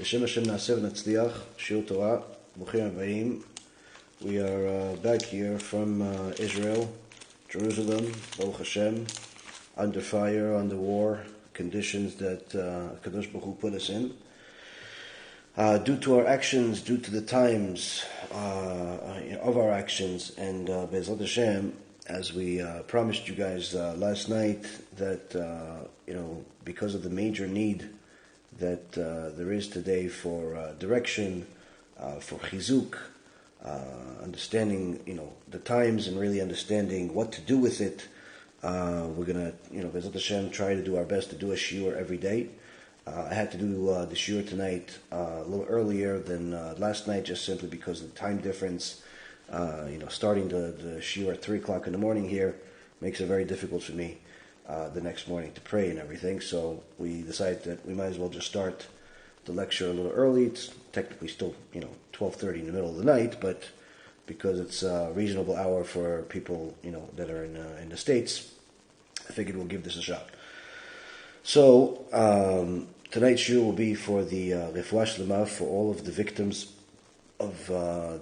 B'Shem Hashem Na'aseh v'Natzliach, Shiur Torah, Bruchim Habayim. We are back here from Israel, Jerusalem, Baruch Hashem, under fire, under war, conditions that Kadosh Baruch Hu put us in. Due to our actions, due to the times of our actions, and BeEzrat HaShem, as we promised you guys last night, that because of the major need that there is today for direction, for chizuk, understanding the times and really understanding what to do with it, we're gonna BeEzrat HaShem try to do our best to do a shiur every day. I had to do the shiur tonight a little earlier than last night, just simply because of the time difference. Starting the shiur at 3 o'clock in the morning here makes it very difficult for me the next morning to pray and everything. So we decided that we might as well just start the lecture a little early. It's technically still 12:30 in the middle of the night, but because it's a reasonable hour for people that are in the States, I figured we'll give this a shot. So tonight's shiur will be for the Refuah Shlema, for all of the victims of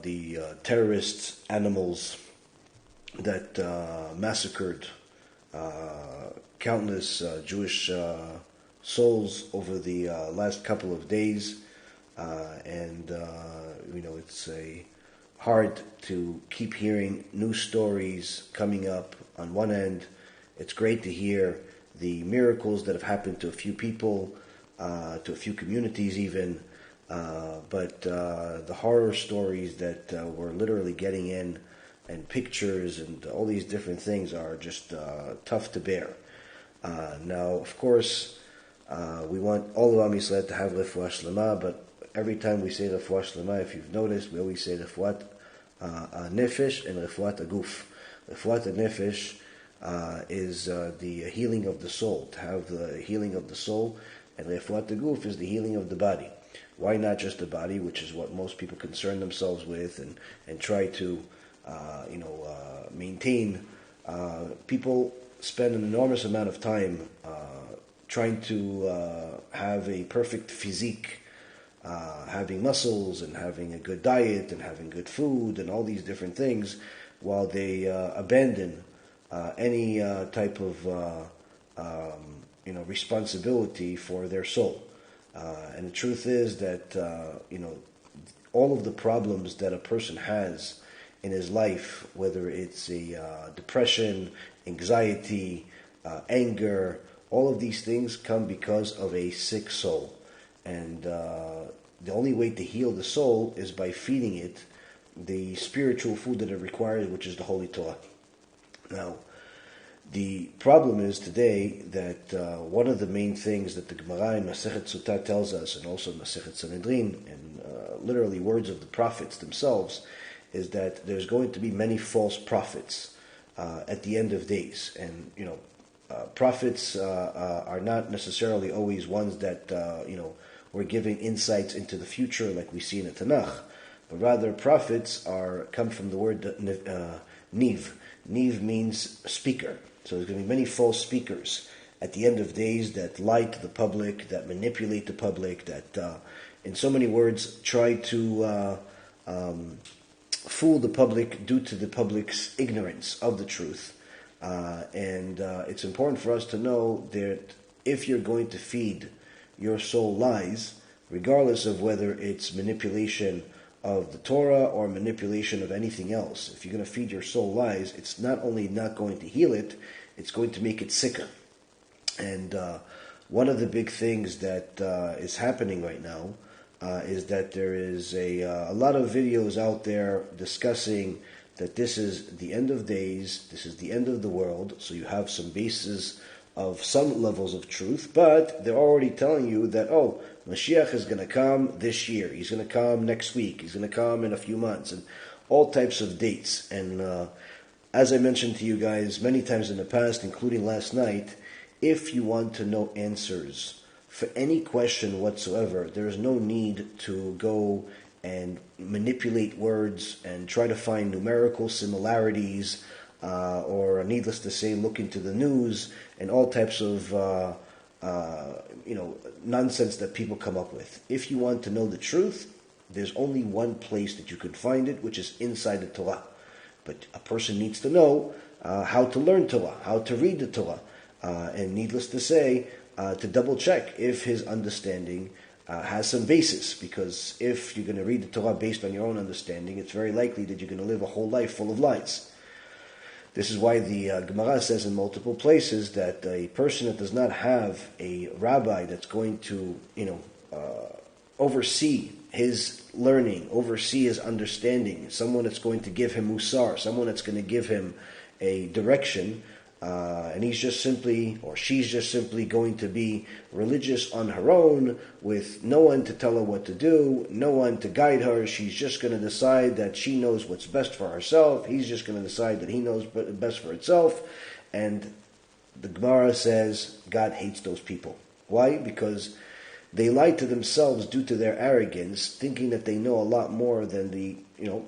the terrorist animals that massacred countless Jewish souls over the last couple of days, and it's hard to keep hearing new stories coming up. On one end, it's great to hear the miracles that have happened to a few people, to a few communities even, but the horror stories that we're literally getting in, and pictures and all these different things are just tough to bear. Now, of course, we want all of Am Yisrael to have Refuah Shlema, but every time we say Refuah Shlema, if you've noticed, we always say Refuat Nefesh and Refuat Aguf. Refuat Nefesh is the healing of the soul, to have the healing of the soul, and Refuat Aguf is the healing of the body. Why not just the body, which is what most people concern themselves with and try to maintain? People spend an enormous amount of time trying to have a perfect physique, having muscles and having a good diet and having good food and all these different things, while they abandon any type of responsibility for their soul. And the truth is that all of the problems that a person has in his life, whether it's a depression, anxiety, anger, all of these things come because of a sick soul. And the only way to heal the soul is by feeding it the spiritual food that it requires, which is the Holy Torah. Now, the problem is today that one of the main things that the Gemara in Masechet Sotah tells us, and also Masechet Sanhedrin, and literally words of the prophets themselves, is that there's going to be many false prophets at the end of days. And prophets are not necessarily always ones that were giving insights into the future like we see in the Tanakh, but rather prophets come from the word niv. Niv means speaker. So there's going to be many false speakers at the end of days that lie to the public, that manipulate the public, that, in so many words, try to fool the public due to the public's ignorance of the truth. And it's important for us to know that if you're going to feed your soul lies, regardless of whether it's manipulation of the Torah or manipulation of anything else, if you're going to feed your soul lies, it's not only not going to heal it, it's going to make it sicker. And one of the big things that is happening right now is that there is a lot of videos out there discussing that this is the end of days, this is the end of the world, so you have some basis of some levels of truth, but they're already telling you that, Moshiach is going to come this year, he's going to come next week, he's going to come in a few months, and all types of dates. And as I mentioned to you guys many times in the past, including last night, if you want to know answers for any question whatsoever, there is no need to go and manipulate words and try to find numerical similarities, or needless to say, look into the news and all types of nonsense that people come up with. If you want to know the truth, there's only one place that you can find it, which is inside the Torah. But a person needs to know how to learn Torah, how to read the Torah, and needless to say, to double check if his understanding has some basis. Because if you're going to read the Torah based on your own understanding, it's very likely that you're going to live a whole life full of lies. This is why the Gemara says in multiple places that a person that does not have a rabbi that's going to, oversee his learning, oversee his understanding, someone that's going to give him musar, someone that's going to give him a direction, and he's just simply, or she's just simply going to be religious on her own with no one to tell her what to do, no one to guide her. She's just going to decide that she knows what's best for herself. He's just going to decide that he knows best for himself. And the Gemara says God hates those people. Why? Because they lie to themselves due to their arrogance, thinking that they know a lot more than the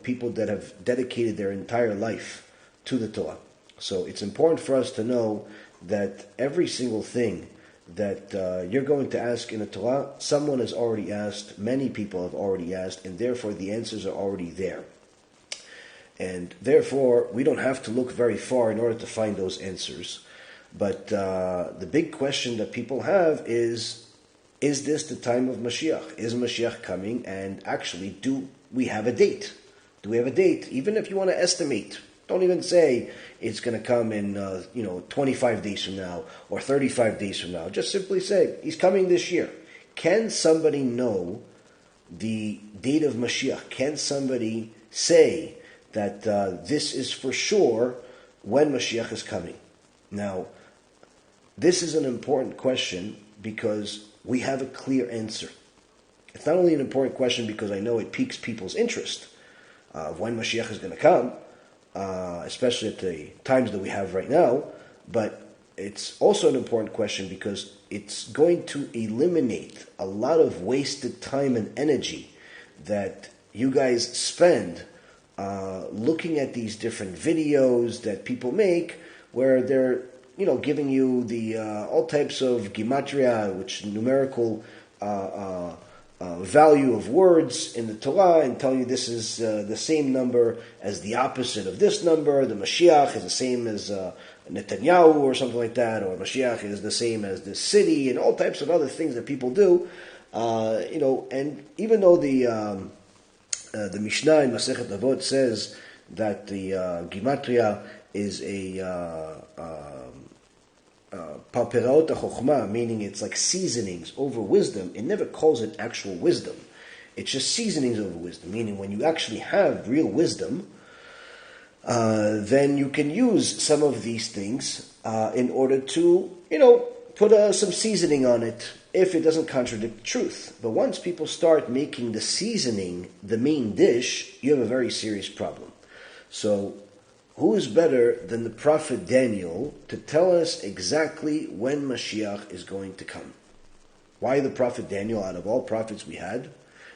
people that have dedicated their entire life to the Torah. So it's important for us to know that every single thing that you're going to ask in the Torah, someone has already asked, many people have already asked, and therefore the answers are already there. And therefore, we don't have to look very far in order to find those answers. But the big question that people have is this the time of Mashiach? Is Mashiach coming? And actually, do we have a date? Do we have a date? Even if you want to estimate, don't even say it's going to come in 25 days from now or 35 days from now. Just simply say, he's coming this year. Can somebody know the date of Mashiach? Can somebody say that this is for sure when Mashiach is coming? Now, this is an important question because we have a clear answer. It's not only an important question because I know it piques people's interest of when Mashiach is going to come, especially at the times that we have right now, but it's also an important question because it's going to eliminate a lot of wasted time and energy that you guys spend looking at these different videos that people make where they're giving you the all types of Gematria, which numerical value of words in the Torah, and telling you this is the same number as the opposite of this number. The Mashiach is the same as Netanyahu or something like that, or Mashiach is the same as this city, and all types of other things that people do. And even though the Mishnah in Masechet Avot says that the Gematria is a Palperaot HaChochma, meaning it's like seasonings over wisdom. It never calls it actual wisdom. It's just seasonings over wisdom, meaning when you actually have real wisdom, then you can use some of these things in order to, put some seasoning on it if it doesn't contradict the truth. But once people start making the seasoning the main dish, you have a very serious problem. So who is better than the prophet Daniel to tell us exactly when Mashiach is going to come? Why the prophet Daniel out of all prophets we had?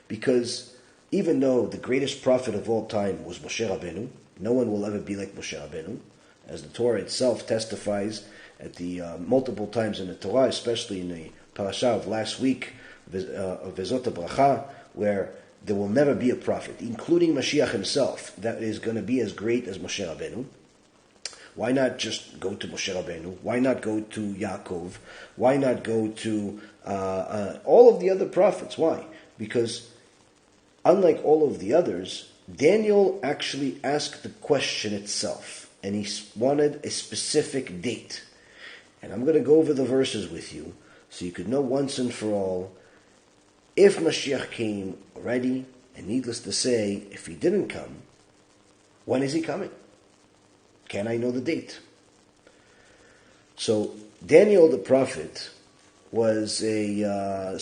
Because even though the greatest prophet of all time was Moshe Rabbeinu, no one will ever be like Moshe Rabbeinu, as the Torah itself testifies at the multiple times in the Torah, especially in the parasha of last week, of Vezot HaBracha, where there will never be a prophet, including Mashiach himself, that is going to be as great as Moshe Rabbeinu. Why not just go to Moshe Rabbeinu? Why not go to Yaakov? Why not go to all of the other prophets? Why? Because unlike all of the others, Daniel actually asked the question itself, and he wanted a specific date. And I'm going to go over the verses with you, so you could know once and for all, if Mashiach came already, and needless to say, if he didn't come, when is he coming? Can I know the date? So Daniel the prophet was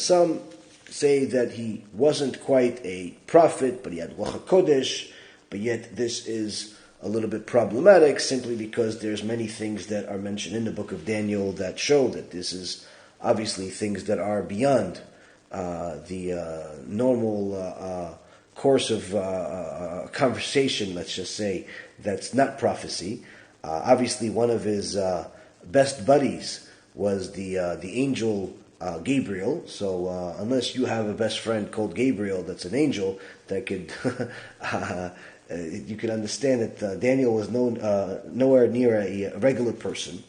some say that he wasn't quite a prophet, but he had Ruach HaKodesh, but yet this is a little bit problematic simply because there's many things that are mentioned in the book of Daniel that show that this is obviously things that are beyond the normal course of conversation, let's just say, that's not prophecy. Obviously, one of his best buddies was the angel Gabriel. So unless you have a best friend called Gabriel that's an angel that could, you could understand that Daniel was nowhere near a regular person.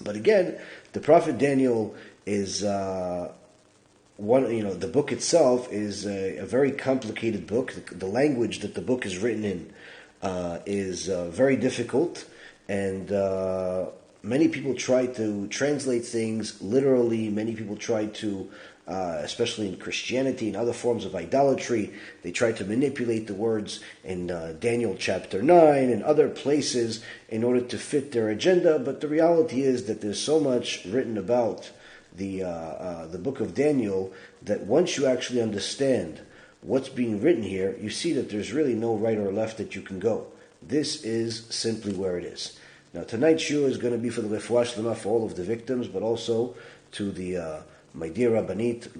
But again, the prophet Daniel is the book itself is a very complicated book. The language that the book is written in is very difficult, and many people try to translate things literally. Many people try to, especially in Christianity and other forms of idolatry, they try to manipulate the words in Daniel chapter 9 and other places in order to fit their agenda. But the reality is that there's so much written about the book of Daniel that once you actually understand what's being written here, you see that there's really no right or left that you can go. This is simply where it is. Now, tonight's shiur is going to be for the Refuah Shlema for all of the victims, but also to the my dear Rabbanit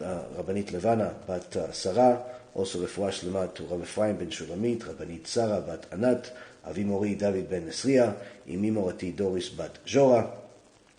Levana bat Sarah, also Refuah Shlema to Rabbi Efraim ben Shulamit, Rabbanit Sarah bat Anat, Avi Mori David ben Nesriya, Imi Morati Doris bat Jora,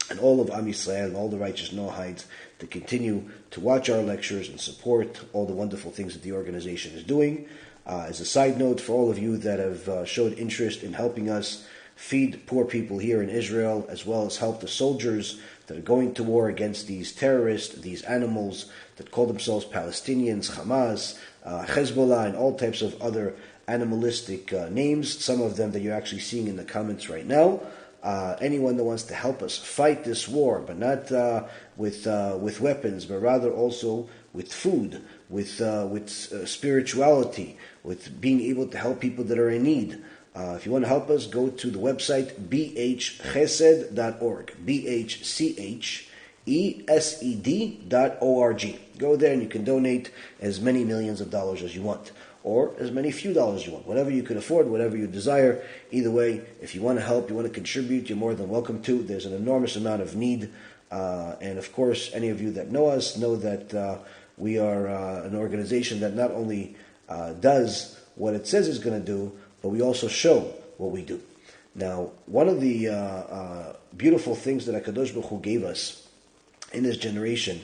and all of Am Yisrael and all the righteous Noahides to continue to watch our lectures and support all the wonderful things that the organization is doing. As a side note, for all of you that have showed interest in helping us feed poor people here in Israel, as well as help the soldiers that are going to war against these terrorists, these animals that call themselves Palestinians, Hamas, Hezbollah, and all types of other animalistic names, some of them that you're actually seeing in the comments right now. Anyone that wants to help us fight this war, but not with weapons, but rather also with food, with spirituality, with being able to help people that are in need. If you want to help us, go to the website BHChesed.org, BHChesed.org. Go there and you can donate as many millions of dollars as you want, or as many few dollars you want, whatever you can afford, whatever you desire. Either way, if you want to help, you want to contribute, you're more than welcome to. There's an enormous amount of need, and of course, any of you that know us know that we are an organization that not only does what it says it's going to do, but we also show what we do. Now, one of the beautiful things that HaKadosh Baruch Hu gave us in this generation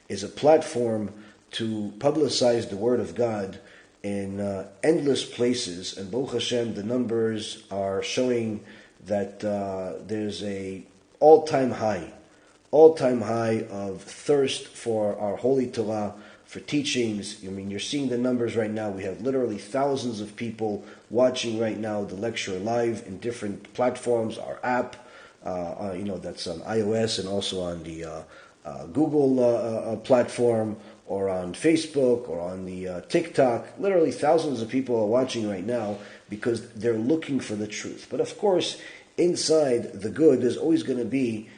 is a platform to publicize the Word of God in endless places. And Baruch Hashem, the numbers are showing that there's a all-time high of thirst for our holy Torah, for teachings. I mean, you're seeing the numbers right now. We have literally thousands of people watching right now the lecture live in different platforms. Our app, that's on iOS and also on the Google platform, or on Facebook, or on the TikTok. Literally thousands of people are watching right now because they're looking for the truth. But of course, inside the good, there's always going to be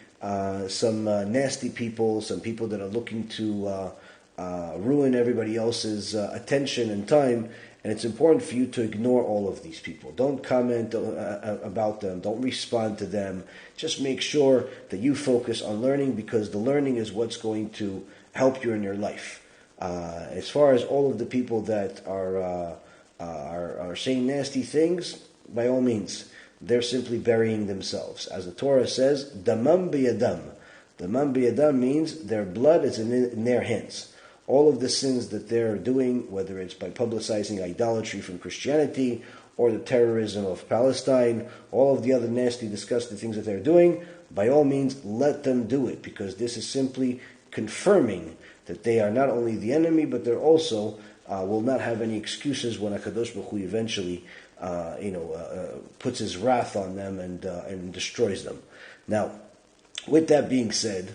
some nasty people, some people that are looking to ruin everybody else's attention and time, and it's important for you to ignore all of these people. Don't comment about them. Don't respond to them. Just make sure that you focus on learning, because the learning is what's going to help you in your life. As far as all of the people that are saying nasty things, by all means, they're simply burying themselves. As the Torah says, damam b'yadam. Damam b'yadam means their blood is in their hands. All of the sins that they're doing, whether it's by publicizing idolatry from Christianity or the terrorism of Palestine, all of the other nasty, disgusting things that they're doing, by all means, let them do it, because this is simply confirming that they are not only the enemy, but they're also will not have any excuses when HaKadosh Baruch Hu eventually puts his wrath on them and destroys them. Now, with that being said,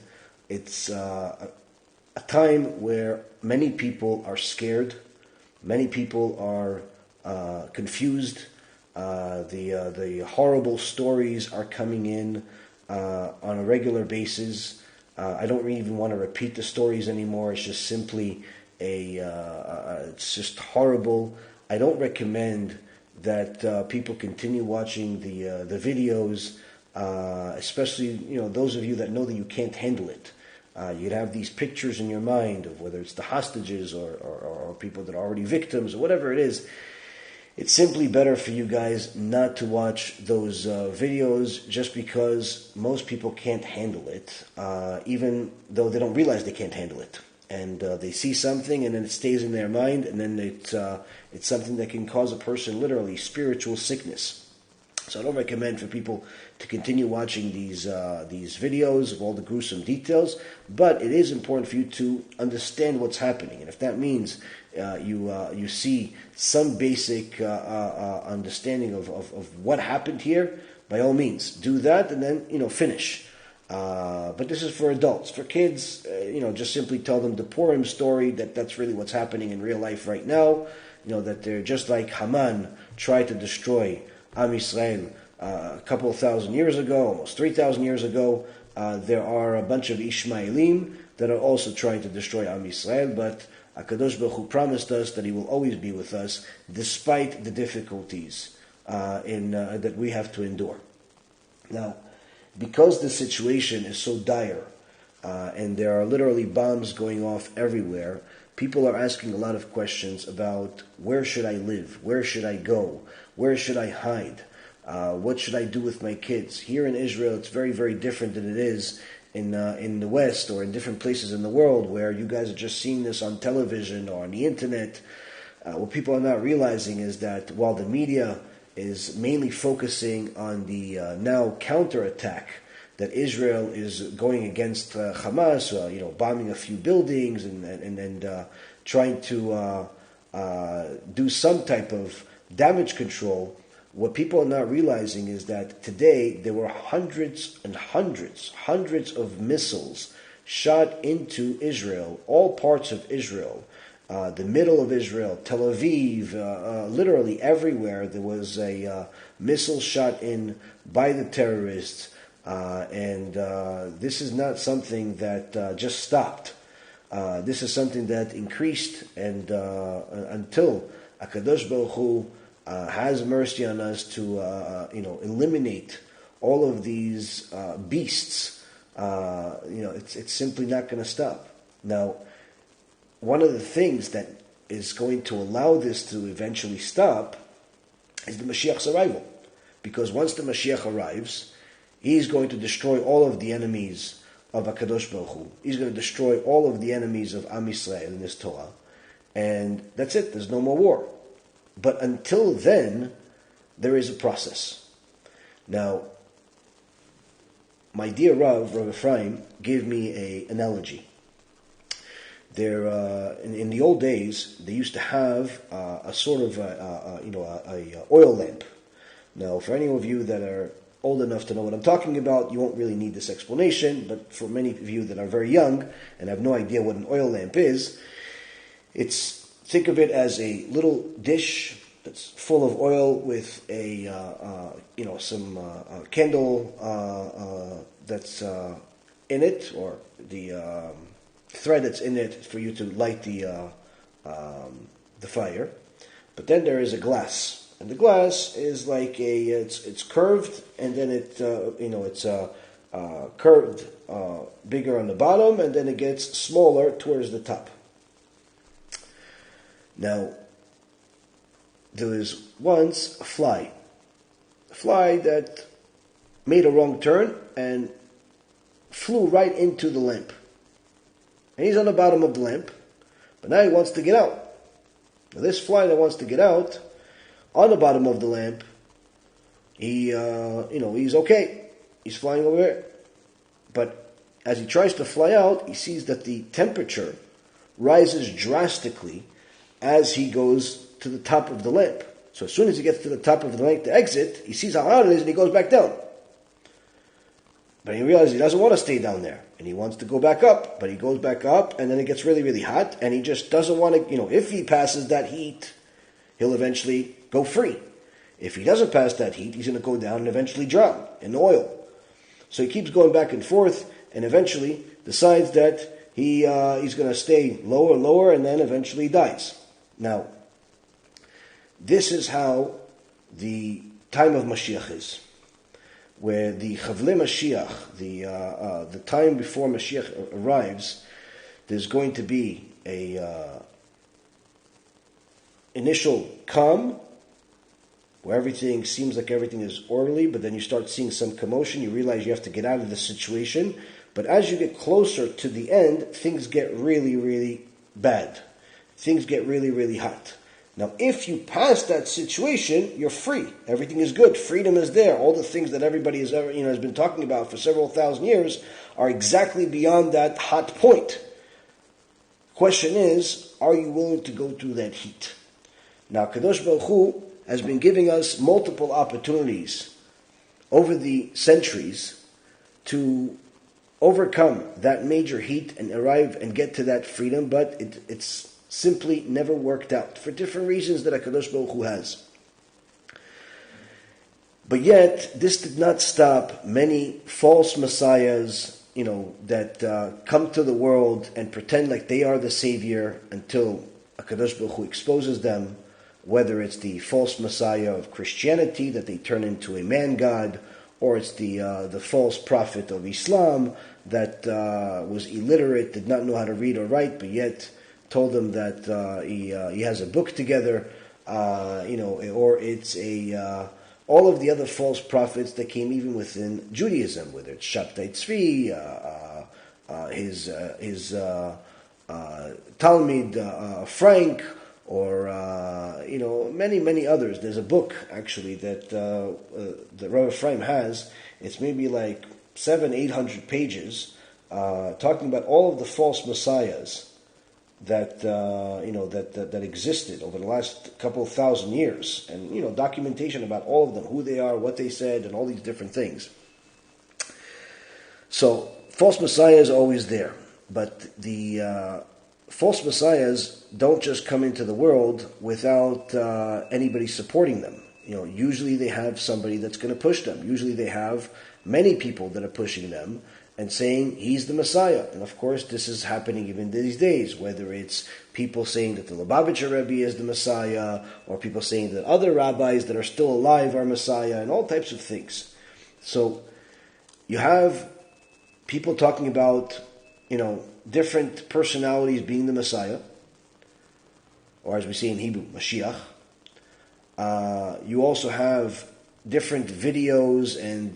it's a time where many people are scared, many people are confused. The horrible stories are coming in on a regular basis. I don't even want to repeat the stories anymore. It's just simply it's just horrible. I don't recommend that people continue watching the videos, especially those of you that know that you can't handle it. You'd have these pictures in your mind of whether it's the hostages or people that are already victims or whatever it is. it's simply better for you guys not to watch those videos just because most people can't handle it, even though they don't realize they can't handle it. And they see something and then it stays in their mind, and then it's something that can cause a person literally spiritual sickness. So I don't recommend for people to continue watching these videos of all the gruesome details, but it is important for you to understand what's happening. And if that means you see some basic understanding of what happened here, by all means, do that and then, finish. But this is for adults. For kids, just simply tell them the Purim story, that's really what's happening in real life right now. That they're just like Haman tried to destroy Am Yisrael a couple of thousand years ago, almost 3,000 years ago. There are a bunch of Ishmaelim that are also trying to destroy Am Yisrael, but HaKadosh Baruch Hu promised us that He will always be with us despite the difficulties that we have to endure. Now, because the situation is so dire, and there are literally bombs going off everywhere, people are asking a lot of questions about where should I live, where should I go, where should I hide, what should I do with my kids. Here in Israel, it's very, very different than it is in the West or in different places in the world where you guys are just seeing this on television or on the internet. What people are not realizing is that while the media is mainly focusing on the now counterattack that Israel is going against Hamas, bombing a few buildings and trying to do some type of damage control, what people are not realizing is that today there were hundreds and hundreds of missiles shot into Israel, all parts of Israel, the middle of Israel, Tel Aviv, literally everywhere there was a missile shot in by the terrorists, and this is not something that just stopped. This is something that increased, and until HaKadosh Baruch Hu has mercy on us to eliminate all of these beasts, it's simply not going to stop. Now, one of the things that is going to allow this to eventually stop is the Mashiach's arrival. Because once the Mashiach arrives, He's going to destroy all of the enemies of HaKadosh Baruch Hu. He's going to destroy all of the enemies of Am Yisrael in this Torah. And that's it. There's no more war. But until then, there is a process. Now, my dear Rav Efraim, gave me an analogy. There, in the old days, they used to have a sort of a oil lamp. Now, for any of you that are old enough to know what I'm talking about, you won't really need this explanation. But for many of you that are very young and have no idea what an oil lamp is, think of it as a little dish that's full of oil with some candle that's in it, or the thread that's in it for you to light the fire. But then there is a glass, and the glass is like it's curved, and then it's curved bigger on the bottom, and then it gets smaller towards the top. Now, there was once a fly that made a wrong turn and flew right into the lamp. And he's on the bottom of the lamp, but now he wants to get out. Now this fly that wants to get out, on the bottom of the lamp, he's okay. He's flying over there. But as he tries to fly out, he sees that the temperature rises drastically as he goes to the top of the lamp. So as soon as he gets to the top of the lamp to exit, he sees how hot it is and he goes back down. But he realizes he doesn't want to stay down there, and he wants to go back up. But he goes back up, and then it gets really, really hot, and he just doesn't want to, if he passes that heat, he'll eventually go free. If he doesn't pass that heat, he's going to go down and eventually drown in the oil. So he keeps going back and forth, and eventually decides that he's going to stay lower and lower, and then eventually dies. Now, this is how the time of Mashiach is, where the Chavle Mashiach, the time before Mashiach arrives, there's going to be a initial calm, where everything seems like everything is orderly, but then you start seeing some commotion, you realize you have to get out of the situation. But as you get closer to the end, things get really, really bad. Things get really, really hot. Now, if you pass that situation, you're free. Everything is good. Freedom is there. All the things that everybody has ever, has been talking about for several thousand years are exactly beyond that hot point. Question is, are you willing to go through that heat? Now, Kadosh Baruch Hu has been giving us multiple opportunities over the centuries to overcome that major heat and arrive and get to that freedom, but it's simply never worked out for different reasons that HaKadosh Baruch Hu has. But yet, this did not stop many false messiahs, that come to the world and pretend like they are the savior until HaKadosh Baruch Hu exposes them, whether it's the false messiah of Christianity that they turn into a man god, or it's the false prophet of Islam that was illiterate, did not know how to read or write, but yet told them that he has a book together, or it's all of the other false prophets that came even within Judaism, whether it's Shabtai Tzvi, his Talmid Frank, or many others. There's a book actually that the Rabbi Efraim has. It's maybe like 700-800 pages, talking about all of the false messiahs that that existed over the last couple of thousand years, and documentation about all of them, who they are, what they said, and all these different things. So false messiahs are always there, but the false messiahs don't just come into the world without anybody supporting them. Usually they have somebody that's going to push them. Usually they have many people that are pushing them and saying he's the Messiah. And of course this is happening even these days, whether it's people saying that the Lubavitcher Rebbe is the Messiah, or people saying that other rabbis that are still alive are Messiah, and all types of things. So you have people talking about, different personalities being the Messiah, or as we say in Hebrew, Mashiach. You also have different videos and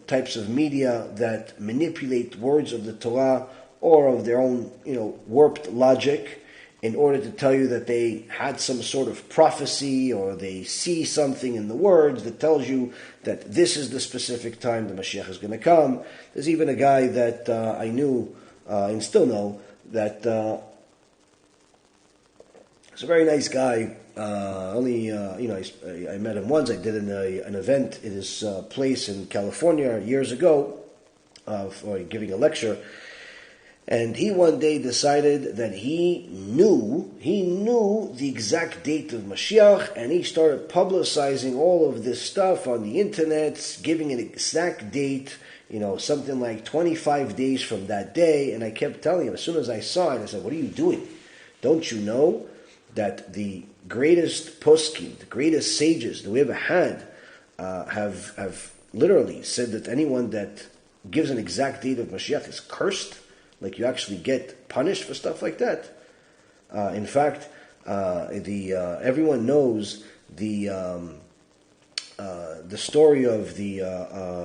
types of media that manipulate words of the Torah or of their own warped logic in order to tell you that they had some sort of prophecy, or they see something in the words that tells you that this is the specific time the Mashiach is going to come. There's even a guy that I knew and still know that he's a very nice guy. I met him once. I did an event at his place in California years ago for giving a lecture. And he one day decided that he knew the exact date of Mashiach, and he started publicizing all of this stuff on the internet, giving an exact date, something like 25 days from that day. And I kept telling him, as soon as I saw it, I said, what are you doing? Don't you know that the greatest poskim, the greatest sages that we ever had, have literally said that anyone that gives an exact date of Mashiach is cursed? Like, you actually get punished for stuff like that. In fact, everyone knows the story of the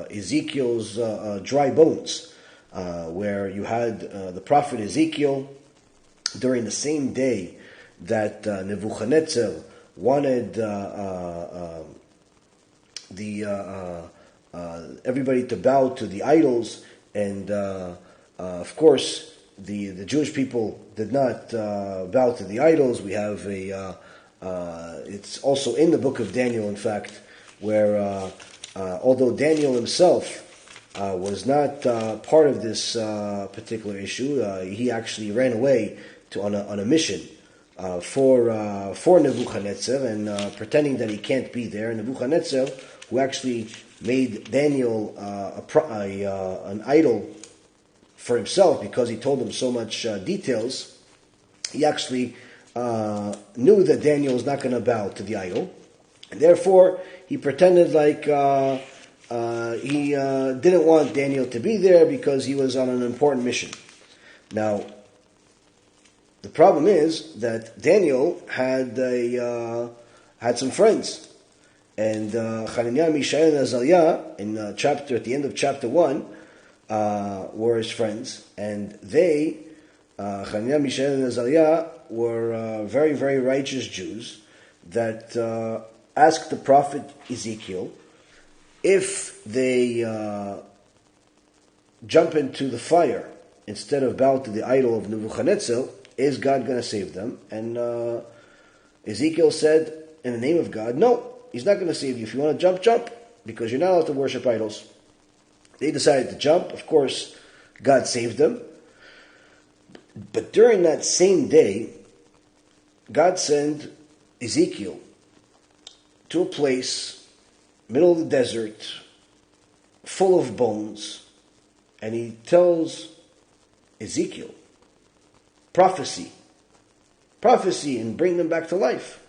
Ezekiel's dry bones, where you had the prophet Ezekiel during the same day that Nebuchadnezzar wanted everybody to bow to the idols, and of course, the Jewish people did not bow to the idols. We have it's also in the book of Daniel, in fact, where although Daniel himself was not part of this particular issue, he actually ran away on a mission for Nebuchadnezzar, and pretending that he can't be there. Nebuchadnezzar, who actually made Daniel an idol for himself because he told him so much details, he actually knew that Daniel was not going to bow to the idol, and therefore he pretended like he didn't want Daniel to be there because he was on an important mission. Now, the problem is that Daniel had had some friends. And Hananiah, Mishael, and Azariah, at the end of chapter 1, were his friends. And they, Hananiah, Mishael, and Azariah, were very, very righteous Jews that asked the prophet Ezekiel if they jump into the fire instead of bow to the idol of Nebuchadnezzar, is God going to save them? And Ezekiel said, in the name of God, no, he's not going to save you. If you want to jump, jump, because you're not allowed to worship idols. They decided to jump. Of course, God saved them. But during that same day, God sent Ezekiel to a place, middle of the desert, full of bones, and he tells Ezekiel, prophecy, and bring them back to life.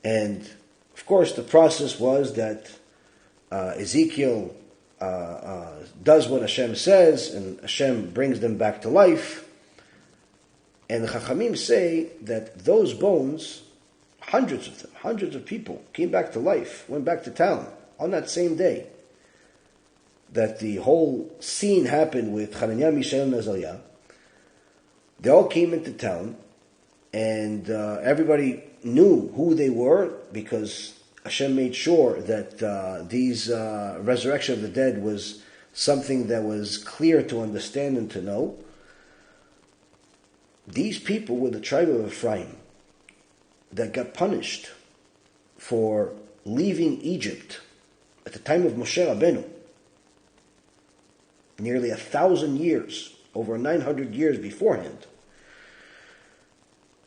And of course, the process was that Ezekiel does what Hashem says, and Hashem brings them back to life. And the Chachamim say that those bones, hundreds of them, hundreds of people, came back to life, went back to town on that same day. That the whole scene happened with Hananiah, Mishael, and Azariah. They all came into town, and everybody knew who they were, because Hashem made sure that these resurrection of the dead was something that was clear to understand and to know. These people were the tribe of Efraim that got punished for leaving Egypt at the time of Moshe Rabbeinu. Nearly 1,000 years, over 900 years beforehand.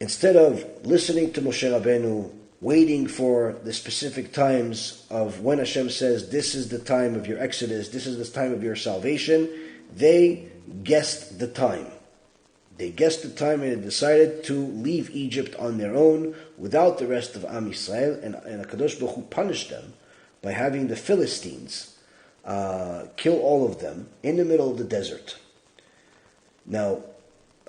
Instead of listening to Moshe Rabbeinu, waiting for the specific times of when Hashem says, this is the time of your exodus, this is the time of your salvation, they guessed the time. They guessed the time and decided to leave Egypt on their own without the rest of Am Yisrael, and HaKadosh Baruch Hu punished them by having the Philistines kill all of them in the middle of the desert. Now,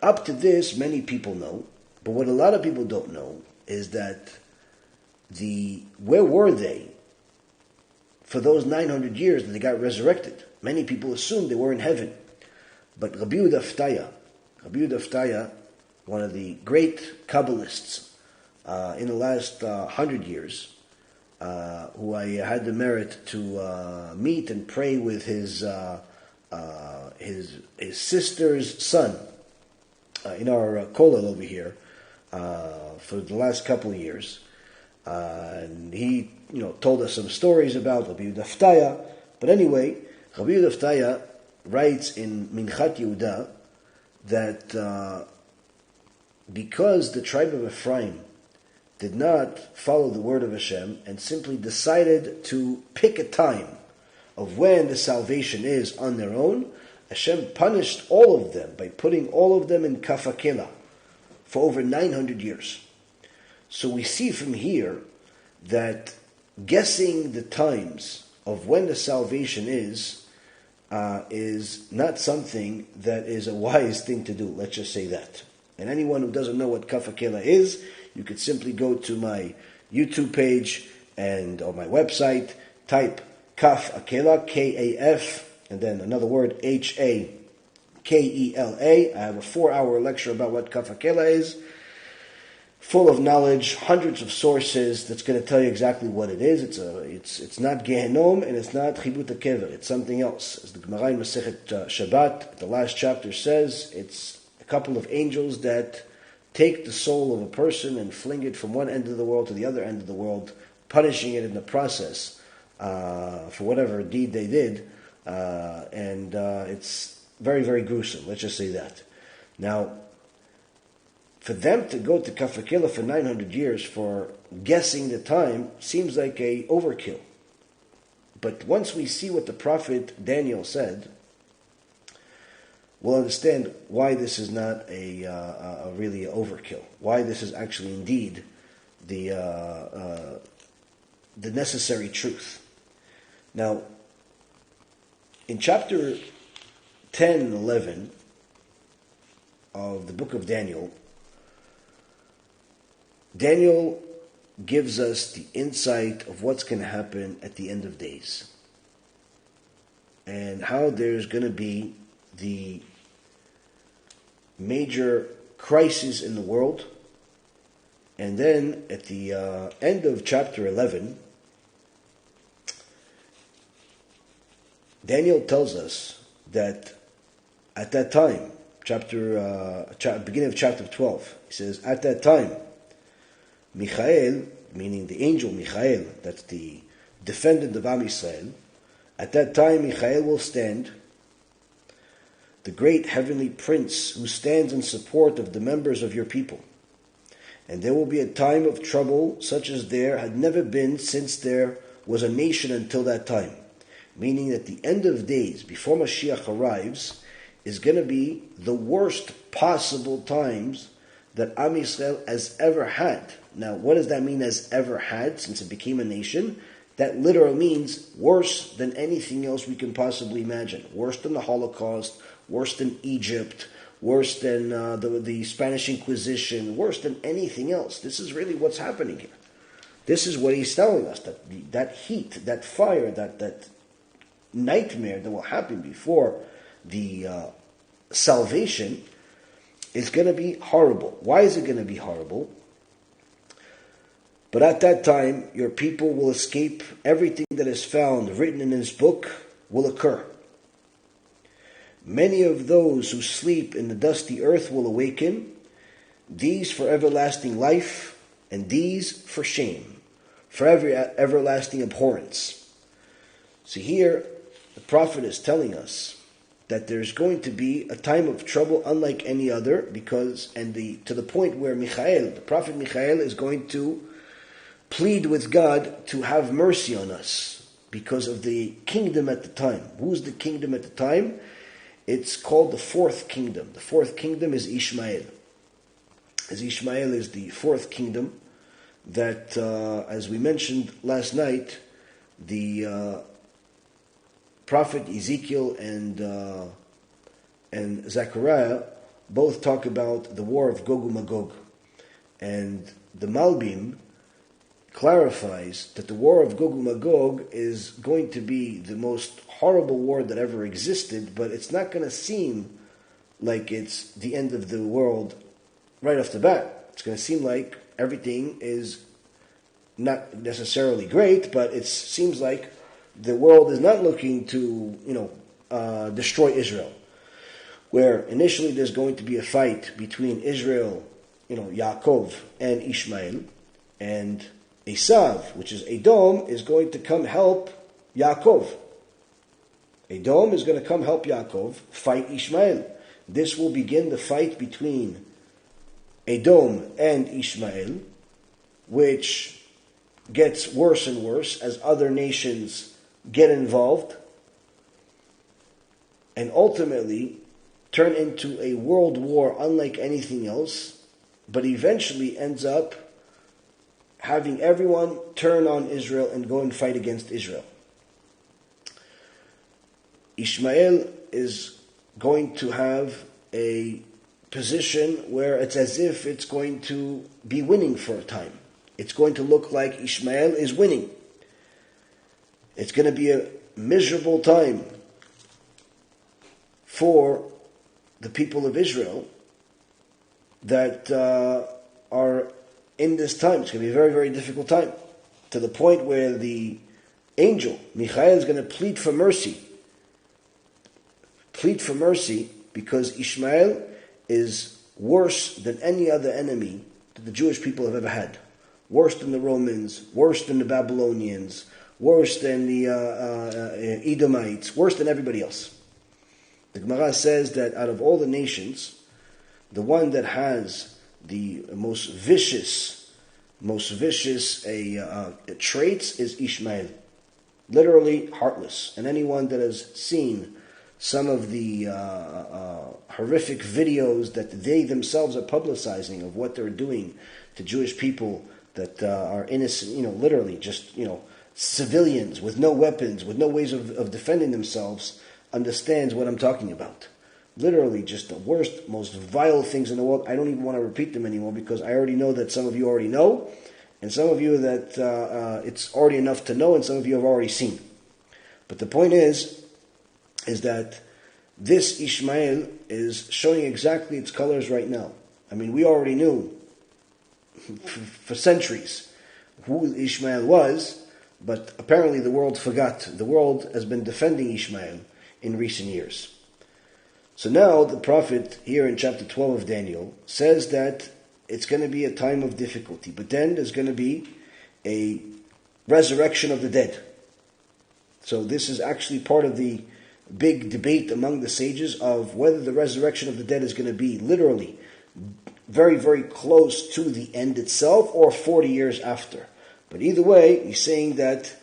up to this, many people know, but what a lot of people don't know is that where were they for those 900 years that they got resurrected? Many people assumed they were in heaven. But Rabbi Fetaya, one of the great Kabbalists in the last 100 years, who I had the merit to meet and pray with his sister's son in our kollel over here for the last couple of years, and he told us some stories about Rabbi Fetaya. But anyway, Rabbi Fetaya writes in Minchat Yehuda that because the tribe of Efraim did not follow the word of Hashem and simply decided to pick a time of when the salvation is on their own, Hashem punished all of them by putting all of them in kafakela for over 900 years. So we see from here that guessing the times of when the salvation is not something that is a wise thing to do. Let's just say that. And anyone who doesn't know what kafakela is, you could simply go to my YouTube page or my website, type Kaf Akela, K-A-F, and then another word, H-A-K-E-L-A. I have a 4-hour lecture about what Kaf Akela is, full of knowledge, hundreds of sources that's going to tell you exactly what it is. It's not Gehenom and it's not Chibut HaKever. It's something else. As the Gemara in Masechet Shabbat, the last chapter says, it's a couple of angels that take the soul of a person and fling it from one end of the world to the other end of the world, punishing it in the process for whatever deed they did. And it's very, very gruesome. Let's just say that. Now, for them to go to Kafakila for 900 years for guessing the time seems like a overkill. But once we see what the prophet Daniel said, we'll understand why this is not a really overkill. Why this is actually indeed the necessary truth. Now, in chapter 10 and 11 of the book of Daniel, Daniel gives us the insight of what's going to happen at the end of days and how there's going to be the major crisis in the world. And then at the end of chapter 11, Daniel tells us that at that time, beginning of chapter 12, he says, at that time, Michael, meaning the angel Michael, that's the defendant of Am Yisrael, at that time Michael will stand, the great heavenly prince who stands in support of the members of your people. And there will be a time of trouble such as there had never been since there was a nation until that time. Meaning that the end of days, before Mashiach arrives, is going to be the worst possible times that Am Yisrael has ever had. Now, what does that mean, has ever had, since it became a nation? That literally means worse than anything else we can possibly imagine. Worse than the Holocaust, worse than Egypt, worse than the Spanish Inquisition, worse than anything else. This is really what's happening here. This is what he's telling us, that heat, that fire, that nightmare that will happen before the salvation is going to be horrible. Why is it going to be horrible? But at that time, your people will escape. Everything that is found written in this book will occur. Many of those who sleep in the dusty earth will awaken, these for everlasting life, and these for shame, for everlasting abhorrence. So here, the prophet is telling us that there's going to be a time of trouble unlike any other, to the point where the prophet Michael, is going to plead with God to have mercy on us because of the kingdom at the time. Who's the kingdom at the time? It's called the fourth kingdom. The fourth kingdom is Ishmael. As Ishmael is the fourth kingdom that, as we mentioned last night, the prophet Ezekiel and Zechariah both talk about the war of Gog and Magog. And the Malbim clarifies that the war of Gog and Magog is going to be the most horrible war that ever existed, but it's not going to seem like it's the end of the world right off the bat. It's going to seem like everything is not necessarily great, but it seems like the world is not looking to, destroy Israel. Where initially there's going to be a fight between Israel, Yaakov, and Ishmael, and Esav, which is Edom, is going to come help Yaakov. Edom is going to come help Yaakov fight Ishmael. This will begin the fight between Edom and Ishmael, which gets worse and worse as other nations get involved, and ultimately turn into a world war unlike anything else, but eventually ends up having everyone turn on Israel and go and fight against Israel. Ishmael is going to have a position where it's as if it's going to be winning for a time. It's going to look like Ishmael is winning. It's going to be a miserable time for the people of Israel that are in this time. It's going to be a very, very difficult time, to the point where the angel, Michael, is going to plead for mercy. Plead for mercy because Ishmael is worse than any other enemy that the Jewish people have ever had. Worse than the Romans, worse than the Babylonians, worse than the Edomites, worse than everybody else. The Gemara says that out of all the nations, the one that has the most vicious traits is Ishmael. Literally heartless. And anyone that has seen some of the horrific videos that they themselves are publicizing of what they're doing to Jewish people that are innocent, literally just, civilians with no weapons, with no ways of defending themselves, understands what I'm talking about. literally just the worst, most vile things in the world. I don't even want to repeat them anymore because I already know that some of you already know, and some of you that it's already enough to know, and some of you have already seen. But the point is that this Ishmael is showing exactly its colors right now. I mean, we already knew for centuries who Ishmael was, but apparently the world forgot. The world has been defending Ishmael in recent years. So now the prophet here in chapter 12 of Daniel says that it's going to be a time of difficulty, but then there's going to be a resurrection of the dead. So this is actually part of the big debate among the sages of whether the resurrection of the dead is going to be literally very, very close to the end itself or 40 years after. But either way, he's saying that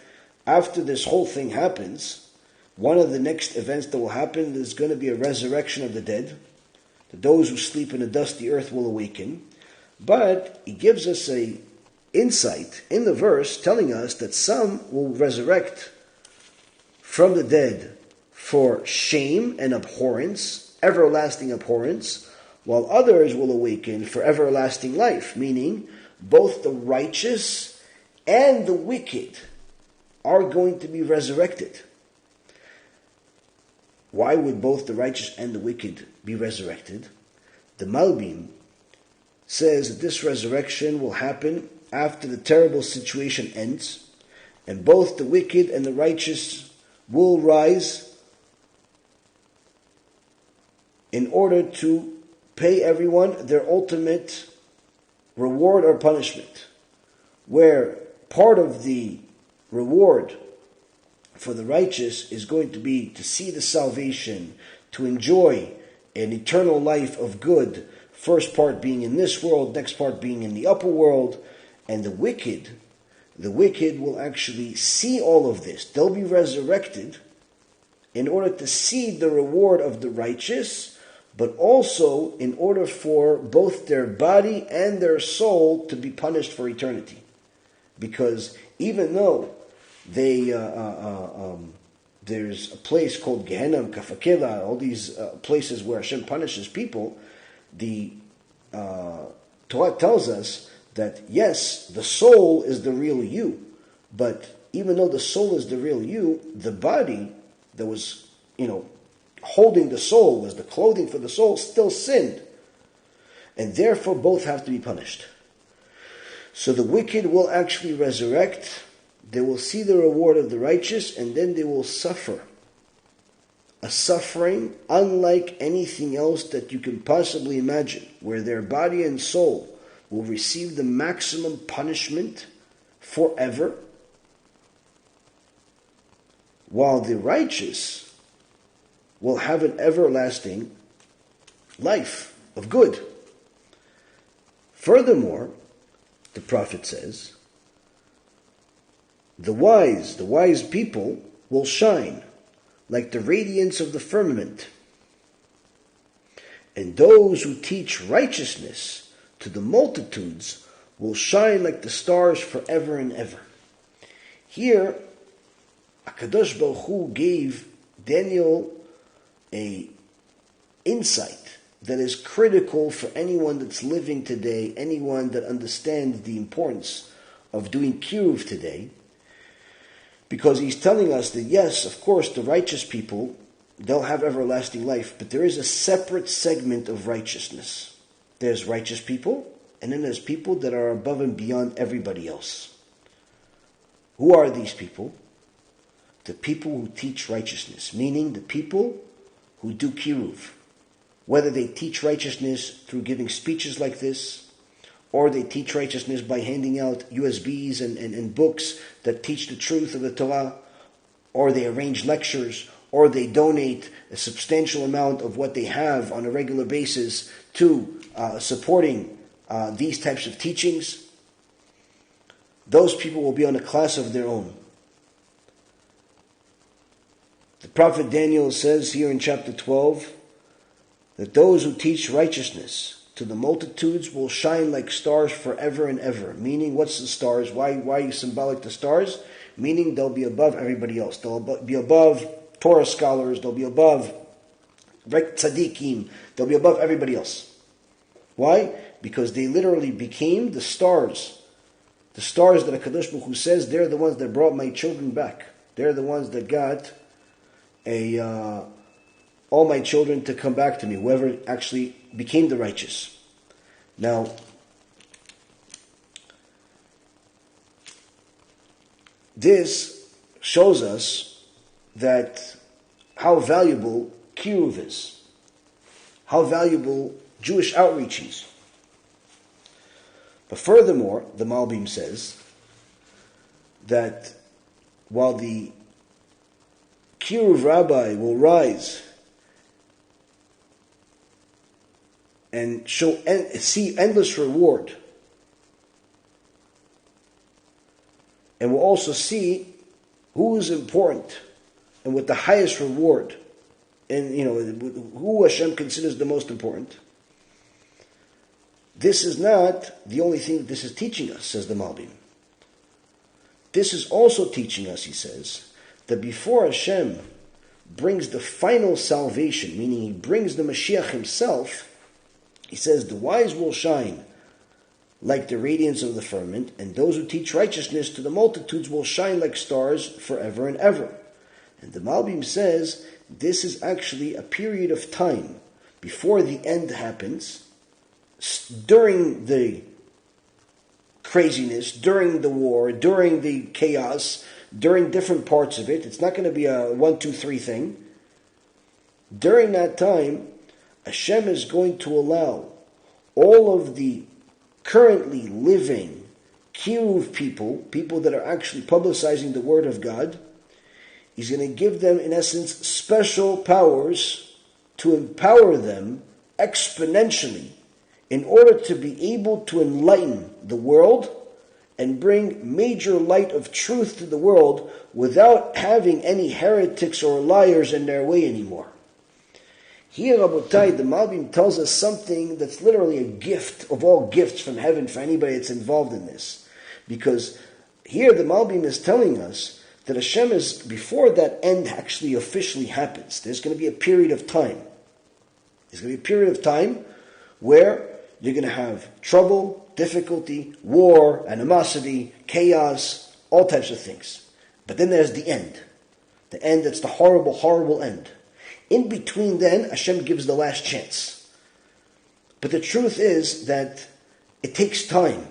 after this whole thing happens, one of the next events that will happen is going to be a resurrection of the dead. That those who sleep in the dusty earth will awaken. But he gives us a insight in the verse telling us that some will resurrect from the dead for shame and abhorrence, everlasting abhorrence, while others will awaken for everlasting life, meaning both the righteous and the wicked are going to be resurrected. Why would both the righteous and the wicked be resurrected? The Malbim says that this resurrection will happen after the terrible situation ends, and both the wicked and the righteous will rise in order to pay everyone their ultimate reward or punishment, where part of the reward for the righteous is going to be to see the salvation, to enjoy an eternal life of good, first part being in this world, next part being in the upper world, and the wicked will actually see all of this. They'll be resurrected in order to see the reward of the righteous, but also in order for both their body and their soul to be punished for eternity. Because even though there's a place called Gehenna, Kafakela, all these places where Hashem punishes people, the Torah tells us that yes, the soul is the real you, but even though the soul is the real you, the body that was, holding the soul, was the clothing for the soul, still sinned. And therefore both have to be punished. So the wicked will actually resurrect, they will see the reward of the righteous, and then they will suffer. A suffering unlike anything else that you can possibly imagine, where their body and soul will receive the maximum punishment forever, while the righteous will have an everlasting life of good. Furthermore, the prophet says, the wise people will shine like the radiance of the firmament, and those who teach righteousness to the multitudes will shine like the stars forever and ever. Here, HaKadosh Baruch Hu gave Daniel a insight that is critical for anyone that's living today, anyone that understands the importance of doing Kiruv today, because he's telling us that yes, of course, the righteous people, they'll have everlasting life, but there is a separate segment of righteousness. There's righteous people, and then there's people that are above and beyond everybody else. Who are these people? The people who teach righteousness, meaning the people who do Kiruv. Whether they teach righteousness through giving speeches like this, or they teach righteousness by handing out USBs and books that teach the truth of the Torah, or they arrange lectures, or they donate a substantial amount of what they have on a regular basis to supporting these types of teachings, those people will be on a class of their own. The prophet Daniel says here in chapter 12 that those who teach righteousness to the multitudes will shine like stars forever and ever. Meaning, what's the stars? Why are you symbolic to stars? Meaning they'll be above everybody else. They'll be above Torah scholars. They'll be above right tzaddikim. They'll be above everybody else. Why? Because they literally became the stars. The stars that HaKadosh Baruch Hu says, they're the ones that brought my children back. They're the ones that got all my children to come back to me, whoever actually became the righteous. Now, this shows us that how valuable Kiruv is, how valuable Jewish outreach is. But furthermore, the Malbim says that while the Kiruv Rabbi will rise and see endless reward, and will also see who is important and with the highest reward, and who Hashem considers the most important. This is not the only thing that this is teaching us, says the Malbim. This is also teaching us, he says, that before Hashem brings the final salvation, meaning He brings the Mashiach Himself, He says the wise will shine like the radiance of the firmament, and those who teach righteousness to the multitudes will shine like stars forever and ever. And the Malbim says this is actually a period of time before the end happens, during the craziness, during the war, during the chaos, during different parts of it. It's not going to be a 1, 2, 3 thing. During that time, Hashem is going to allow all of the currently living Kiruv people that are actually publicizing the Word of God, He's going to give them, in essence, special powers to empower them exponentially in order to be able to enlighten the world and bring major light of truth to the world without having any heretics or liars in their way anymore. Here, Rabotai, the Malbim tells us something that's literally a gift of all gifts from heaven for anybody that's involved in this. Because here the Malbim is telling us that Hashem is, before that end actually officially happens, there's going to be a period of time. There's going to be a period of time where you're going to have trouble, difficulty, war, animosity, chaos, all types of things. But then there's the end. The end that's the horrible, horrible end. In between then, Hashem gives the last chance. But the truth is that it takes time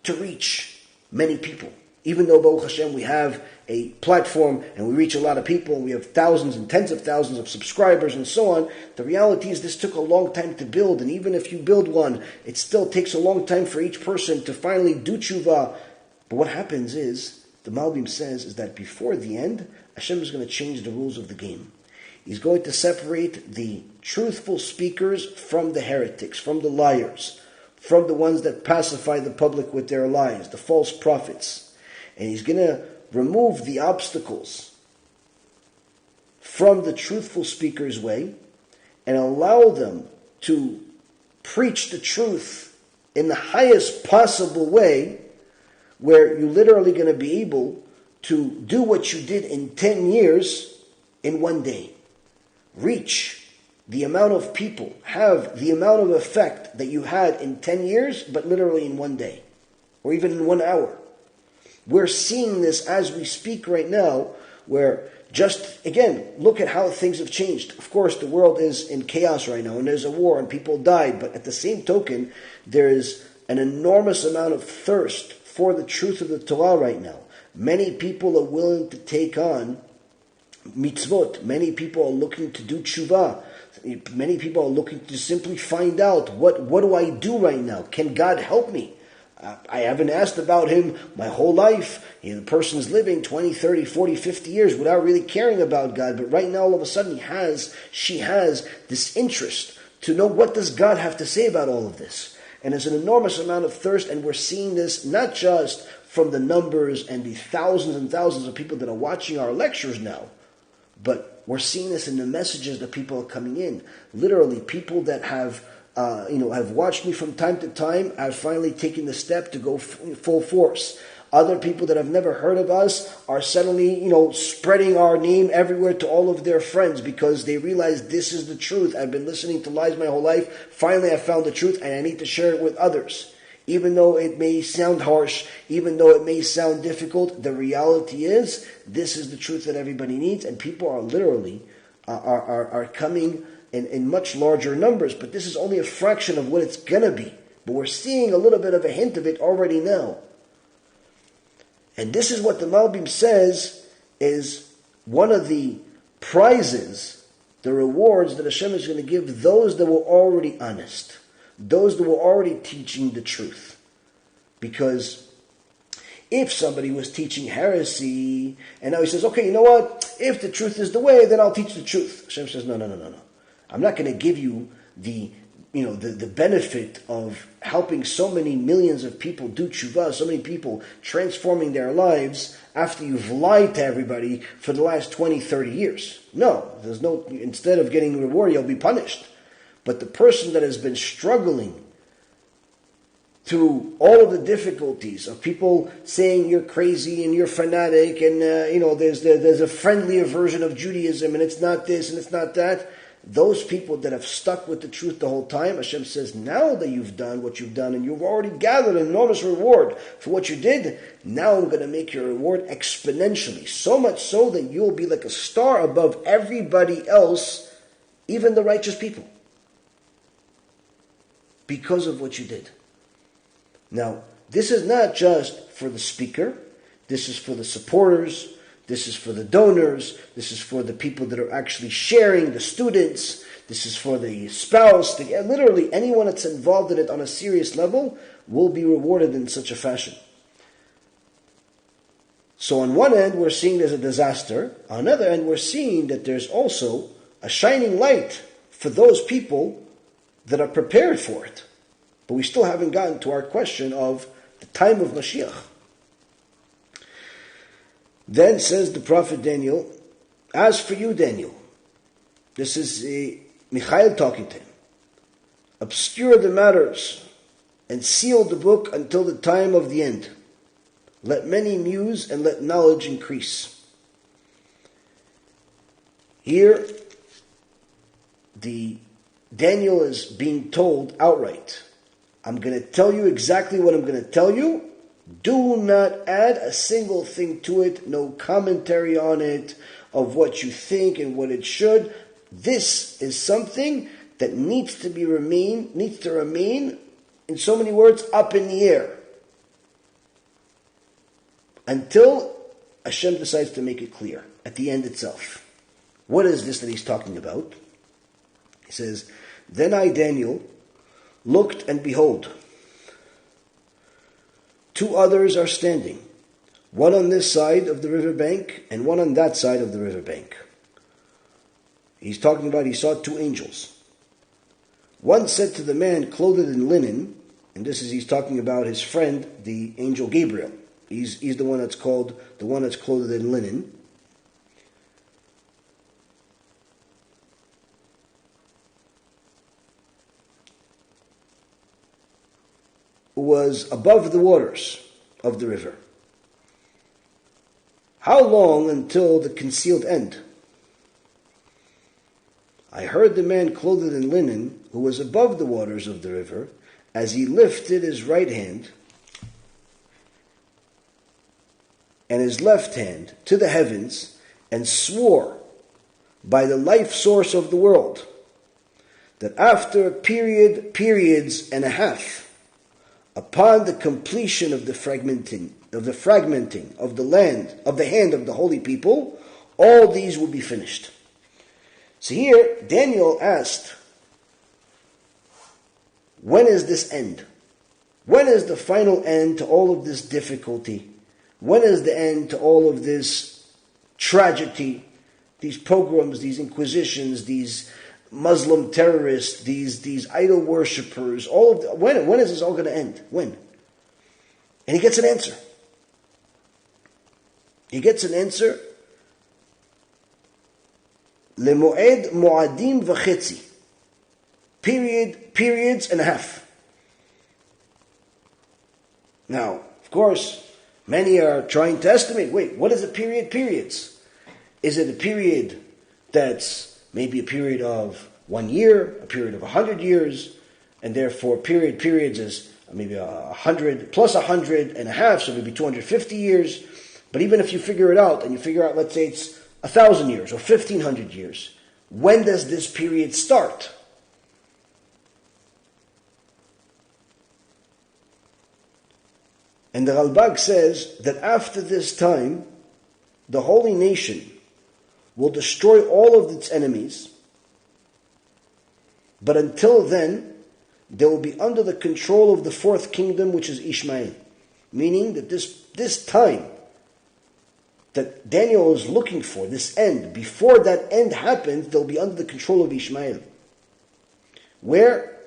to reach many people. Even though, Baruch Hashem, we have a platform and we reach a lot of people, and we have thousands and tens of thousands of subscribers and so on, the reality is this took a long time to build. And even if you build one, it still takes a long time for each person to finally do tshuva. But what happens is, the Malbim says, is that before the end, Hashem is going to change the rules of the game. He's going to separate the truthful speakers from the heretics, from the liars, from the ones that pacify the public with their lies, the false prophets. And He's going to remove the obstacles from the truthful speaker's way and allow them to preach the truth in the highest possible way, where you're literally going to be able to do what you did in 10 years in one day. Reach the amount of people, have the amount of effect that you had in 10 years, but literally in one day, or even in 1 hour. We're seeing this as we speak right now, where just, again, look at how things have changed. Of course, the world is in chaos right now, and there's a war, and people died, but at the same token, there is an enormous amount of thirst for the truth of the Torah right now. Many people are willing to take on mitzvot. Many people are looking to do tshuva. Many people are looking to simply find out, what do I do right now? Can God help me? I haven't asked about Him my whole life. The person's living 20, 30, 40, 50 years without really caring about God. But right now, all of a sudden, she has this interest to know, what does God have to say about all of this? And there's an enormous amount of thirst, and we're seeing this not just from the numbers and the thousands and thousands of people that are watching our lectures now, but we're seeing this in the messages that people are coming in. Literally, people that have watched me from time to time, have finally taken the step to go full force. Other people that have never heard of us are suddenly, spreading our name everywhere to all of their friends because they realize this is the truth. I've been listening to lies my whole life. Finally, I found the truth and I need to share it with others. Even though it may sound harsh, even though it may sound difficult, the reality is this is the truth that everybody needs, and people are literally are coming in much larger numbers. But this is only a fraction of what it's going to be. But we're seeing a little bit of a hint of it already now. And this is what the Malbim says is one of the prizes, the rewards that Hashem is going to give those that were already honest, those that were already teaching the truth. Because if somebody was teaching heresy, and now he says, okay, you know what? If the truth is the way, then I'll teach the truth. Hashem says, no. I'm not going to give you the benefit of helping so many millions of people do tshuva, so many people transforming their lives after you've lied to everybody for the last 20, 30 years. No, instead of getting a reward, you'll be punished. But the person that has been struggling through all of the difficulties of people saying you're crazy and you're fanatic and there's a friendlier version of Judaism and it's not this and it's not that, those people that have stuck with the truth the whole time, Hashem says, now that you've done what you've done and you've already gathered an enormous reward for what you did, now I'm going to make your reward exponentially. So much so that you'll be like a star above everybody else, even the righteous people, because of what you did. Now, this is not just for the speaker. This is for the supporters. This is for the donors. This is for the people that are actually sharing, the students. This is for the spouse. Literally, anyone that's involved in it on a serious level will be rewarded in such a fashion. So on one end, we're seeing there's a disaster. On the other end, we're seeing that there's also a shining light for those people that are prepared for it. But we still haven't gotten to our question of the time of Mashiach. Then says the prophet Daniel, as for you, Daniel, this is Michael talking to him, obscure the matters and seal the book until the time of the end. Let many muse and let knowledge increase. Here, Daniel is being told outright, I'm going to tell you exactly what I'm going to tell you. Do not add a single thing to it, no commentary on it, of what you think and what it should. This is something that needs to remain, in so many words, up in the air. Until Hashem decides to make it clear, at the end itself. What is this that he's talking about? He says, then I, Daniel, looked and behold, two others are standing, one on this side of the riverbank and one on that side of the riverbank. He's talking about he saw two angels. One said to the man clothed in linen, and he's talking about his friend, the Angel Gabriel. He's the one that's called clothed in linen. Was above the waters of the river. How long until the concealed end? I heard the man clothed in linen, who was above the waters of the river, as he lifted his right hand and his left hand to the heavens and swore by the life source of the world that after periods and a half, upon the completion of the fragmenting of the hand of the holy people, all these will be finished. So here, Daniel asked, when is this end? When is the final end to all of this difficulty? When is the end to all of this tragedy, these pogroms, these inquisitions, these Muslim terrorists, these idol worshippers, when is this all going to end? When? And he gets an answer. Lemoed moadim v'chetzi. Periods and a half. Now, of course, Many are trying to estimate, wait, what is a period periods? Is it a period that's maybe a period of 1 year, a period of 100 years, and therefore periods is maybe 100 plus 100 and a half, so maybe 250 years. But even if you figure it out, and you figure out, let's say it's 1,000 years or 1,500 years, when does this period start? And the Ralbag says that after this time, the holy nation will destroy all of its enemies, but until then, they will be under the control of the fourth kingdom, which is Ishmael. Meaning that this time that Daniel is looking for, this end, before that end happens, they'll be under the control of Ishmael. Where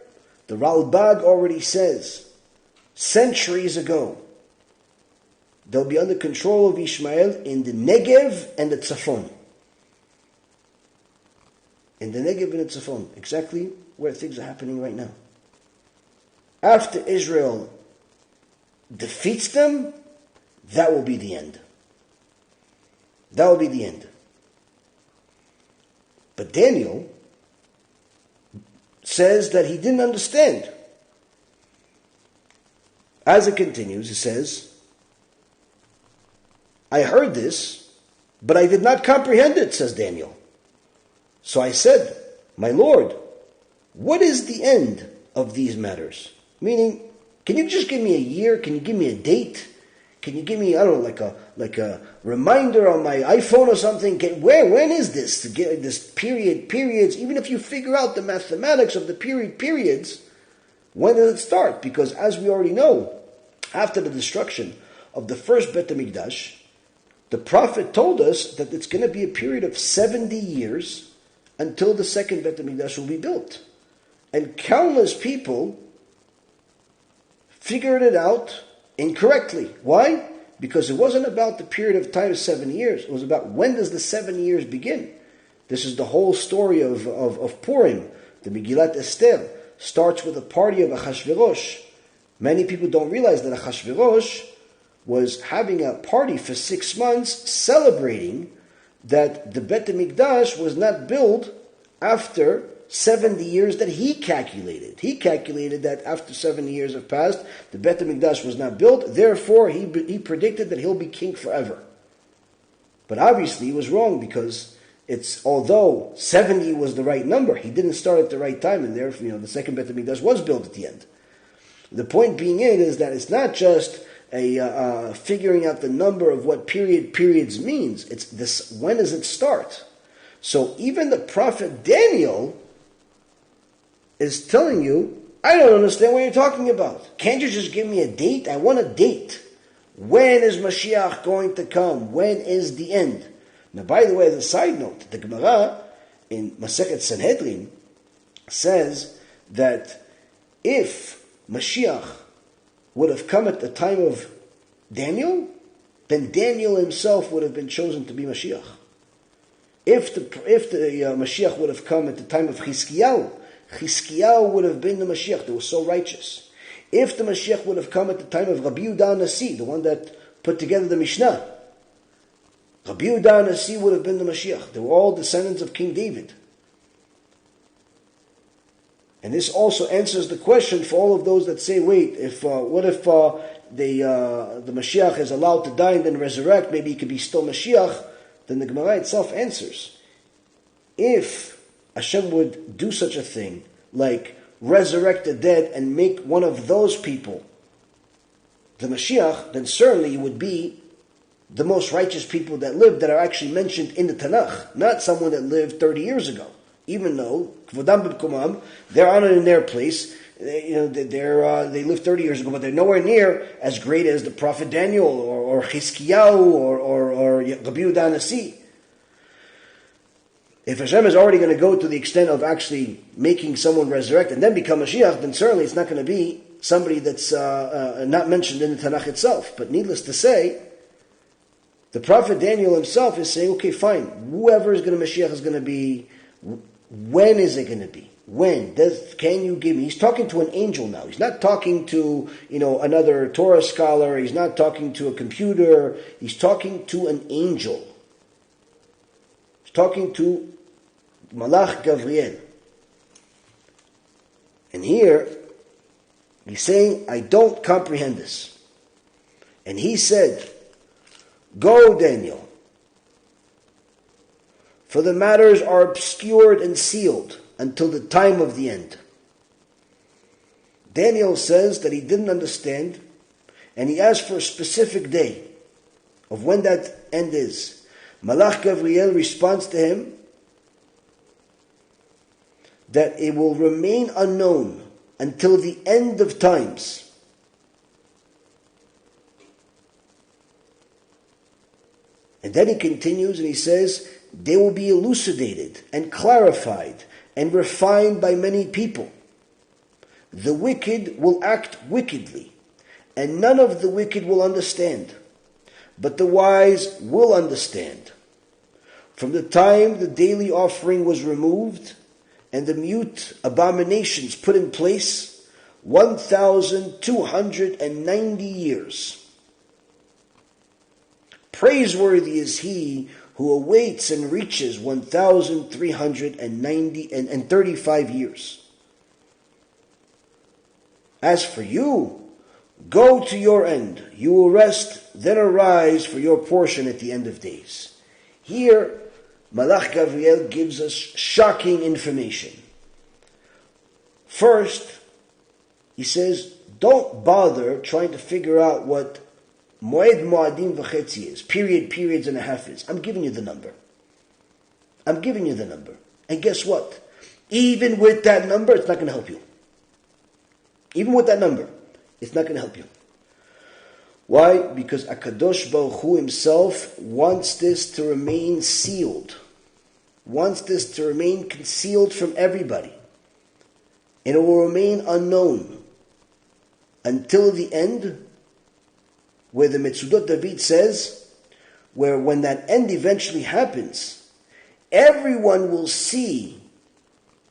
the Ralbag already says, centuries ago, they'll be under control of Ishmael in the Negev and the Tzafon. In the Negev and the Tzafon, exactly where things are happening right now. After Israel defeats them, that will be the end. That will be the end. But Daniel says that he didn't understand. As it continues, it says, I heard this, but I did not comprehend it, says Daniel. So I said, my Lord, what is the end of these matters? Meaning, can you just give me a year? Can you give me a date? Can you give me, I don't know, like a reminder on my iPhone or something? When is this? To get this periods, even if you figure out the mathematics of the periods, when does it start? Because as we already know, after the destruction of the first Bet HaMikdash, the prophet told us that it's going to be a period of 70 years until the second Bet HaMikdash will be built. And countless people figured it out incorrectly. Why? Because it wasn't about the period of time of 7 years. It was about when does the 7 years begin. This is the whole story of Purim. The Megillat Esther starts with a party of Achashverosh. Many people don't realize that Achashverosh was having a party for 6 months celebrating that the Bet HaMikdash was not built after 70 years that he calculated. He calculated that after 70 years have passed, the Bet HaMikdash was not built. Therefore, he predicted that he'll be king forever. But obviously, he was wrong because although 70 was the right number, he didn't start at the right time, and therefore, the second Bet HaMikdash was built at the end. The point being is that it's not just a figuring out the number of what periods means. It's this. When does it start? So even the prophet Daniel is telling you, I don't understand what you're talking about. Can't you just give me a date? I want a date. When is Moshiach going to come? When is the end? Now, by the way, as a side note, the Gemara in Masechet Sanhedrin says that if Mashiach would have come at the time of Daniel, then Daniel himself would have been chosen to be Mashiach. If the Mashiach would have come at the time of Chizkiyahu would have been the Mashiach. They were so righteous. If the Mashiach would have come at the time of Rabbi Yehuda Nasi, the one that put together the Mishnah, Rabbi Yehuda Nasi would have been the Mashiach. They were all descendants of King David. And this also answers the question for all of those that say, wait, what if the Mashiach is allowed to die and then resurrect? Maybe he could be still Mashiach. Then the Gemara itself answers. If Hashem would do such a thing, like resurrect the dead and make one of those people the Mashiach, then certainly it would be the most righteous people that lived that are actually mentioned in the Tanakh, not someone that lived 30 years ago. Even though Kvodam b'Kumam, they're honored in their place. They lived 30 years ago, but they're nowhere near as great as the prophet Daniel or Chizkiyahu or Rabbi Yehuda Nasi. If Hashem is already going to go to the extent of actually making someone resurrect and then become Mashiach, then certainly it's not going to be somebody that's not mentioned in the Tanakh itself. But needless to say, the prophet Daniel himself is saying, okay, fine, whoever is going to Mashiach is going to be. When is it going to be? When? Can you give me? He's talking to an angel now. He's not talking to, another Torah scholar. He's not talking to a computer. He's talking to an angel. He's talking to Malach Gabriel. And here, he's saying, I don't comprehend this. And he said, go, Daniel, for the matters are obscured and sealed until the time of the end. Daniel says that he didn't understand, and he asked for a specific day of when that end is. Malach Gabriel responds to him that it will remain unknown until the end of times. And then he continues and he says, they will be elucidated and clarified and refined by many people. The wicked will act wickedly, and none of the wicked will understand, but the wise will understand. From the time the daily offering was removed and the mute abominations put in place, 1,290 years. Praiseworthy is he who awaits and reaches 1,335 years. As for you, go to your end. You will rest, then arise for your portion at the end of days. Here, Malach Gabriel gives us shocking information. First, he says, don't bother trying to figure out what Moed Moadim V'Chetzi is, periods and a half is. I'm giving you the number. And guess what? Even with that number, it's not going to help you. Even with that number, it's not going to help you. Why? Because HaKadosh Baruch Hu himself wants this to remain sealed. Wants this to remain concealed from everybody. And it will remain unknown until the end, where the Mitzvot David says, where when that end eventually happens, everyone will see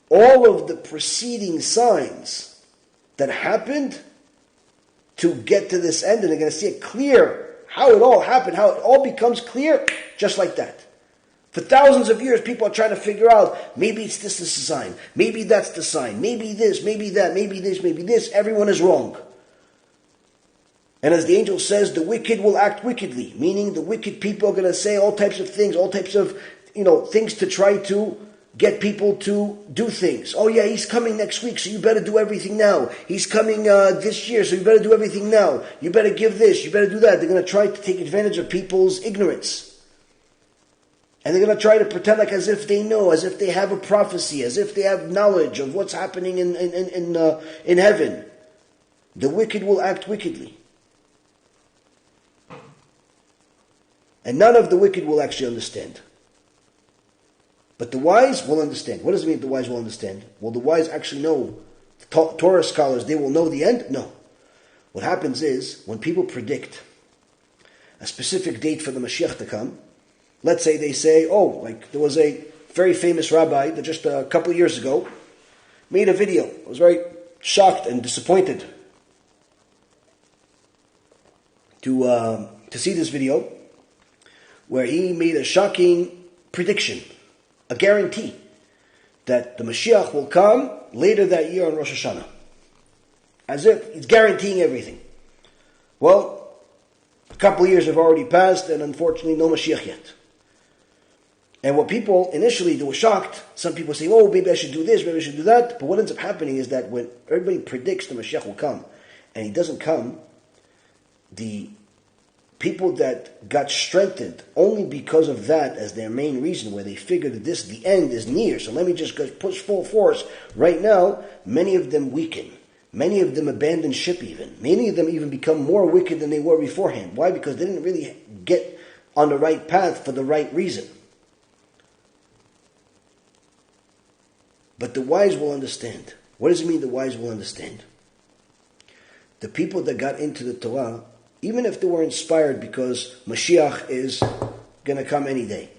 all of the preceding signs that happened to get to this end, and they're going to see it clear, how it all happened, how it all becomes clear, just like that. For thousands of years, people are trying to figure out, maybe it's this is the sign, maybe that's the sign, maybe this, maybe that, maybe this, maybe this. Everyone is wrong. And as the angel says, the wicked will act wickedly, meaning the wicked people are going to say all types of things, all types of, things to try to get people to do things. Oh yeah, he's coming next week, so you better do everything now. He's coming this year, so you better do everything now. You better give this, you better do that. They're going to try to take advantage of people's ignorance. And they're going to try to pretend like as if they know, as if they have a prophecy, as if they have knowledge of what's happening in heaven. The wicked will act wickedly. And none of the wicked will actually understand. But the wise will understand. What does it mean the wise will understand? Will the wise actually know? Torah scholars, they will know the end? No. What happens is, when people predict a specific date for the Mashiach to come, let's say they say, there was a very famous rabbi that just a couple of years ago made a video. I was very shocked and disappointed to see this video, where he made a shocking prediction, a guarantee, that the Moshiach will come later that year on Rosh Hashanah. As if he's guaranteeing everything. Well, a couple of years have already passed, and unfortunately no Mashiach yet. And what people, initially, they were shocked. Some people say, maybe I should do this, maybe I should do that. But what ends up happening is that when everybody predicts the Mashiach will come, and he doesn't come, the people that got strengthened only because of that as their main reason, where they figured that the end is near, so let me just push full force right now, many of them weaken. Many of them abandon ship even. Many of them even become more wicked than they were beforehand. Why? Because they didn't really get on the right path for the right reason. But the wise will understand. What does it mean the wise will understand? The people that got into the Torah, even if they were inspired because Mashiach is going to come any day,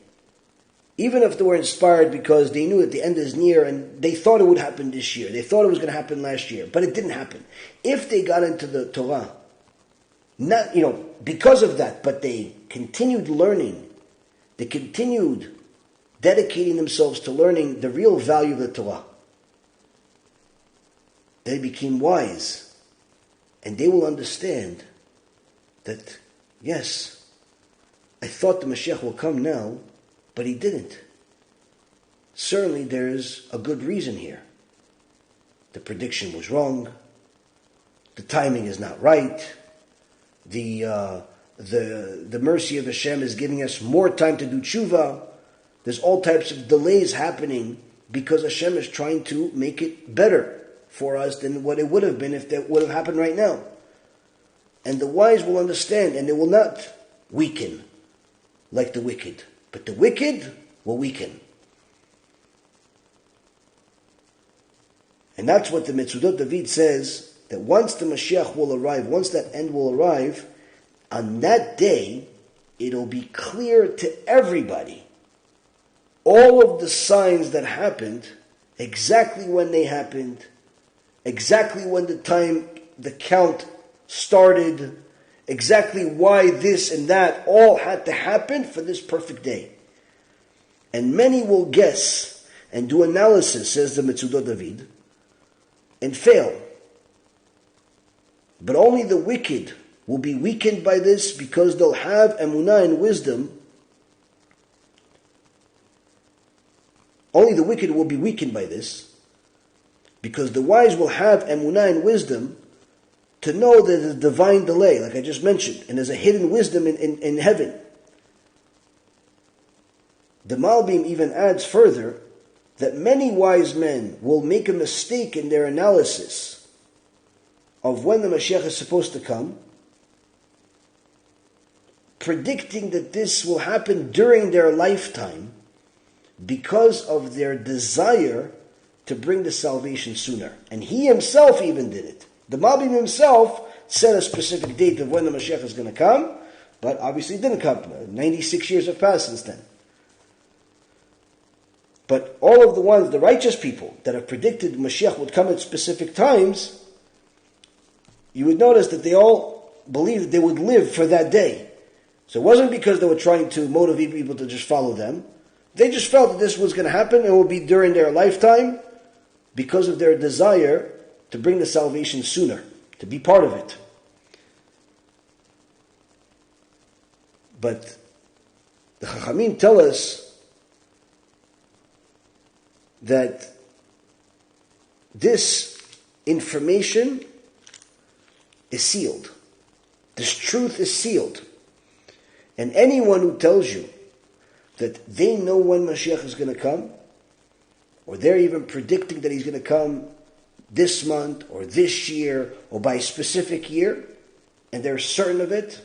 even if they were inspired because they knew that the end is near and they thought it would happen this year, they thought it was going to happen last year, but it didn't happen. If they got into the Torah, not because of that, but they continued learning, they continued dedicating themselves to learning the real value of the Torah, they became wise, and they will understand that, yes, I thought the Mashiach will come now, but he didn't. Certainly there's a good reason here. The prediction was wrong. The timing is not right. The mercy of Hashem is giving us more time to do tshuva. There's all types of delays happening because Hashem is trying to make it better for us than what it would have been if that would have happened right now. And the wise will understand, and they will not weaken like the wicked. But the wicked will weaken. And that's what the Mitzvah David says, that once the Mashiach will arrive, once that end will arrive, on that day, it'll be clear to everybody all of the signs that happened, exactly when they happened, exactly when the count started, exactly why this and that all had to happen for this perfect day. And many will guess and do analysis, says the Mitzvah David, and fail. But only the wicked will be weakened by this because they'll have emunah and wisdom. Only the wicked will be weakened by this because the wise will have emunah and wisdom to know that there's a divine delay, like I just mentioned, and there's a hidden wisdom in heaven. The Malbim even adds further that many wise men will make a mistake in their analysis of when the Mashiach is supposed to come, predicting that this will happen during their lifetime because of their desire to bring the salvation sooner. And he himself even did it. The Malbim himself set a specific date of when the Mashiach is going to come, but obviously it didn't come. 96 years have passed since then. But all of the ones, the righteous people that have predicted Mashiach would come at specific times, you would notice that they all believed that they would live for that day. So it wasn't because they were trying to motivate people to just follow them. They just felt that this was going to happen and it would be during their lifetime because of their desire to bring the salvation sooner, to be part of it. But the Chachamim tell us that this information is sealed. This truth is sealed. And anyone who tells you that they know when Mashiach is going to come, or they're even predicting that he's going to come this month, or this year, or by a specific year, and they're certain of it,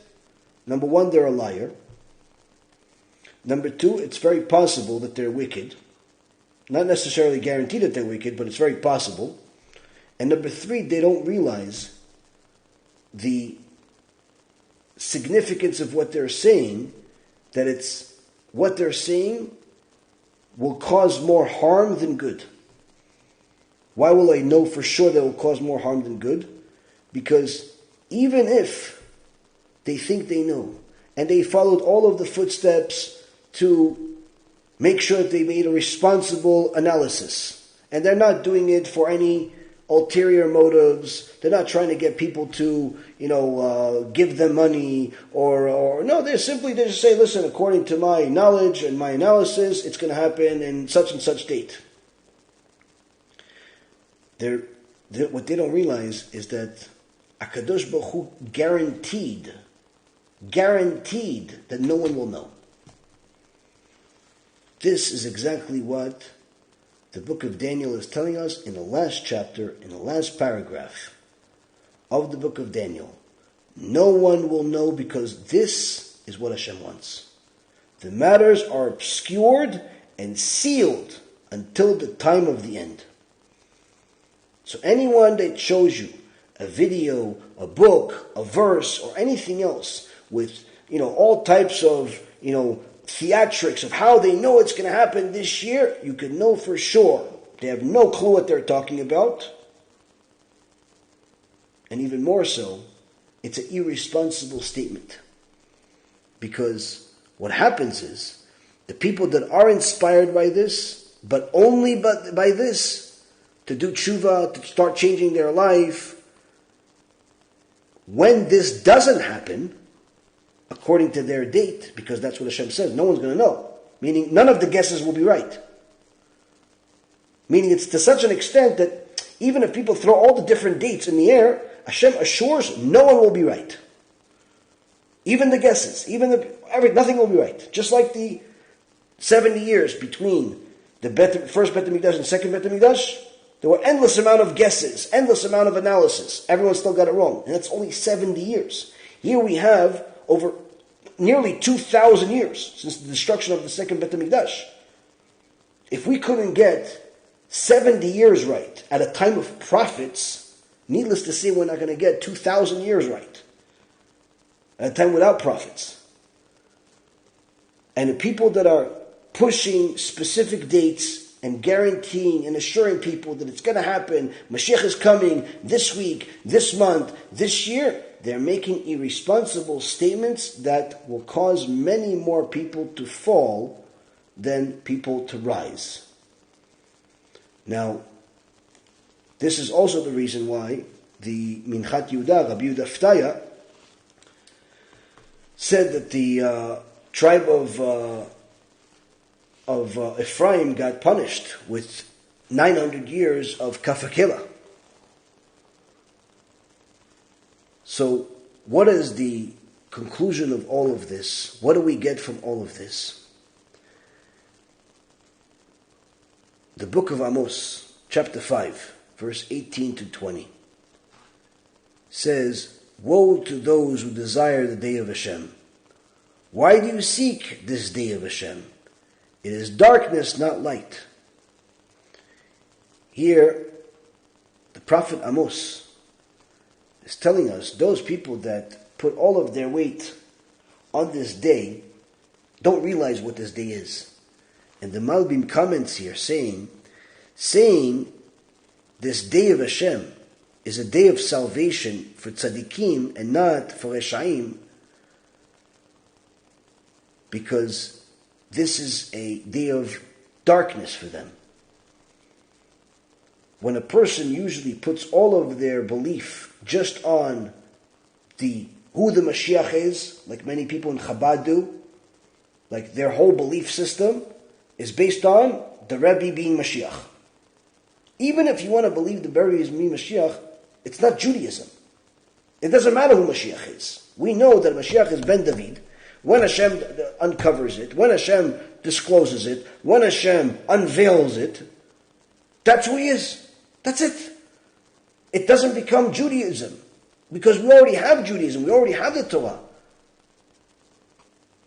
number one, they're a liar. Number two, it's very possible that they're wicked. Not necessarily guaranteed that they're wicked, but it's very possible. And number three, they don't realize the significance of what they're saying, that it's what they're saying will cause more harm than good. Why will I know for sure that it will cause more harm than good? Because even if they think they know, and they followed all of the footsteps to make sure that they made a responsible analysis, and they're not doing it for any ulterior motives, they're not trying to get people to, give them money, or no, they just say, listen, according to my knowledge and my analysis, it's going to happen in such and such date. What they don't realize is that HaKadosh Baruch Hu guaranteed that no one will know. This is exactly what the book of Daniel is telling us in the last chapter, in the last paragraph of the book of Daniel. No one will know because this is what Hashem wants. The matters are obscured and sealed until the time of the end. So anyone that shows you a video, a book, a verse, or anything else with, all types of, theatrics of how they know it's going to happen this year, you can know for sure they have no clue what they're talking about. And even more so, it's an irresponsible statement. Because what happens is, the people that are inspired by this, but only by this, to do tshuva, to start changing their life, when this doesn't happen, according to their date, because that's what Hashem says, no one's going to know. Meaning, none of the guesses will be right. Meaning, it's to such an extent that even if people throw all the different dates in the air, Hashem assures no one will be right. Even the guesses, nothing will be right. Just like the 70 years between the first Bet HaMikdash and second Bet HaMikdash, there were endless amount of guesses, endless amount of analysis. Everyone still got it wrong. And that's only 70 years. Here we have over nearly 2,000 years since the destruction of the second Bet HaMikdash. If we couldn't get 70 years right at a time of prophets, needless to say, we're not going to get 2,000 years right at a time without prophets. And the people that are pushing specific dates and guaranteeing and assuring people that it's going to happen, Mashiach is coming this week, this month, this year, they're making irresponsible statements that will cause many more people to fall than people to rise. Now, this is also the reason why the Minchat Yehuda, Rabbi Yehuda Fetaya, said that the tribe of Efraim got punished with 900 years of kafakela. So, what is the conclusion of all of this? What do we get from all of this? The book of Amos, chapter 5, verse 18 to 20, says, "Woe to those who desire the day of Hashem. Why do you seek this day of Hashem? It is darkness, not light." Here, the prophet Amos is telling us those people that put all of their weight on this day don't realize what this day is. And the Malbim comments here saying this day of Hashem is a day of salvation for tzaddikim and not for reshaim, because this is a day of darkness for them. When a person usually puts all of their belief just on who the Moshiach is, like many people in Chabad do, like their whole belief system is based on the Rabbi being Mashiach. Even if you want to believe the Rabbi is being Mashiach, it's not Judaism. It doesn't matter who Mashiach is. We know that Mashiach is Ben David. When Hashem uncovers it, when Hashem discloses it, when Hashem unveils it, that's who he is. That's it. It doesn't become Judaism, because we already have Judaism, we already have the Torah.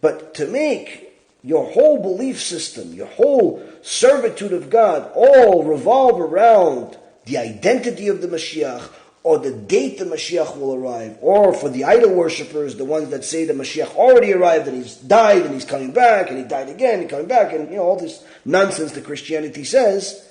But to make your whole belief system, your whole servitude of God, all revolve around the identity of the Mashiach, or the date the Mashiach will arrive, or for the idol worshippers, the ones that say the Mashiach already arrived and he's died and he's coming back and he died again, he's coming back, and all this nonsense that Christianity says,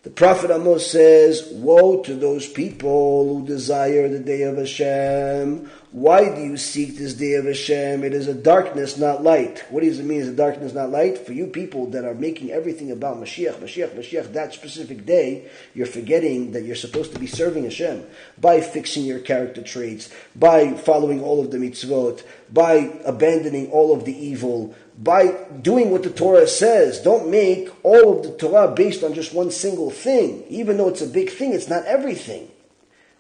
the prophet Amos says, "Woe to those people who desire the day of Hashem. Why do you seek this day of Hashem? It is a darkness, not light." What does it mean, is a darkness, not light? For you people that are making everything about Mashiach, that specific day, you're forgetting that you're supposed to be serving Hashem by fixing your character traits, by following all of the mitzvot, by abandoning all of the evil, by doing what the Torah says. Don't make all of the Torah based on just one single thing. Even though it's a big thing, it's not everything.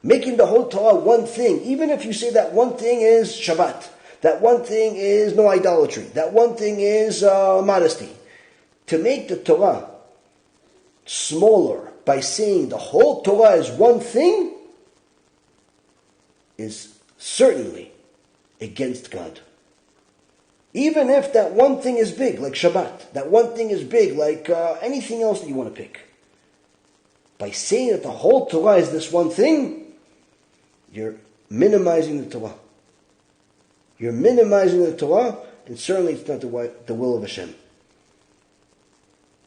Making the whole Torah one thing, even if you say that one thing is Shabbat, that one thing is no idolatry, that one thing is modesty. To make the Torah smaller by saying the whole Torah is one thing is certainly against God. Even if that one thing is big, like Shabbat, that one thing is big, like anything else that you want to pick. By saying that the whole Torah is this one thing, you're minimizing the Torah. You're minimizing the Torah, and certainly it's not the will of Hashem.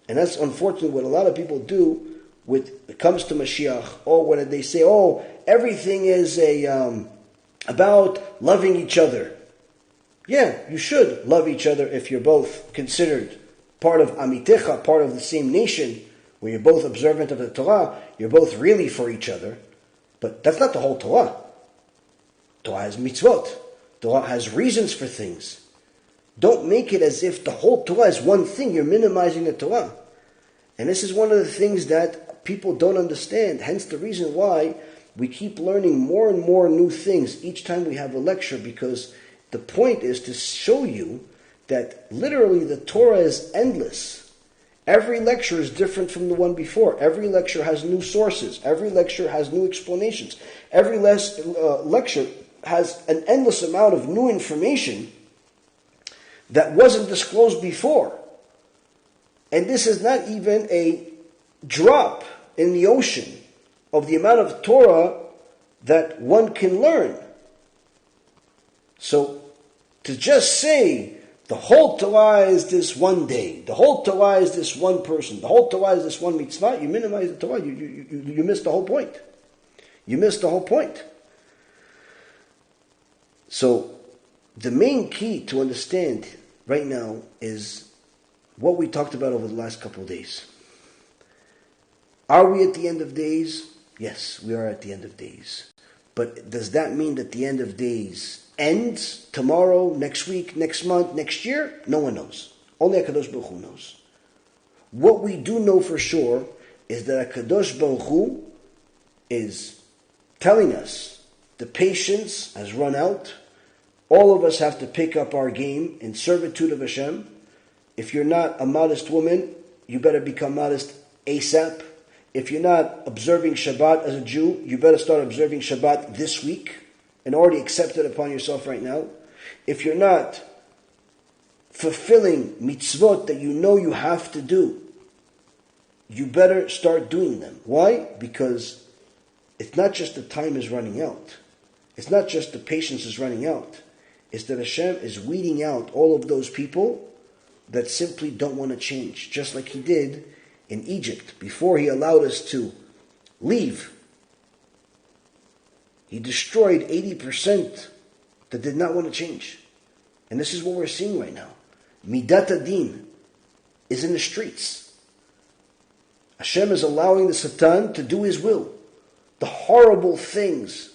And that's unfortunately what a lot of people do when it comes to Mashiach, or when they say, everything is about loving each other. Yeah, you should love each other if you're both considered part of Amitecha, part of the same nation, where you're both observant of the Torah, you're both really for each other. But that's not the whole Torah. Torah has mitzvot. Torah has reasons for things. Don't make it as if the whole Torah is one thing. You're minimizing the Torah. And this is one of the things that people don't understand. Hence the reason why we keep learning more and more new things each time we have a lecture, because the point is to show you that literally the Torah is endless. Every lecture is different from the one before. Every lecture has new sources. Every lecture has new explanations. Every lecture has an endless amount of new information that wasn't disclosed before. And this is not even a drop in the ocean of the amount of Torah that one can learn. So, to just say, the whole Torah is this one day, the whole Torah is this one person, the whole Torah is this one mitzvah, you minimize the Torah, you miss the whole point. You miss the whole point. So, the main key to understand right now is what we talked about over the last couple of days. Are we at the end of days? Yes, we are at the end of days. But does that mean that the end of days ends tomorrow, next week, next month, next year? No one knows. Only HaKadosh Baruch Hu knows. What we do know for sure is that HaKadosh Baruch Hu is telling us the patience has run out. All of us have to pick up our game in servitude of Hashem. If you're not a modest woman, you better become modest ASAP. If you're not observing Shabbat as a Jew, you better start observing Shabbat this week and already accept it upon yourself right now. If you're not fulfilling mitzvot that you know you have to do, you better start doing them. Why? Because it's not just the time is running out. It's not just the patience is running out. It's that Hashem is weeding out all of those people that simply don't want to change, just like He did in Egypt. Before He allowed us to leave, He destroyed 80% that did not want to change. And this is what we're seeing right now. Midat Adin is in the streets. Hashem is allowing the Satan to do his will. The horrible things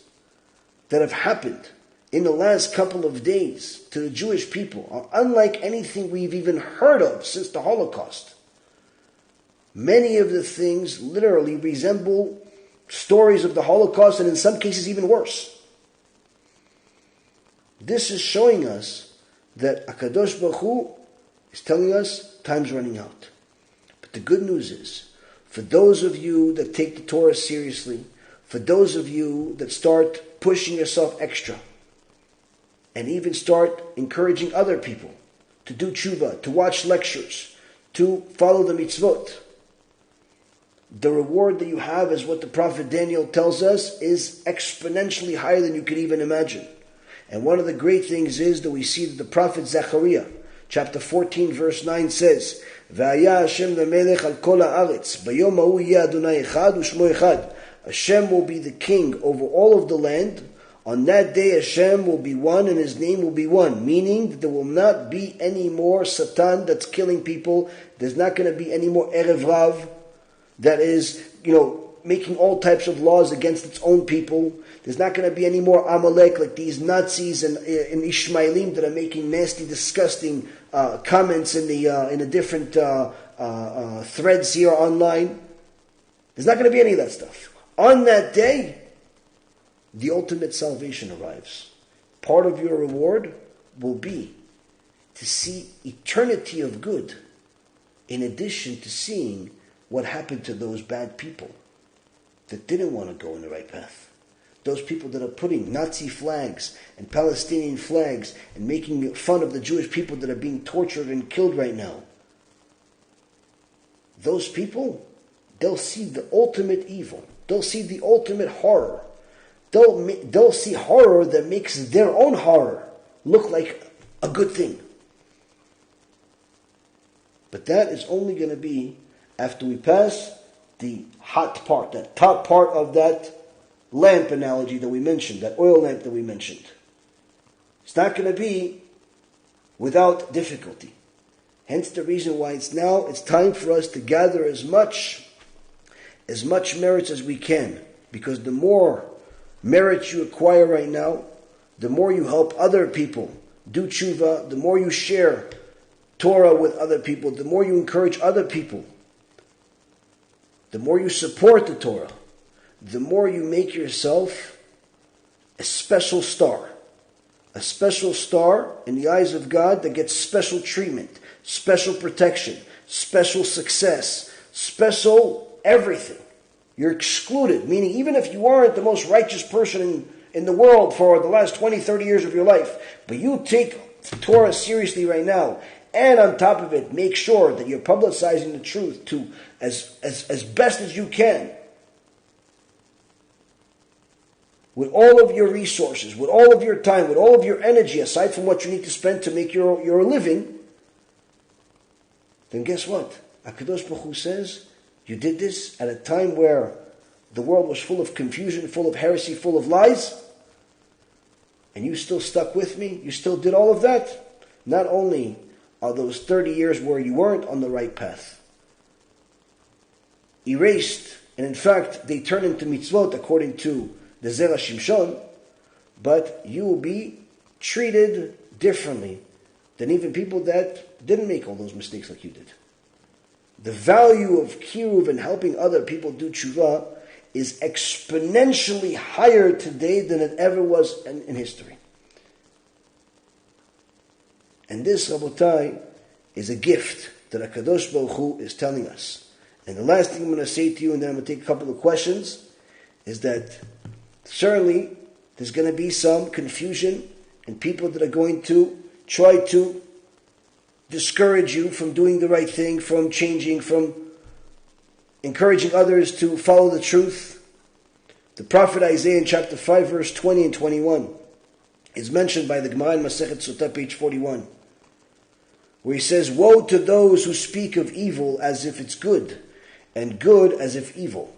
that have happened in the last couple of days to the Jewish people are unlike anything we've even heard of since the Holocaust. Many of the things literally resemble stories of the Holocaust, and in some cases even worse. This is showing us that HaKadosh Baruch Hu is telling us time's running out. But the good news is, for those of you that take the Torah seriously, for those of you that start pushing yourself extra, and even start encouraging other people to do tshuva, to watch lectures, to follow the mitzvot, the reward that you have, is what the prophet Daniel tells us, is exponentially higher than you could even imagine. And one of the great things is that we see that the prophet Zechariah, chapter 14, verse 9 says, V'aya Hashem lemelech al kol haaretz, bayom hahu yeh Adonai echad u'shmo echad. Hashem will be the king over all of the land. On that day Hashem will be one and His name will be one. Meaning that there will not be any more Satan that's killing people. There's not going to be any more Erev Rav that is, making all types of laws against its own people. There's not going to be any more Amalek, like these Nazis and Ishmaelim that are making nasty, disgusting comments in the different threads here online. There's not going to be any of that stuff. On that day, the ultimate salvation arrives. Part of your reward will be to see eternity of good, in addition to seeing what happened to those bad people that didn't want to go in the right path. Those people that are putting Nazi flags and Palestinian flags and making fun of the Jewish people that are being tortured and killed right now. Those people, they'll see the ultimate evil. They'll see the ultimate horror. They'll see horror that makes their own horror look like a good thing. But that is only going to be after we pass the hot part, that top part of that lamp analogy that we mentioned, that oil lamp that we mentioned. It's not going to be without difficulty. Hence the reason why it's time for us to gather as much merits as we can. Because the more merits you acquire right now, the more you help other people do tshuva, the more you share Torah with other people, the more you encourage other people, the more you support the Torah, the more you make yourself a special star. A special star in the eyes of God that gets special treatment, special protection, special success, special everything. You're excluded, meaning even if you aren't the most righteous person in the world for the last 20, 30 years of your life, but you take Torah seriously right now, and on top of it, make sure that you're publicizing the truth to as best as you can, with all of your resources, with all of your time, with all of your energy, aside from what you need to spend to make your living, then guess what? HaKadosh Baruch Hu says, you did this at a time where the world was full of confusion, full of heresy, full of lies, and you still stuck with me, you still did all of that. Not only are those 30 years where you weren't on the right path erased, and in fact, they turn into mitzvot according to the Zera Shimshon, but you will be treated differently than even people that didn't make all those mistakes like you did. The value of Kiruv and helping other people do tshuva is exponentially higher today than it ever was in history. And this, Rabotai, is a gift that HaKadosh Baruch Hu is telling us. And the last thing I'm going to say to you, and then I'm going to take a couple of questions, is that certainly there's going to be some confusion and people that are going to try to discourage you from doing the right thing, from changing, from encouraging others to follow the truth. The prophet Isaiah in chapter 5, verse 20 and 21 is mentioned by the Gemara in Masechet Sotah, page 41, where he says, "Woe to those who speak of evil as if it's good, and good as if evil,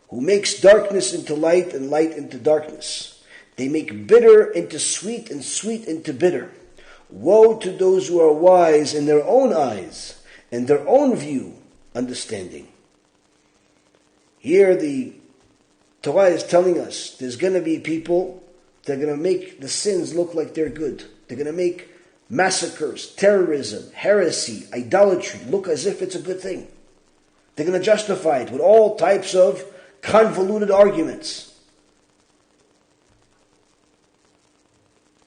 who makes darkness into light and light into darkness. They make bitter into sweet and sweet into bitter. Woe to those who are wise in their own eyes and their own view, understanding." Here the Torah is telling us there's going to be people that are going to make the sins look like they're good. They're going to make massacres, terrorism, heresy, idolatry look as if it's a good thing. They're going to justify it with all types of convoluted arguments.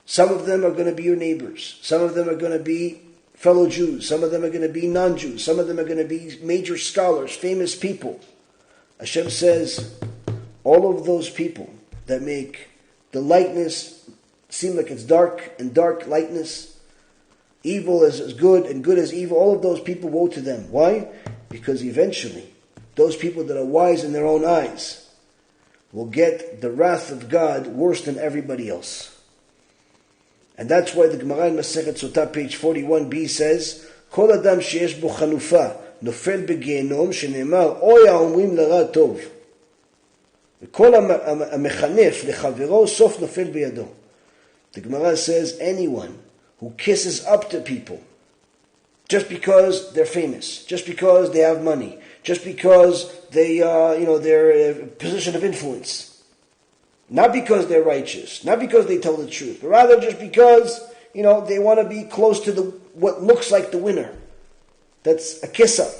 Some of them are going to be your neighbors. Some of them are going to be fellow Jews. Some of them are going to be non-Jews. Some of them are going to be major scholars, famous people. Hashem says, all of those people that make the lightness seem like it's dark and dark lightness, evil as good and good as evil, all of those people, woe to them. Why? Because eventually, those people that are wise in their own eyes will get the wrath of God worse than everybody else. And that's why the Gemara in Masechet Sotah, page 41b says, "Kol adam sheyesh bo chanufa nofel begehenom shenemar oy haomrim lara tov. V'kol hamechanef lechavero sof nofel beyado." The Gemara says anyone who kisses up to people just because they're famous, just because they have money, just because they're in a position of influence, not because they're righteous, not because they tell the truth, but rather just because, they want to be close to what looks like the winner. That's a kiss-up.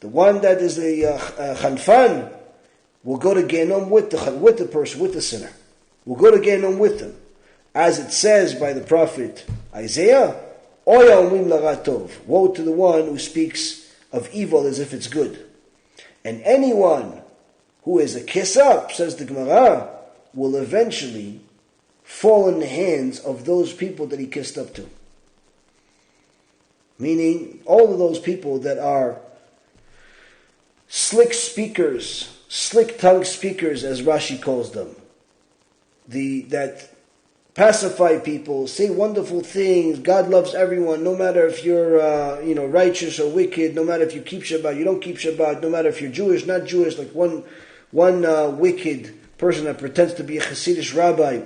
The one that is a chanfan will go to Gehenom with the person, with the sinner. Will go to Gehenom with them. As it says by the prophet Isaiah, Oya omrim lara tov. Woe to the one who speaks of evil as if it's good. And anyone who is a kiss-up, says the Gemara, will eventually fall in the hands of those people that he kissed up to. Meaning, all of those people that are slick speakers, slick-tongued speakers, as Rashi calls them, that pacify people, say wonderful things. God loves everyone, no matter if you're righteous or wicked, no matter if you keep Shabbat, you don't keep Shabbat, no matter if you're Jewish, not Jewish. Like one wicked person that pretends to be a Hasidic rabbi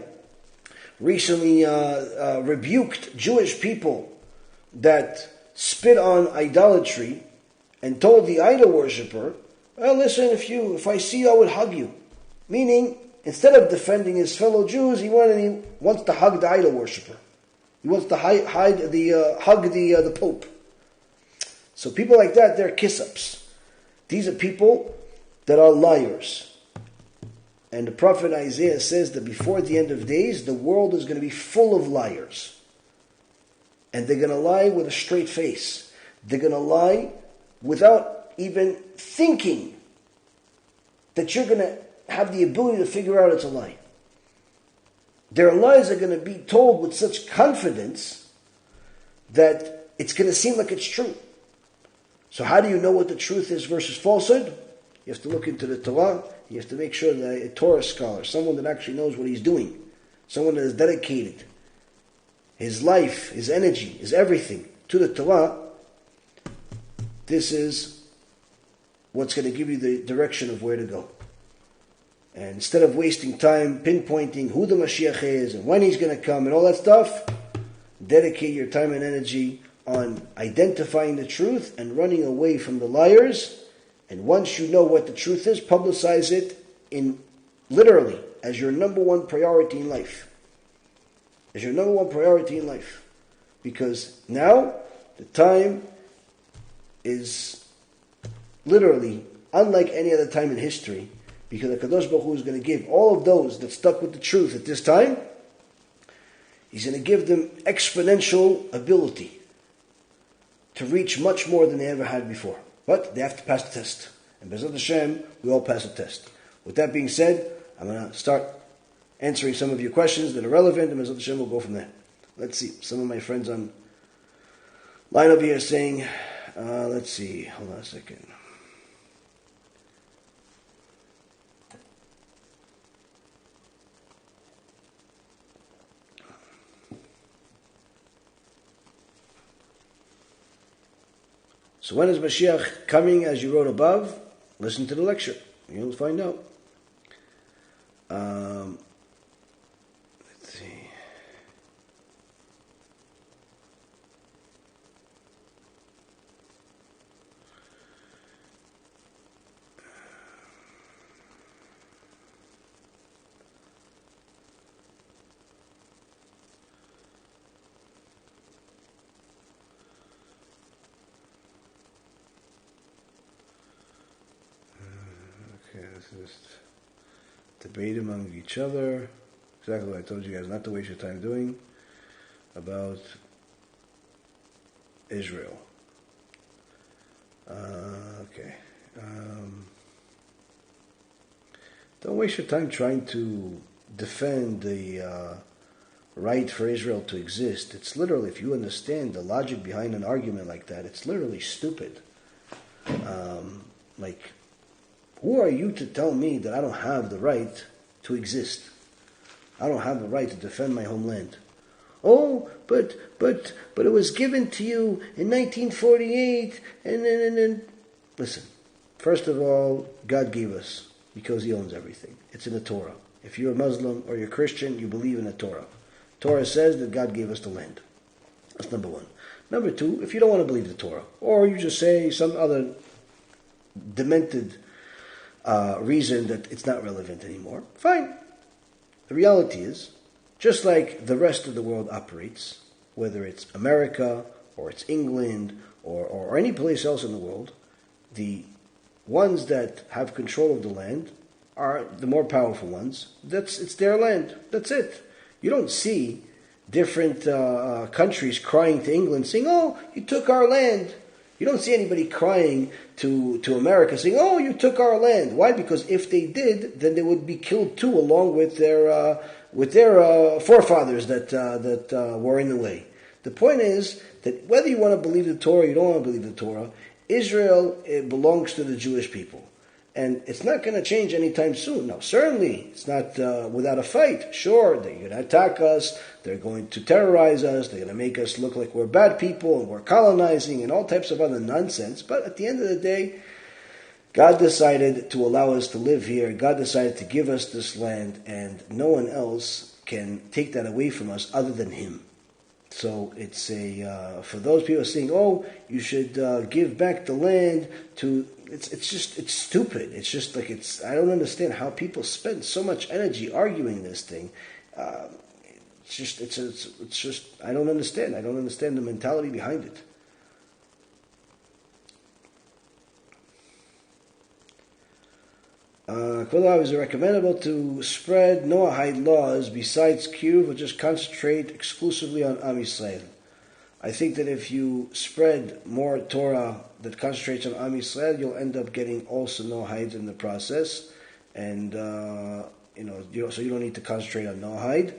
recently rebuked Jewish people that spit on idolatry and told the idol worshiper, well, listen, if I see you, I would hug you. Meaning, instead of defending his fellow Jews, he wants to hug the idol worshiper. He wants to hug the Pope. So people like that, they're kiss-ups. These are people that are liars. And the prophet Isaiah says that before the end of days, the world is going to be full of liars. And they're going to lie with a straight face. They're going to lie without even thinking that you're going to have the ability to figure out it's a lie. Their lies are going to be told with such confidence that it's going to seem like it's true. So how do you know what the truth is versus falsehood? You have to look into the Torah. You have to make sure that a Torah scholar, someone that actually knows what he's doing, someone that is dedicated his life, his energy, his everything to the Torah, this is what's going to give you the direction of where to go. And instead of wasting time pinpointing who the Mashiach is and when he's going to come and all that stuff, dedicate your time and energy on identifying the truth and running away from the liars. And once you know what the truth is, publicize it in literally as your number one priority in life. As your number one priority in life. Because now the time is literally unlike any other time in history. Because the Kadosh Baruch Hu is going to give all of those that stuck with the truth at this time, he's going to give them exponential ability to reach much more than they ever had before. But they have to pass the test. And BeEzrat HaShem, we all pass the test. With that being said, I'm going to start answering some of your questions that are relevant, and BeEzrat HaShem will go from there. Let's see. Some of my friends on line over here saying, let's see, hold on a second. So when is Mashiach coming, as you wrote above? Listen to the lecture. You'll find out. Let's see. Just debate among each other. Exactly what I told you guys not to waste your time doing about Israel. Okay. Don't waste your time trying to defend the right for Israel to exist. It's literally, if you understand the logic behind an argument like that, it's literally stupid. Who are you to tell me that I don't have the right to exist? I don't have the right to defend my homeland. Oh, but it was given to you in 1948, and then. Listen, first of all, God gave us because He owns everything. It's in the Torah. If you're a Muslim or you're a Christian, you believe in the Torah. Torah says that God gave us the land. That's number one. Number two, if you don't want to believe the Torah, or you just say some other demented reason that it's not relevant anymore, fine. The reality is, just like the rest of the world operates, whether it's America or it's England or any place else in the world, the ones that have control of the land are the more powerful ones. It's their land. That's it. You don't see different countries crying to England saying, "Oh, you took our land." You don't see anybody crying to America saying, "Oh, you took our land." Why? Because if they did, then they would be killed too, along with their forefathers that were in the way. The point is that whether you want to believe the Torah or you don't want to believe the Torah, Israel, it belongs to the Jewish people. And it's not going to change anytime soon. Now, certainly, it's not without a fight. Sure, they're going to attack us. They're going to terrorize us. They're going to make us look like we're bad people and we're colonizing and all types of other nonsense. But at the end of the day, God decided to allow us to live here. God decided to give us this land, and no one else can take that away from us other than Him. So it's for those people saying, "Oh, you should give back the land to." It's stupid. It's just like I don't understand how people spend so much energy arguing this thing. It's just I don't understand. I don't understand the mentality behind it. Is it recommendable to spread Noahide laws besides Kiruv, or just concentrate exclusively on Am Yisrael? I think that if you spread more Torah that concentrates on Am Yisrael, you'll end up getting also Noahide in the process, and so you don't need to concentrate on Noahide.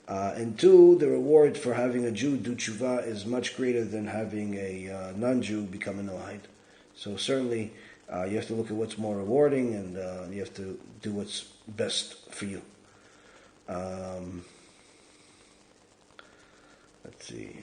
And two, the reward for having a Jew do tshuva is much greater than having a non-Jew become a Noahide. So certainly, you have to look at what's more rewarding, and you have to do what's best for you. Let's see.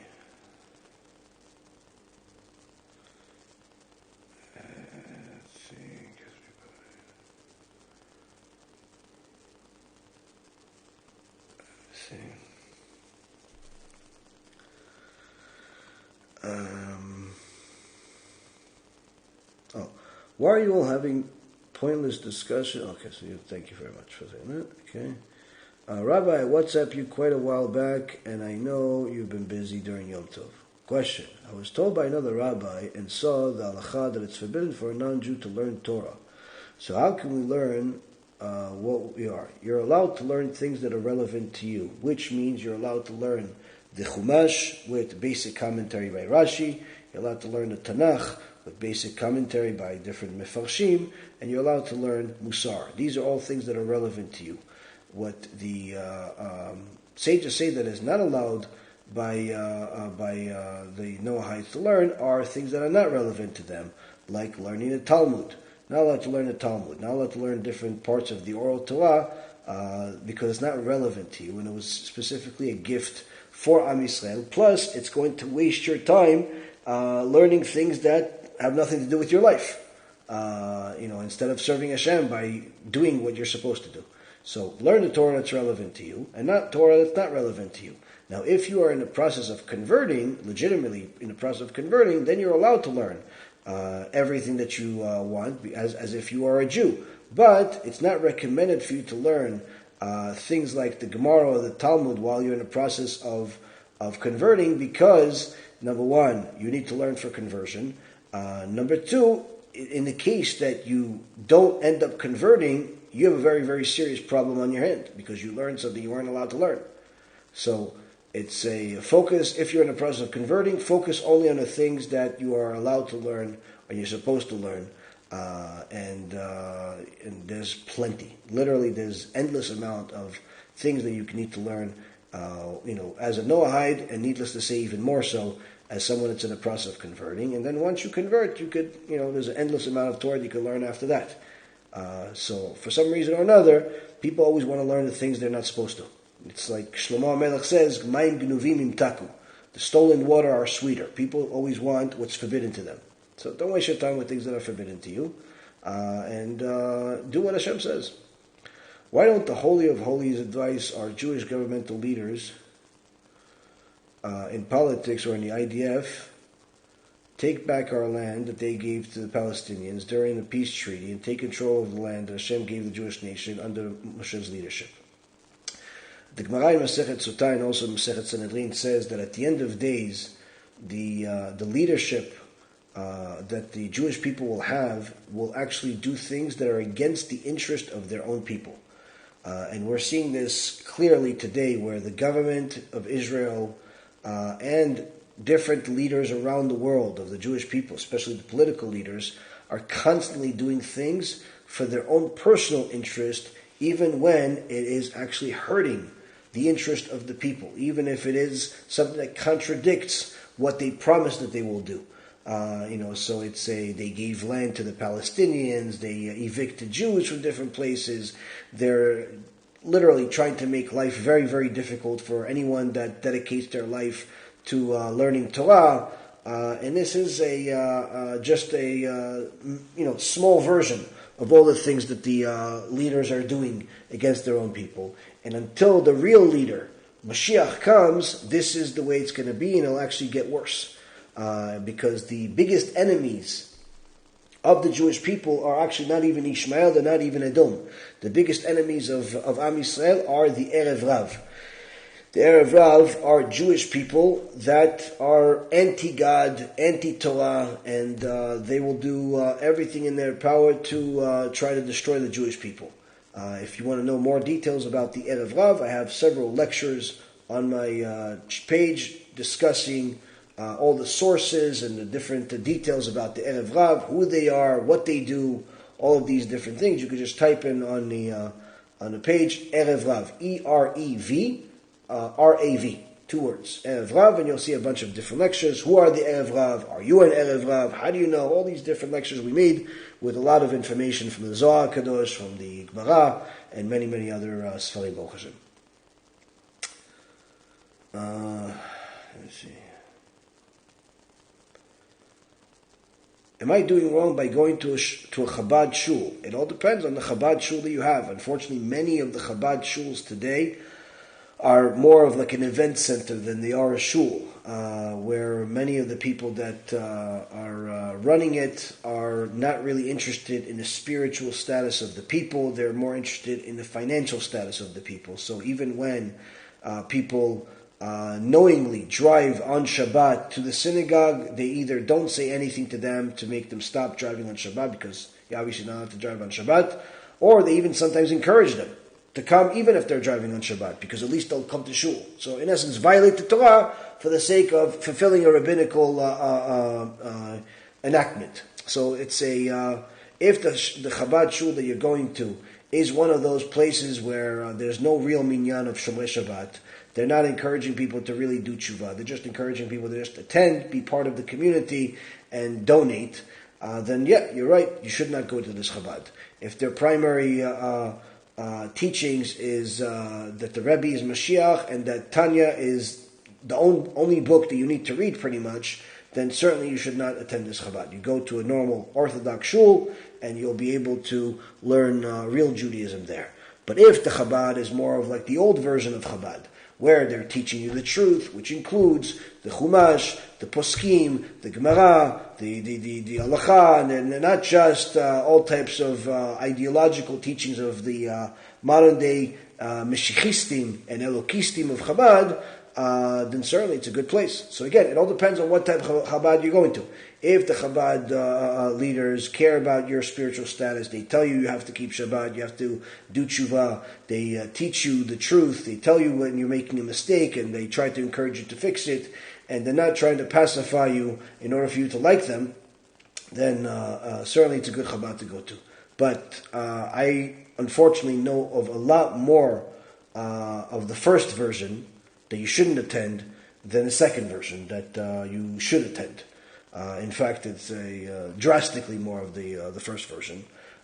Why are you all having pointless discussion? Okay, so thank you very much for saying that. Okay. Rabbi, I WhatsApped you quite a while back, and I know you've been busy during Yom Tov. Question. I was told by another rabbi and saw the halacha that it's forbidden for a non-Jew to learn Torah. So how can we learn what we are? You're allowed to learn things that are relevant to you, which means you're allowed to learn the Chumash with basic commentary by Rashi. You're allowed to learn the Tanakh with basic commentary by different mefarshim, and you're allowed to learn Musar. These are all things that are relevant to you. What the sages say that is not allowed by the Noahites to learn are things that are not relevant to them, like learning the Talmud. Not allowed to learn the Talmud. Not allowed to learn different parts of the oral Torah because it's not relevant to you, and it was specifically a gift for Am Yisrael. Plus, it's going to waste your time learning things that have nothing to do with your life. Instead of serving Hashem by doing what you're supposed to do. So learn the Torah that's relevant to you, and not Torah that's not relevant to you. Now, if you are in the process of converting, legitimately in the process of converting, then you're allowed to learn everything that you want, as if you are a Jew. But it's not recommended for you to learn things like the Gemara or the Talmud while you're in the process of converting, because, number one, you need to learn for conversion. Number two, in the case that you don't end up converting, you have a very, very serious problem on your hand because you learned something you weren't allowed to learn. So it's a focus. If you're in the process of converting, focus only on the things that you are allowed to learn or you're supposed to learn. And there's plenty. Literally, there's endless amount of things that you need to learn. As a Noahide, and needless to say, even more so as someone that's in the process of converting. And then once you convert, you could, there's an endless amount of Torah you can learn after that. So for some reason or another, people always want to learn the things they're not supposed to. It's like Shlomo HaMelech says, "Mayim gnuvim imtaku." The stolen water are sweeter. People always want what's forbidden to them. So don't waste your time with things that are forbidden to you. And do what Hashem says. Why don't the Holy of Holies advise our Jewish governmental leaders in politics or in the IDF take back our land that they gave to the Palestinians during the peace treaty and take control of the land that Hashem gave the Jewish nation under Moshe's leadership? The Gemara in Masechet Sotah and also Masechet Sanhedrin says that at the end of days, the leadership that the Jewish people will actually do things that are against the interest of their own people. And we're seeing this clearly today, where the government of Israel and different leaders around the world of the Jewish people, especially the political leaders, are constantly doing things for their own personal interest, even when it is actually hurting the interest of the people, even if it is something that contradicts what they promise that they will do. So they gave land to the Palestinians, they evicted Jews from different places. They're literally trying to make life very, very difficult for anyone that dedicates their life to learning Torah. And this is just a small version of all the things that the leaders are doing against their own people. And until the real leader, Moshiach, comes, this is the way it's going to be, and it'll actually get worse. Because the biggest enemies of the Jewish people are actually not even Ishmael, they're not even Edom. The biggest enemies of Am Yisrael are the Erev Rav. The Erev Rav are Jewish people that are anti-God, anti-Torah, and they will do everything in their power to try to destroy the Jewish people. If you want to know more details about the Erev Rav, I have several lectures on my page discussing all the sources and the different details about the Erev Rav, who they are, what they do, all of these different things. You could just type in on the page Erev Rav, E-R-E-V, R-A-V, 2 words, Erev Rav, and you'll see a bunch of different lectures. Who are the Erev Rav? Are you an Erev Rav? How do you know? All these different lectures we made with a lot of information from the Zohar Kadosh, from the Gemara, and many, many other Sfarim Baruch Hashem. Let's see. Am I doing wrong by going to a Chabad shul? It all depends on the Chabad shul that you have. Unfortunately, many of the Chabad shuls today are more of like an event center than they are a shul, where many of the people that are running it are not really interested in the spiritual status of the people. They're more interested in the financial status of the people. So even when people knowingly drive on Shabbat to the synagogue, they either don't say anything to them to make them stop driving on Shabbat, because you're obviously not allowed to drive on Shabbat, or they even sometimes encourage them to come even if they're driving on Shabbat, because at least they'll come to shul. So in essence, violate the Torah for the sake of fulfilling a rabbinical enactment. So it's if the Chabad shul that you're going to is one of those places where there's no real minyan of Shomrei Shabbat, they're not encouraging people to really do tshuva. They're just encouraging people to just attend, be part of the community, and donate. Then, yeah, you're right. You should not go to this Chabad. If their primary teachings is that the Rabbi is Mashiach and that Tanya is the only book that you need to read, pretty much, then certainly you should not attend this Chabad. You go to a normal Orthodox shul, and you'll be able to learn real Judaism there. But if the Chabad is more of like the old version of Chabad, where they're teaching you the truth, which includes the Chumash, the Poskim, the Gemara, the Halacha, and not just all types of ideological teachings of the modern day Mashiachistim and Elokistim of Chabad, then certainly it's a good place. So again, it all depends on what type of Chabad you're going to. If the Chabad leaders care about your spiritual status, they tell you have to keep Shabbat, you have to do tshuva, they teach you the truth, they tell you when you're making a mistake, and they try to encourage you to fix it, and they're not trying to pacify you in order for you to like them, then certainly it's a good Chabad to go to. But I unfortunately know of a lot more of the first version that you shouldn't attend than the second version that you should attend. In fact, it's drastically more of the first version.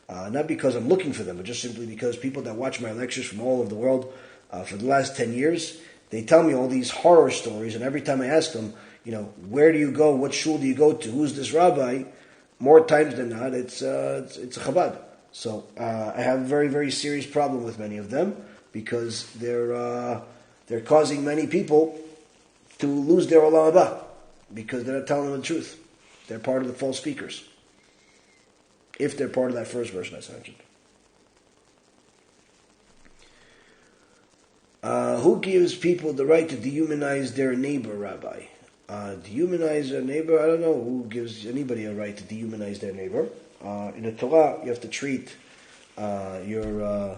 Not because I'm looking for them, but just simply because people that watch my lectures from all over the world for the last 10 years, they tell me all these horror stories, and every time I ask them, where do you go, what shul do you go to, who's this rabbi, more times than not, it's a Chabad. So I have a very, very serious problem with many of them, because they're causing many people to lose their olam haba, because they're not telling them the truth. They're part of the false speakers, if they're part of that first version I mentioned. Who gives people the right to dehumanize their neighbor, Rabbi? Dehumanize their neighbor? I don't know who gives anybody a right to dehumanize their neighbor. In the Torah, you have to treat your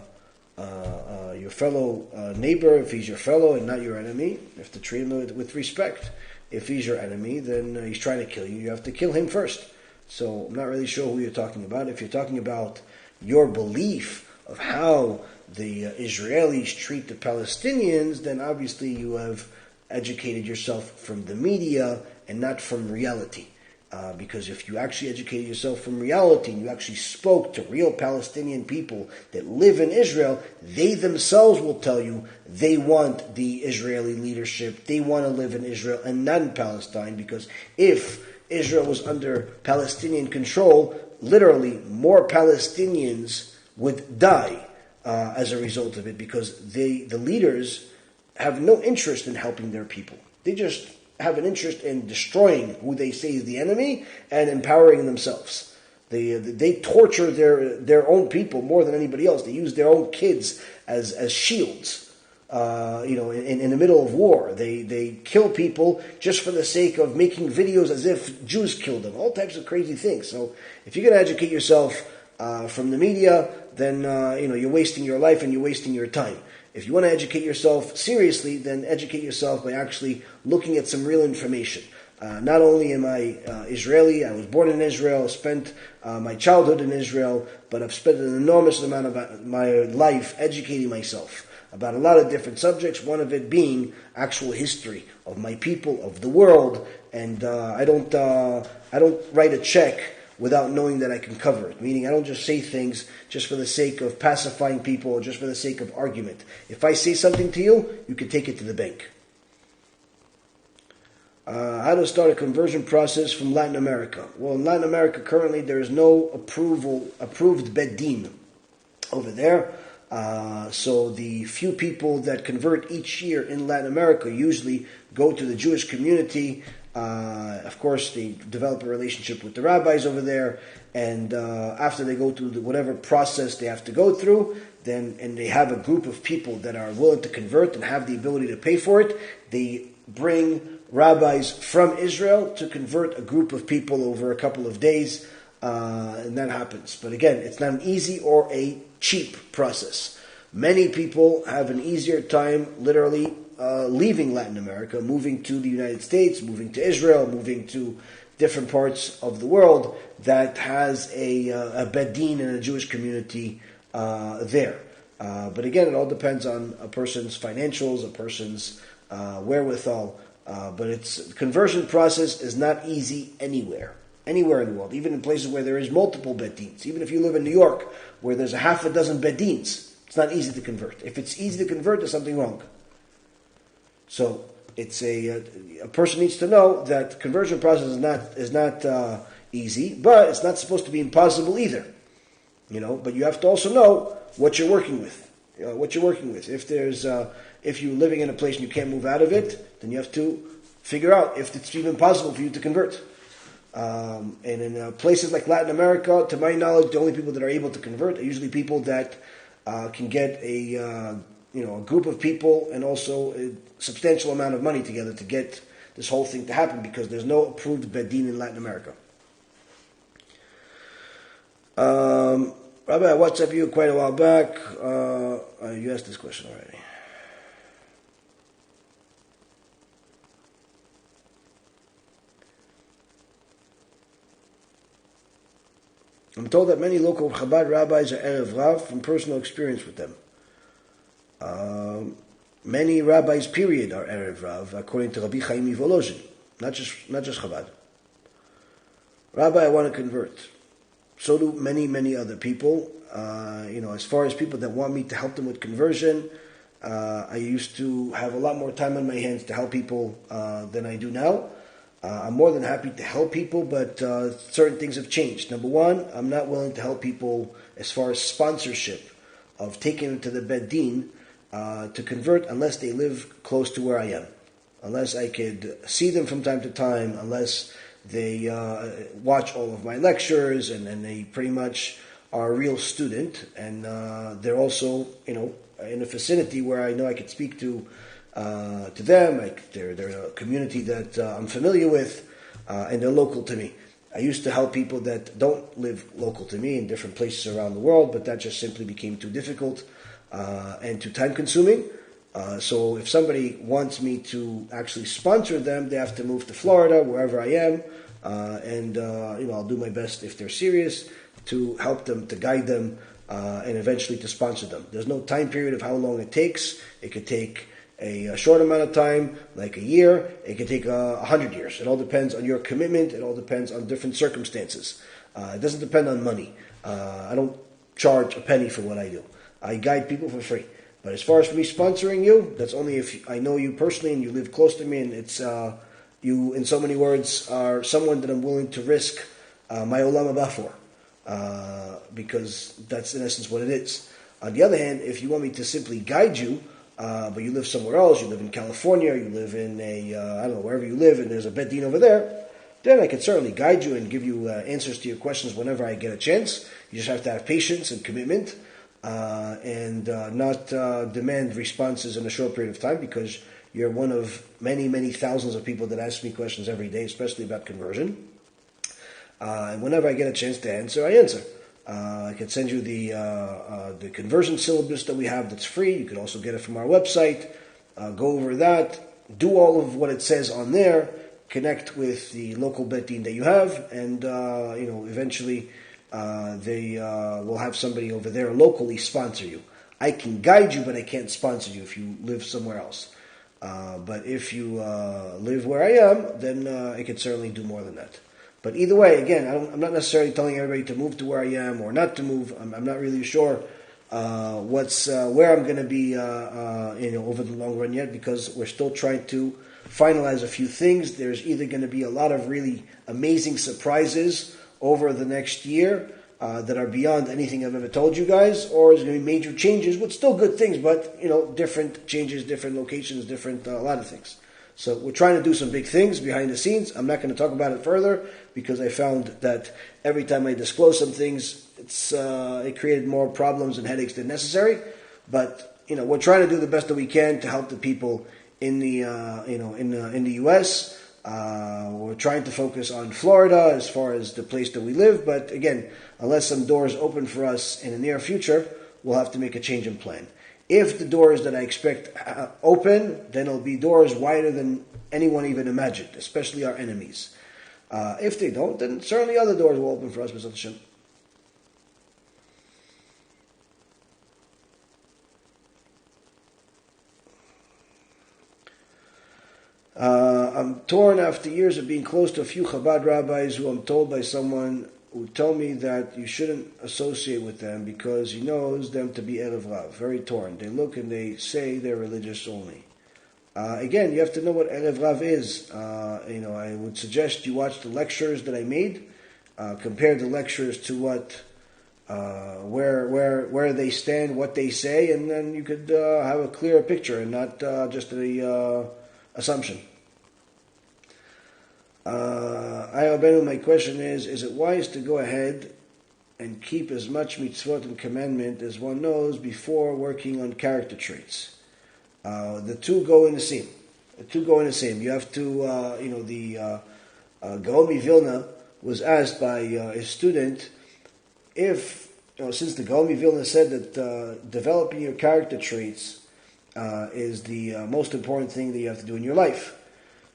fellow neighbor, if he's your fellow and not your enemy. You have to treat him with respect. If he's your enemy, then he's trying to kill you. You have to kill him first. So I'm not really sure who you're talking about. If you're talking about your belief of how the Israelis treat the Palestinians, then obviously you have educated yourself from the media and not from reality. Because if you actually educated yourself from reality and you actually spoke to real Palestinian people that live in Israel, they themselves will tell you they want the Israeli leadership. They want to live in Israel and not in Palestine, because if Israel was under Palestinian control, literally more Palestinians would die as a result of it, because the leaders have no interest in helping their people. They just have an interest in destroying who they say is the enemy and empowering themselves. They torture their own people more than anybody else. They use their own kids as shields. In the middle of war, they kill people just for the sake of making videos as if Jews killed them. All types of crazy things. So if you're going to educate yourself from the media, then you're wasting your life and you're wasting your time. If you want to educate yourself seriously, then educate yourself by actually looking at some real information. Not only am I Israeli, I was born in Israel, spent my childhood in Israel, but I've spent an enormous amount of my life educating myself about a lot of different subjects, one of it being actual history of my people, of the world, and I don't write a check without knowing that I can cover it. Meaning I don't just say things just for the sake of pacifying people or just for the sake of argument. If I say something to you, you can take it to the bank. How to start a conversion process from Latin America? Well, in Latin America currently there is no approved Bedin over there. So the few people that convert each year in Latin America usually go to the Jewish community. Of course, they develop a relationship with the rabbis over there, and after they go through whatever process they have to go through, and they have a group of people that are willing to convert and have the ability to pay for it, they bring rabbis from Israel to convert a group of people over a couple of days, and that happens. But again, it's not an easy or a cheap process. Many people have an easier time literally leaving Latin America, moving to the United States, moving to Israel, moving to different parts of the world that has a Bedin and a Jewish community there. But again, it all depends on a person's financials, a person's wherewithal. But conversion process is not easy anywhere in the world, even in places where there is multiple Bedins. Even if you live in New York, where there's a half a dozen Bedins, it's not easy to convert. If it's easy to convert, there's something wrong. So it's a person needs to know that conversion process is not easy, but it's not supposed to be impossible either. But you have to also know what you're working with. If you're living in a place and you can't move out of it, then you have to figure out if it's even possible for you to convert. And in places like Latin America, to my knowledge, the only people that are able to convert are usually people that can get a group of people and also a substantial amount of money together to get this whole thing to happen, because there's no approved Bedin in Latin America. Rabbi, I WhatsApped you quite a while back. You asked this question already. I'm told that many local Chabad rabbis are Erev Rav from personal experience with them. Many rabbis, period, are Erev Rav, according to Rabbi Chaim Volozhin, not just Chabad. Rabbi, I want to convert. So do many other people. As far as people that want me to help them with conversion, I used to have a lot more time on my hands to help people than I do now. I'm more than happy to help people, but certain things have changed. Number one, I'm not willing to help people as far as sponsorship of taking them to the Bedin to convert unless they live close to where I am. Unless I could see them from time to time, unless they watch all of my lectures and they pretty much are a real student, and they're also, in a vicinity where I know I could speak to them. They're a community that I'm familiar with, and they're local to me. I used to help people that don't live local to me in different places around the world, but that just simply became too difficult and too time-consuming. So if somebody wants me to actually sponsor them, they have to move to Florida, wherever I am, and I'll do my best, if they're serious, to help them, to guide them, and eventually to sponsor them. There's no time period of how long it takes. It could take a short amount of time, like a year. It can take 100 years. It all depends on your commitment. It all depends on different circumstances. It doesn't depend on money. I don't charge a penny for what I do. I guide people for free. But as far as for me sponsoring you, that's only if I know you personally and you live close to me, and it's you, in so many words, are someone that I'm willing to risk my olam haba for, because that's in essence what it is. On the other hand, if you want me to simply guide you, but you live somewhere else, you live in California, you live in I don't know, wherever you live, and there's a bet din over there, then I can certainly guide you and give you answers to your questions whenever I get a chance. You just have to have patience and commitment, and not demand responses in a short period of time, because you're one of many, many thousands of people that ask me questions every day, especially about conversion. And whenever I get a chance to answer, I answer. I can send you the conversion syllabus that we have that's free. You can also get it from our website. Go over that. Do all of what it says on there. Connect with the local bet din that you have, and eventually they will have somebody over there locally sponsor you. I can guide you, but I can't sponsor you if you live somewhere else. But if you live where I am, then I can certainly do more than that. But either way, again, I'm not necessarily telling everybody to move to where I am or not to move. I'm not really sure where I'm going to be over the long run yet, because we're still trying to finalize a few things. There's either going to be a lot of really amazing surprises over the next year that are beyond anything I've ever told you guys, or there's going to be major changes with still good things, but different changes, different locations, different a lot of things. So we're trying to do some big things behind the scenes. I'm not going to talk about it further, because I found that every time I disclose some things, it created more problems and headaches than necessary. But we're trying to do the best that we can to help the people in the in the U.S. We're trying to focus on Florida as far as the place that we live. But again, unless some doors open for us in the near future, we'll have to make a change in plan. If the doors that I expect open, then it'll be doors wider than anyone even imagined, especially our enemies. If they don't, then certainly other doors will open for us, BeEzrat HaShem. I'm torn after years of being close to a few Chabad rabbis who I'm told by someone who told me that you shouldn't associate with them because he knows them to be Erev Rav. Very torn. They look and they say they're religious only. Again, you have to know what Erev Rav is. I would suggest you watch the lectures that I made, compare the lectures to what, where they stand, what they say, and then you could have a clearer picture and not just a assumption. My question is it wise to go ahead and keep as much mitzvot and commandment as one knows before working on character traits? The two go in the same. You have to, the Gaon Vilna was asked by his student if, since the Gaon Vilna said that developing your character traits is the most important thing that you have to do in your life.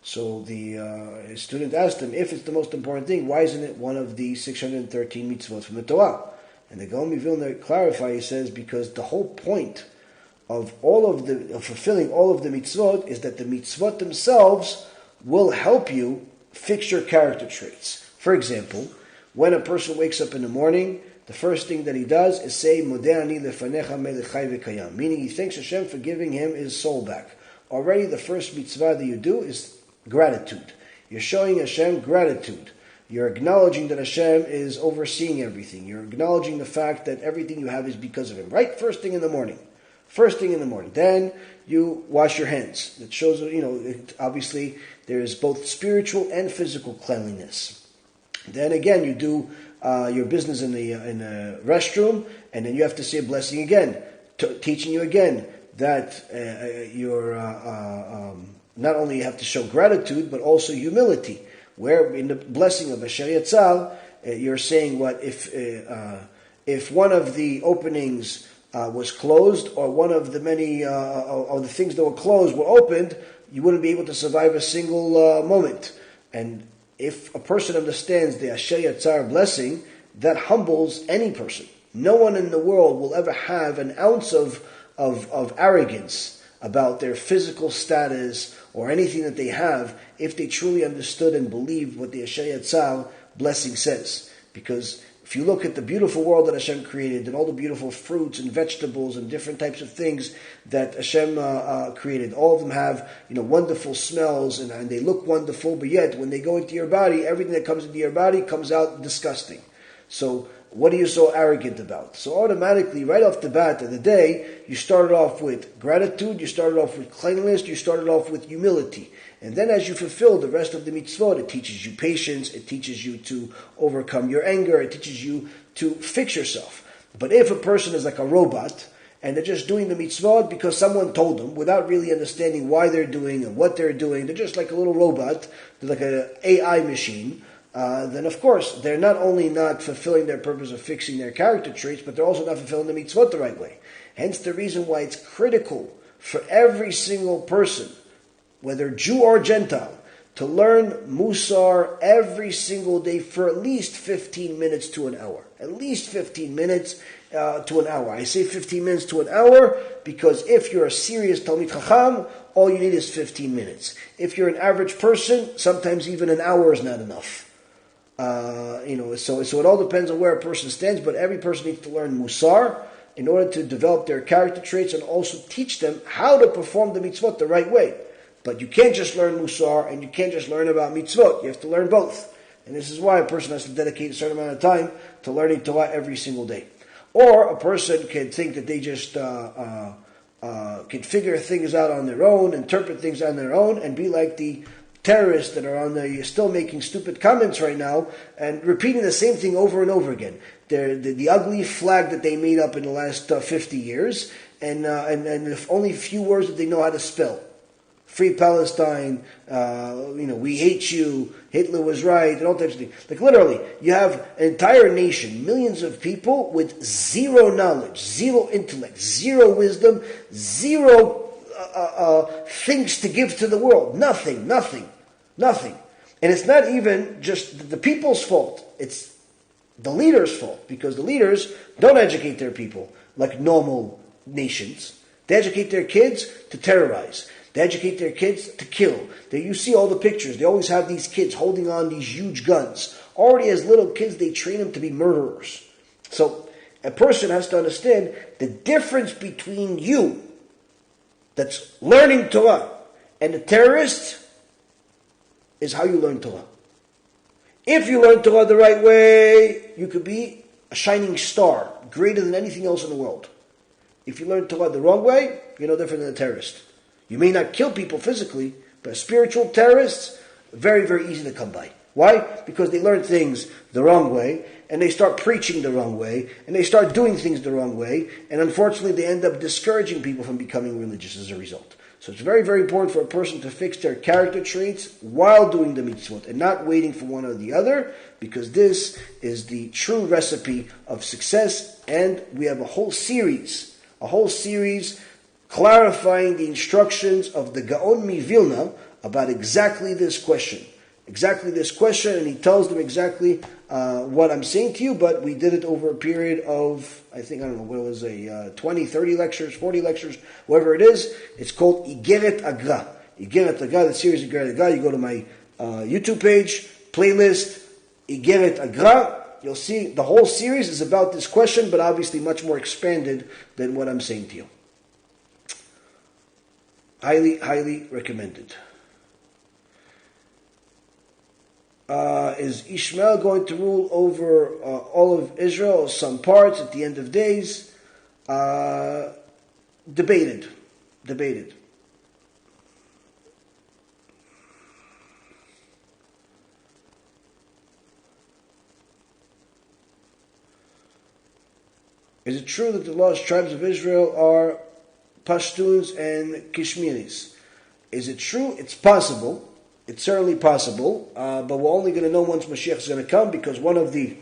So his student asked him, if it's the most important thing, why isn't it one of the 613 mitzvot from the Torah? And the Gaon Vilna clarified, he says, because the whole point of fulfilling all of the mitzvot is that the mitzvot themselves will help you fix your character traits. For example, when a person wakes up in the morning, the first thing that he does is say, Modeh ani lefanecha melech chai v'kayam, meaning he thanks Hashem for giving him his soul back. Already the first mitzvah that you do is gratitude. You're showing Hashem gratitude. You're acknowledging that Hashem is overseeing everything. You're acknowledging the fact that everything you have is because of Him. Right? First thing in the morning. Then you wash your hands. It shows, obviously there is both spiritual and physical cleanliness. Then again, you do your business in the restroom, and then you have to say a blessing again, teaching you again that you're not only have to show gratitude, but also humility. Where in the blessing of Asher Yatzal, you're saying what if one of the openings was closed, or one of the many of the things that were closed were opened, you wouldn't be able to survive a single moment. And if a person understands the Asher Yatzar blessing, that humbles any person. No one in the world will ever have an ounce of arrogance, about their physical status or anything that they have if they truly understood and believed what the Asher Yatzar blessing says. Because if you look at the beautiful world that Hashem created and all the beautiful fruits and vegetables and different types of things that Hashem created, all of them have wonderful smells and they look wonderful, but yet when they go into your body, everything that comes into your body comes out disgusting. So what are you so arrogant about? So automatically, right off the bat of the day, you started off with gratitude, you started off with cleanliness, you started off with humility. And then as you fulfill the rest of the mitzvot, it teaches you patience, it teaches you to overcome your anger, it teaches you to fix yourself. But if a person is like a robot, and they're just doing the mitzvot because someone told them, without really understanding why they're doing and what they're doing, they're just like a little robot, they're like an AI machine, then of course, they're not only not fulfilling their purpose of fixing their character traits, but they're also not fulfilling the mitzvot the right way. Hence the reason why it's critical for every single person, whether Jew or Gentile, to learn Musar every single day for at least 15 minutes to an hour. At least 15 minutes to an hour. I say 15 minutes to an hour because if you're a serious Talmid Chacham, all you need is 15 minutes. If you're an average person, sometimes even an hour is not enough. So it all depends on where a person stands, but every person needs to learn Musar in order to develop their character traits and also teach them how to perform the mitzvot the right way. But you can't just learn Musar and you can't just learn about mitzvot. You have to learn both. And this is why a person has to dedicate a certain amount of time to learning Torah every single day. Or a person can think that they just can figure things out on their own, interpret things on their own, and be like the terrorists that are on there still making stupid comments right now and repeating the same thing over and over again. The ugly flag that they made up in the last 50 years, and only a few words that they know how to spell. Free Palestine, we hate you, Hitler was right, and all types of things. Like literally, you have an entire nation, millions of people with zero knowledge, zero intellect, zero wisdom, zero things to give to the world. Nothing. And it's not even just the people's fault. It's the leaders' fault, because the leaders don't educate their people like normal nations. They educate their kids to terrorize. They educate their kids to kill. You see all the pictures. They always have these kids holding on these huge guns. Already as little kids, they train them to be murderers. So a person has to understand the difference between you, that's learning Torah, and the terrorist, is how you learn Torah. If you learn Torah the right way, you could be a shining star, greater than anything else in the world. If you learn Torah the wrong way, you're no different than a terrorist. You may not kill people physically, but spiritual terrorists, very, very easy to come by. Why? Because they learn things the wrong way, and they start preaching the wrong way, and they start doing things the wrong way, and unfortunately they end up discouraging people from becoming religious as a result. So it's very, very important for a person to fix their character traits while doing the mitzvot, and not waiting for one or the other, because this is the true recipe of success, and we have a whole series clarifying the instructions of the Gaon Mivilna about exactly this question, and he tells them exactly what I'm saying to you, but we did it over a period of, 20, 30 lectures, 40 lectures, whatever it is. It's called Igeret Agra. Igeret Agra, the series Igeret Agra, you go to my YouTube page, playlist, Igeret Agra, you'll see the whole series is about this question, but obviously much more expanded than what I'm saying to you. Highly, highly recommended. Is Ishmael going to rule over all of Israel, or some parts, at the end of days? Debated. Is it true that the lost tribes of Israel are Pashtuns and Kashmiris? Is it true? It's possible. It's certainly possible, but we're only going to know once Mashiach is going to come, because one of the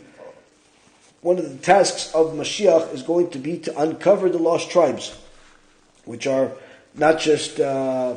tasks of Mashiach is going to be to uncover the lost tribes, which are not just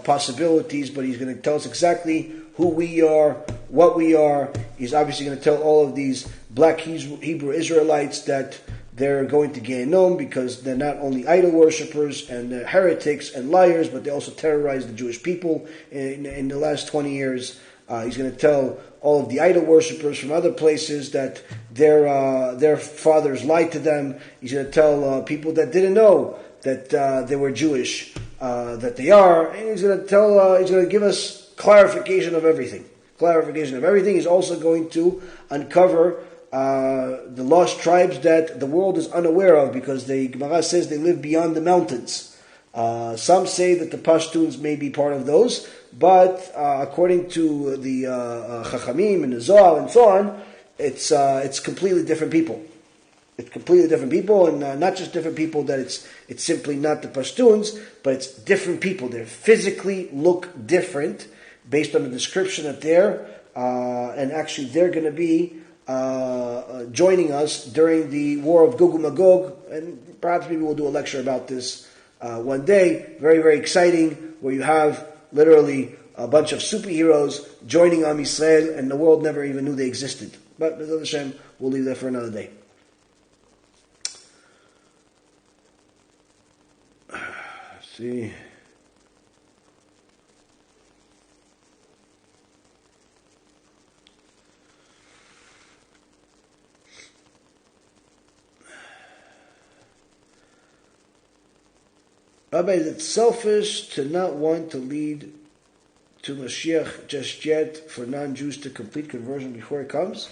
possibilities, but he's going to tell us exactly who we are, what we are. He's obviously going to tell all of these black Hebrew Israelites that they're going to Gehenom because they're not only idol worshippers and they're heretics and liars, but they also terrorize the Jewish people in the last 20 years. He's going to tell all of the idol worshippers from other places that their fathers lied to them. He's going to tell people that didn't know that they were Jewish that they are, and he's going to give us clarification of everything. He's also going to uncover the lost tribes that the world is unaware of, because the Gemara says they live beyond the mountains. Some say that the Pashtuns may be part of those, but according to the Chachamim and the Zohar and so on, it's completely different people. It's completely different people, and not just different people that it's simply not the Pashtuns, but it's different people. They physically look different based on the description that they're, and actually they're going to be joining us during the war of Gog and Magog, and perhaps maybe we'll do a lecture about this one day. Very, very exciting, where you have literally a bunch of superheroes joining Am Yisrael, and the world never even knew they existed. But BeEzrat HaShem, we'll leave that for another day. Let's see. Rabbi, is it selfish to not want to lead to Moshiach just yet for non-Jews to complete conversion before it comes?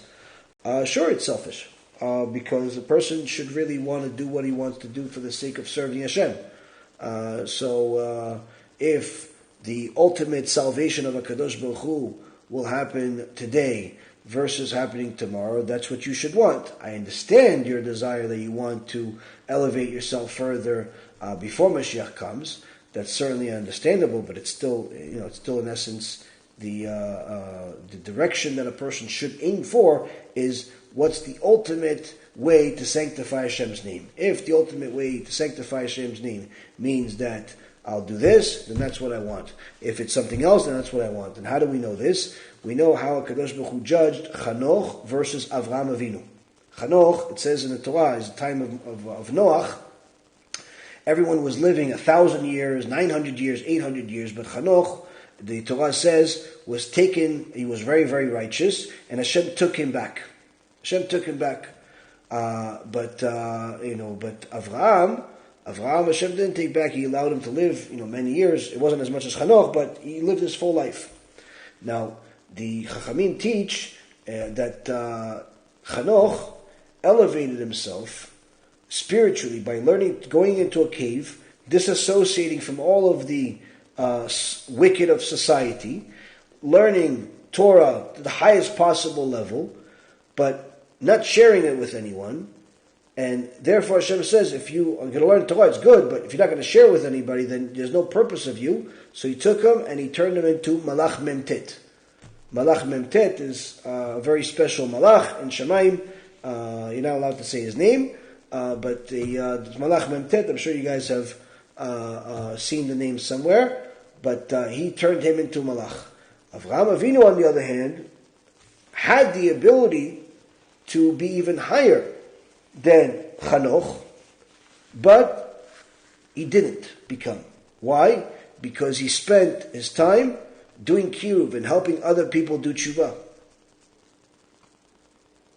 Sure, it's selfish, because a person should really want to do what he wants to do for the sake of serving Hashem. So if the ultimate salvation of HaKadosh Baruch Hu will happen today versus happening tomorrow, that's what you should want. I understand your desire that you want to elevate yourself further before Mashiach comes. That's certainly understandable, but it's still, it's still in essence the direction that a person should aim for is what's the ultimate way to sanctify Hashem's name. If the ultimate way to sanctify Hashem's name means that I'll do this, then that's what I want. If it's something else, then that's what I want. And how do we know this? We know how HaKadosh Baruch Hu judged Chanoch versus Avraham Avinu. Chanoch, it says in the Torah, is the time of Noach. Everyone was living 1,000 years, 900 years, 800 years, but Chanoch, the Torah says, was taken, he was very, very righteous, and Hashem took him back. But Avraham, Hashem didn't take back. He allowed him to live, many years. It wasn't as much as Chanoch, but he lived his full life. Now, the Chachamim teach that Chanoch elevated himself spiritually by going into a cave, disassociating from all of the wicked of society, learning Torah to the highest possible level, but not sharing it with anyone. And therefore Hashem says, if you are going to learn Torah, it's good, but if you're not going to share with anybody, then there's no purpose of you. So he took him and he turned him into Malach Memtet. Malach Memtet is a very special Malach in Shemaim. You're not allowed to say his name, but the Malach Memtet, I'm sure you guys have seen the name somewhere, but he turned him into Malach. Avraham Avinu, on the other hand, had the ability to be even higher than Chanoch, but he didn't become. Why? Because he spent his time doing Kiruv and helping other people do tshuva.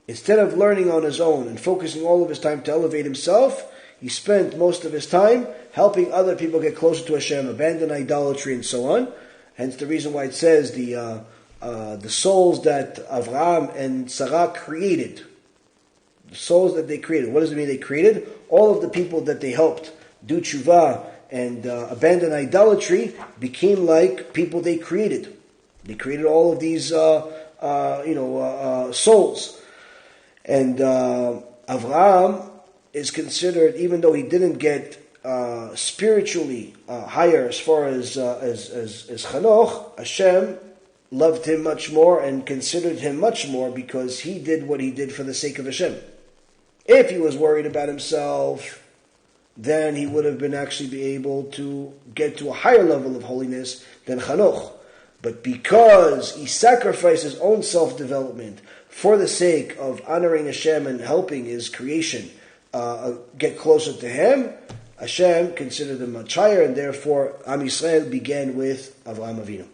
Instead of learning on his own and focusing all of his time to elevate himself, he spent most of his time helping other people get closer to Hashem, abandon idolatry, and so on. Hence the reason why it says the souls that Avraham and Sarah created. The souls that they created. What does it mean they created? All of the people that they helped do tshuva and abandon idolatry became like people they created. They created all of these souls. And Avraham is considered, even though he didn't get spiritually higher as far as Chanoch, Hashem loved him much more and considered him much more because he did what he did for the sake of Hashem. If he was worried about himself, then he would have been actually be able to get to a higher level of holiness than Chanoch. But because he sacrificed his own self-development for the sake of honoring Hashem and helping his creation get closer to Him, Hashem considered them much higher, and therefore Am Yisrael began with Avraham Avinu.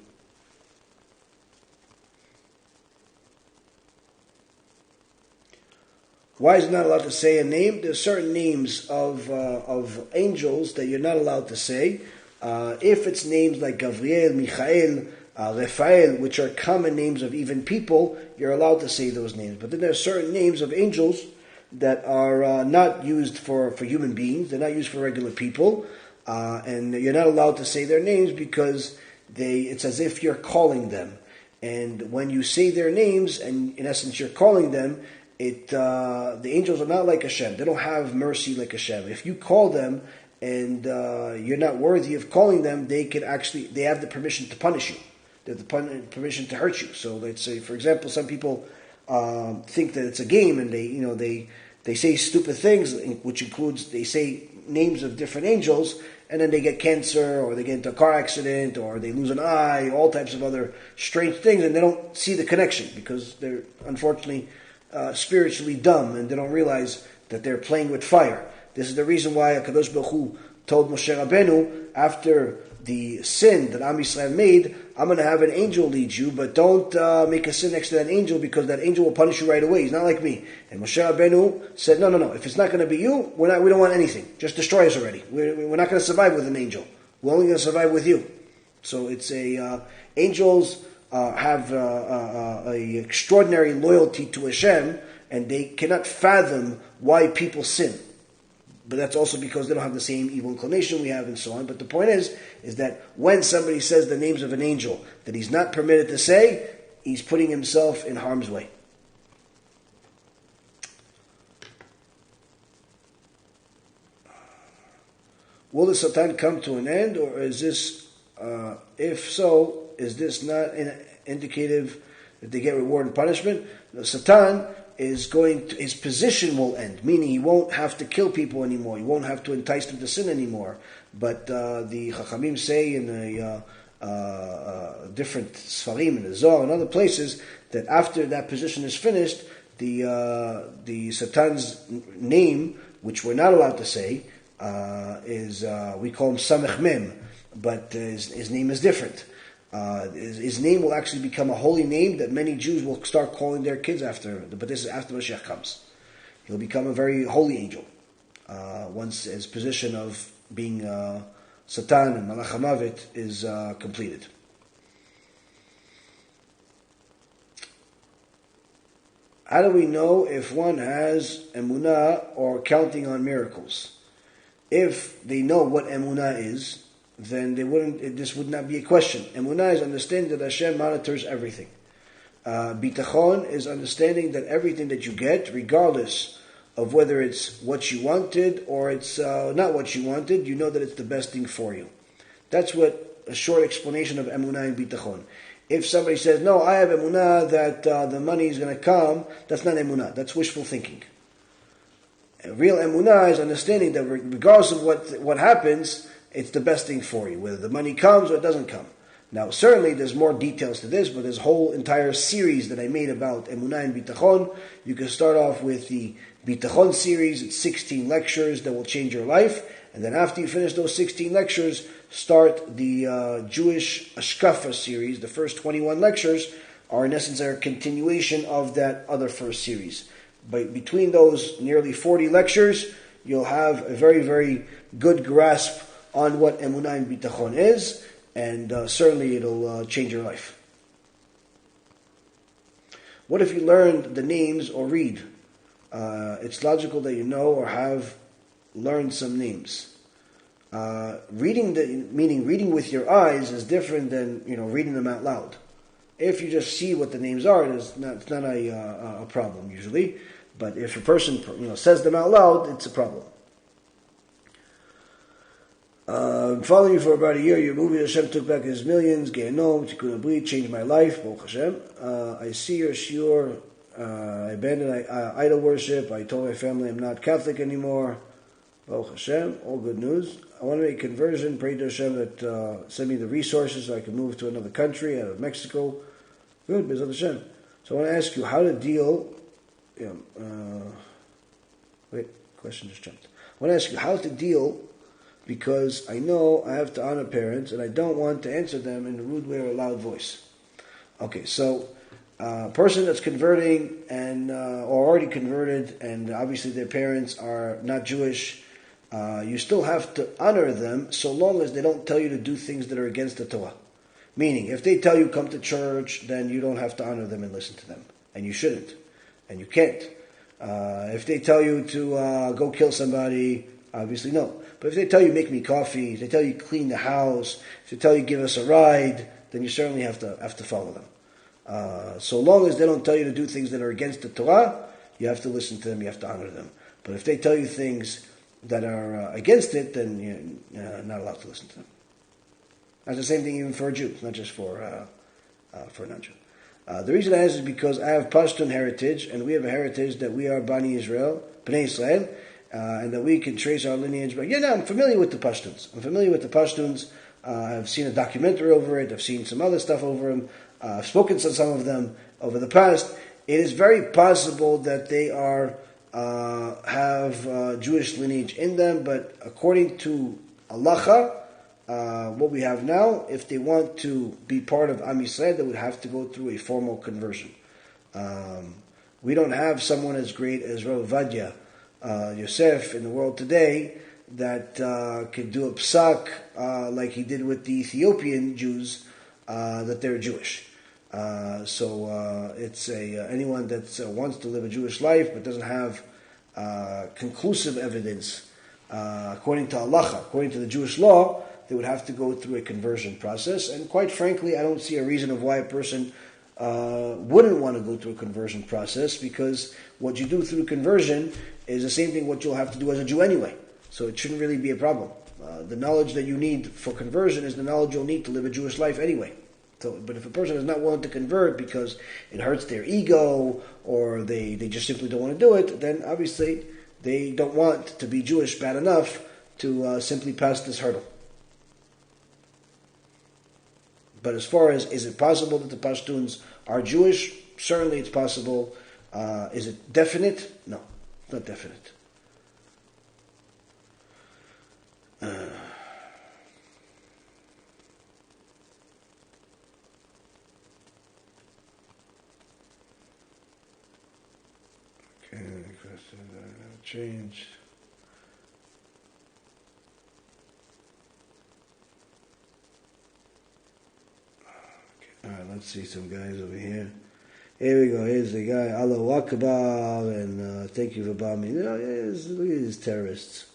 Why is it not allowed to say a name? There are certain names of angels that you're not allowed to say. If it's names like Gabriel, Michael, Raphael, which are common names of even people, you're allowed to say those names. But then there are certain names of angels that are not used for human beings. They're not used for regular people. And you're not allowed to say their names because it's as if you're calling them. And when you say their names, and in essence you're calling them, the angels are not like Hashem. They don't have mercy like Hashem. If you call them and you're not worthy of calling them, they have the permission to punish you. They have the permission to hurt you. So let's say, for example, some people think that it's a game, and they say stupid things, which includes they say names of different angels, and then they get cancer, or they get into a car accident, or they lose an eye, all types of other strange things, and they don't see the connection because they're unfortunately spiritually dumb, and they don't realize that they're playing with fire. This is the reason why HaKadosh Baruch Hu told Moshe Rabbeinu, after the sin that Am Yisrael made, I'm going to have an angel lead you, but don't make a sin next to that angel, because that angel will punish you right away. He's not like me. And Moshe Rabbeinu said, no. If it's not going to be you, we don't want anything. Just destroy us already. We're not going to survive with an angel. We're only going to survive with you. So it's angels have a extraordinary loyalty to Hashem, and they cannot fathom why people sin. But that's also because they don't have the same evil inclination we have, and so on. But the point is that when somebody says the names of an angel that he's not permitted to say, he's putting himself in harm's way. Will the Satan come to an end, or is this, if so, is this not indicative that they get reward and punishment? The Satan his position will end, meaning he won't have to kill people anymore. He won't have to entice them to sin anymore. But the Chachamim say in the different Sfarim, in the Zohar and other places, that after that position is finished, the Satan's name, which we're not allowed to say, is we call him Samech Mem, but his name is different. His name will actually become a holy name that many Jews will start calling their kids after. But this is after Mashiach comes. He'll become a very holy angel once his position of being Satan and Malach HaMavet is completed. How do we know if one has emunah or counting on miracles? If they know what emunah is, then this would not be a question. Emunah is understanding that Hashem monitors everything. Bitachon is understanding that everything that you get, regardless of whether it's what you wanted or it's not what you wanted, you know that it's the best thing for you. That's what a short explanation of emunah and bitachon. If somebody says, no, I have emunah that the money is going to come, that's not emunah. That's wishful thinking. A real emunah is understanding that regardless of what happens, it's the best thing for you, whether the money comes or it doesn't come. Now, certainly there's more details to this, but there's a whole entire series that I made about emunah and bitachon. You can start off with the bitachon series. It's 16 lectures that will change your life. And then after you finish those 16 lectures, start the Jewish Ashkafa series. The first 21 lectures are in essence a continuation of that other first series. But between those nearly 40 lectures, you'll have a very, very good grasp on what emunah and bitachon is, and certainly it'll change your life. What if you learned the names or read? It's logical that you know or have learned some names. Reading with your eyes is different than reading them out loud. If you just see what the names are, it's not a problem usually. But if a person says them out loud, it's a problem. I'm following you for about a year. Your movie Hashem took back his millions. Genom, Tikkun Abri, changed my life. Baruch Hashem. I see your shiur. I abandoned idol worship. I told my family I'm not Catholic anymore. Baruch Hashem. All good news. I want to make conversion. Pray to Hashem that send me the resources so I can move to another country out of Mexico. Good, BeEzrat HaShem. So I want to ask you how to deal. Question just jumped. I want to ask you how to deal, because I know I have to honor parents and I don't want to answer them in a rude way or a loud voice. Okay, so a person that's converting and or already converted, and obviously their parents are not Jewish, you still have to honor them so long as they don't tell you to do things that are against the Torah. Meaning, if they tell you come to church, then you don't have to honor them and listen to them. And you shouldn't. And you can't. If they tell you to go kill somebody, obviously no. But if they tell you make me coffee, if they tell you clean the house, if they tell you give us a ride, then you certainly have to follow them. So long as they don't tell you to do things that are against the Torah, you have to listen to them, you have to honor them. But if they tell you things that are against it, then you're not allowed to listen to them. That's the same thing even for a Jew, not just for a non-Jew. The reason I ask is because I have Pashtun heritage, and we have a heritage that we are Bnei Israel, and that we can trace our lineage. But I'm familiar with the Pashtuns. I've seen a documentary over it. I've seen some other stuff over them. I've spoken to some of them over the past. It is very possible that they have Jewish lineage in them, but according to halacha, what we have now, if they want to be part of Am Yisrael, they would have to go through a formal conversion. We don't have someone as great as Rav Vadia Yosef in the world today that could do a psak like he did with the Ethiopian Jews, that they're Jewish. So it's anyone that wants to live a Jewish life but doesn't have conclusive evidence according to halacha, according to the Jewish law, they would have to go through a conversion process. And quite frankly, I don't see a reason of why a person wouldn't want to go through a conversion process, because what you do through conversion is the same thing what you'll have to do as a Jew anyway. So it shouldn't really be a problem. The knowledge that you need for conversion is the knowledge you'll need to live a Jewish life anyway. So, but if a person is not willing to convert because it hurts their ego, or they just simply don't want to do it, then obviously they don't want to be Jewish bad enough to simply pass this hurdle. But as far as, is it possible that the Pashtuns are Jewish? Certainly it's possible. Is it definite? No, not definite. Okay, question change. All right, let's see some guys over here. Here we go. Here's the guy. Allahu Akbar, and thank you for bombing. Look at these terrorists.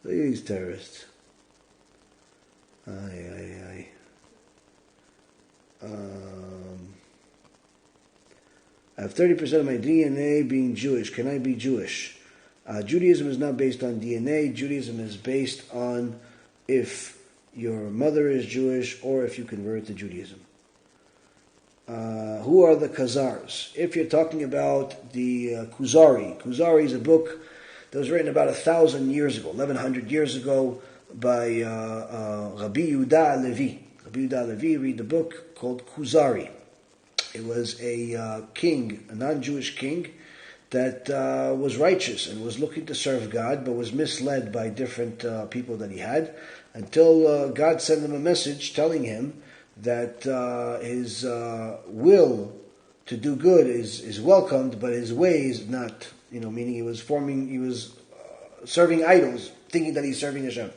Look at these terrorists. I have 30% of my DNA being Jewish. Can I be Jewish? Judaism is not based on DNA. Judaism is based on if your mother is Jewish or if you convert to Judaism. Who are the Khazars? If you're talking about the Kuzari is a book that was written about 1,000 years ago, 1,100 years ago, by Rabbi Yehuda Levi. Rabbi Yehuda Levi, read the book called Kuzari. It was a king, a non-Jewish king, that was righteous and was looking to serve God, but was misled by different people that he had, until God sent him a message telling him that his will to do good is welcomed, but his ways not. Meaning he was serving idols, thinking that he's serving Hashem.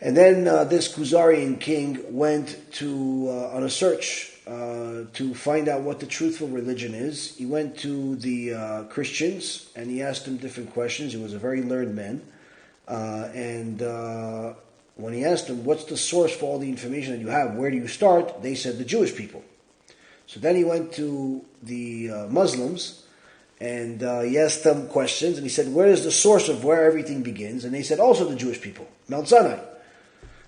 And then this Khuzarian king went to on a search to find out what the truthful religion is. He went to the Christians and he asked them different questions. He was a very learned man, and when he asked them, what's the source for all the information that you have? Where do you start? They said the Jewish people. So then he went to the Muslims and he asked them questions, and he said, where is the source of where everything begins? And they said, also the Jewish people, Mount Sinai.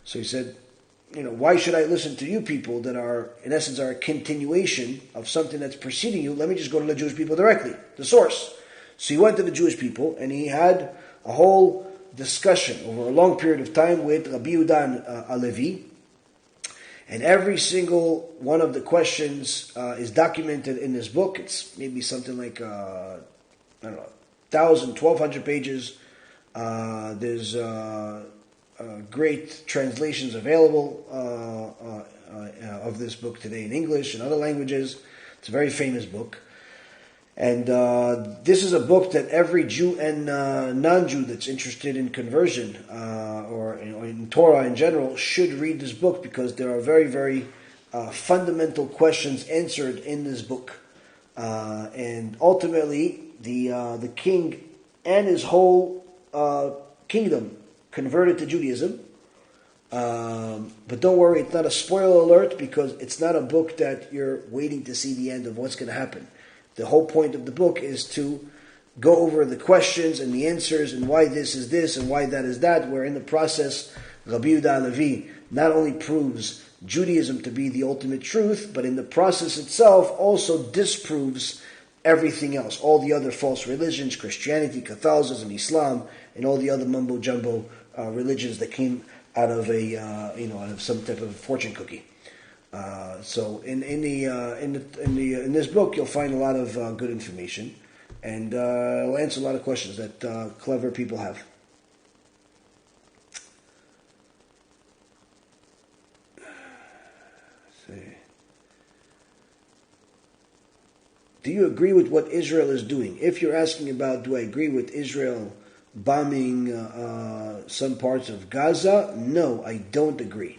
So he said, why should I listen to you people that are, in essence, are a continuation of something that's preceding you? Let me just go to the Jewish people directly, the source. So he went to the Jewish people, and he had a whole discussion over a long period of time with Rabbi Yehuda Alevi, and every single one of the questions is documented in this book. It's maybe something like, 1,200 pages. There's great translations available of this book today in English and other languages. It's a very famous book. And this is a book that every Jew and non-Jew that's interested in conversion or in Torah in general should read this book, because there are very, very fundamental questions answered in this book. And ultimately, the king and his whole kingdom converted to Judaism. But don't worry, it's not a spoiler alert, because it's not a book that you're waiting to see the end of what's going to happen. The whole point of the book is to go over the questions and the answers and why this is this and why that is that, where in the process, Rabbi Yehuda not only proves Judaism to be the ultimate truth, but in the process itself also disproves everything else, all the other false religions, Christianity, Catholicism, Islam, and all the other mumbo-jumbo religions that came out of out of some type of fortune cookie. So in this book, you'll find a lot of good information, and it'll answer a lot of questions that clever people have. Let's see. Do you agree with what Israel is doing? If you're asking about, do I agree with Israel bombing some parts of Gaza? No, I don't agree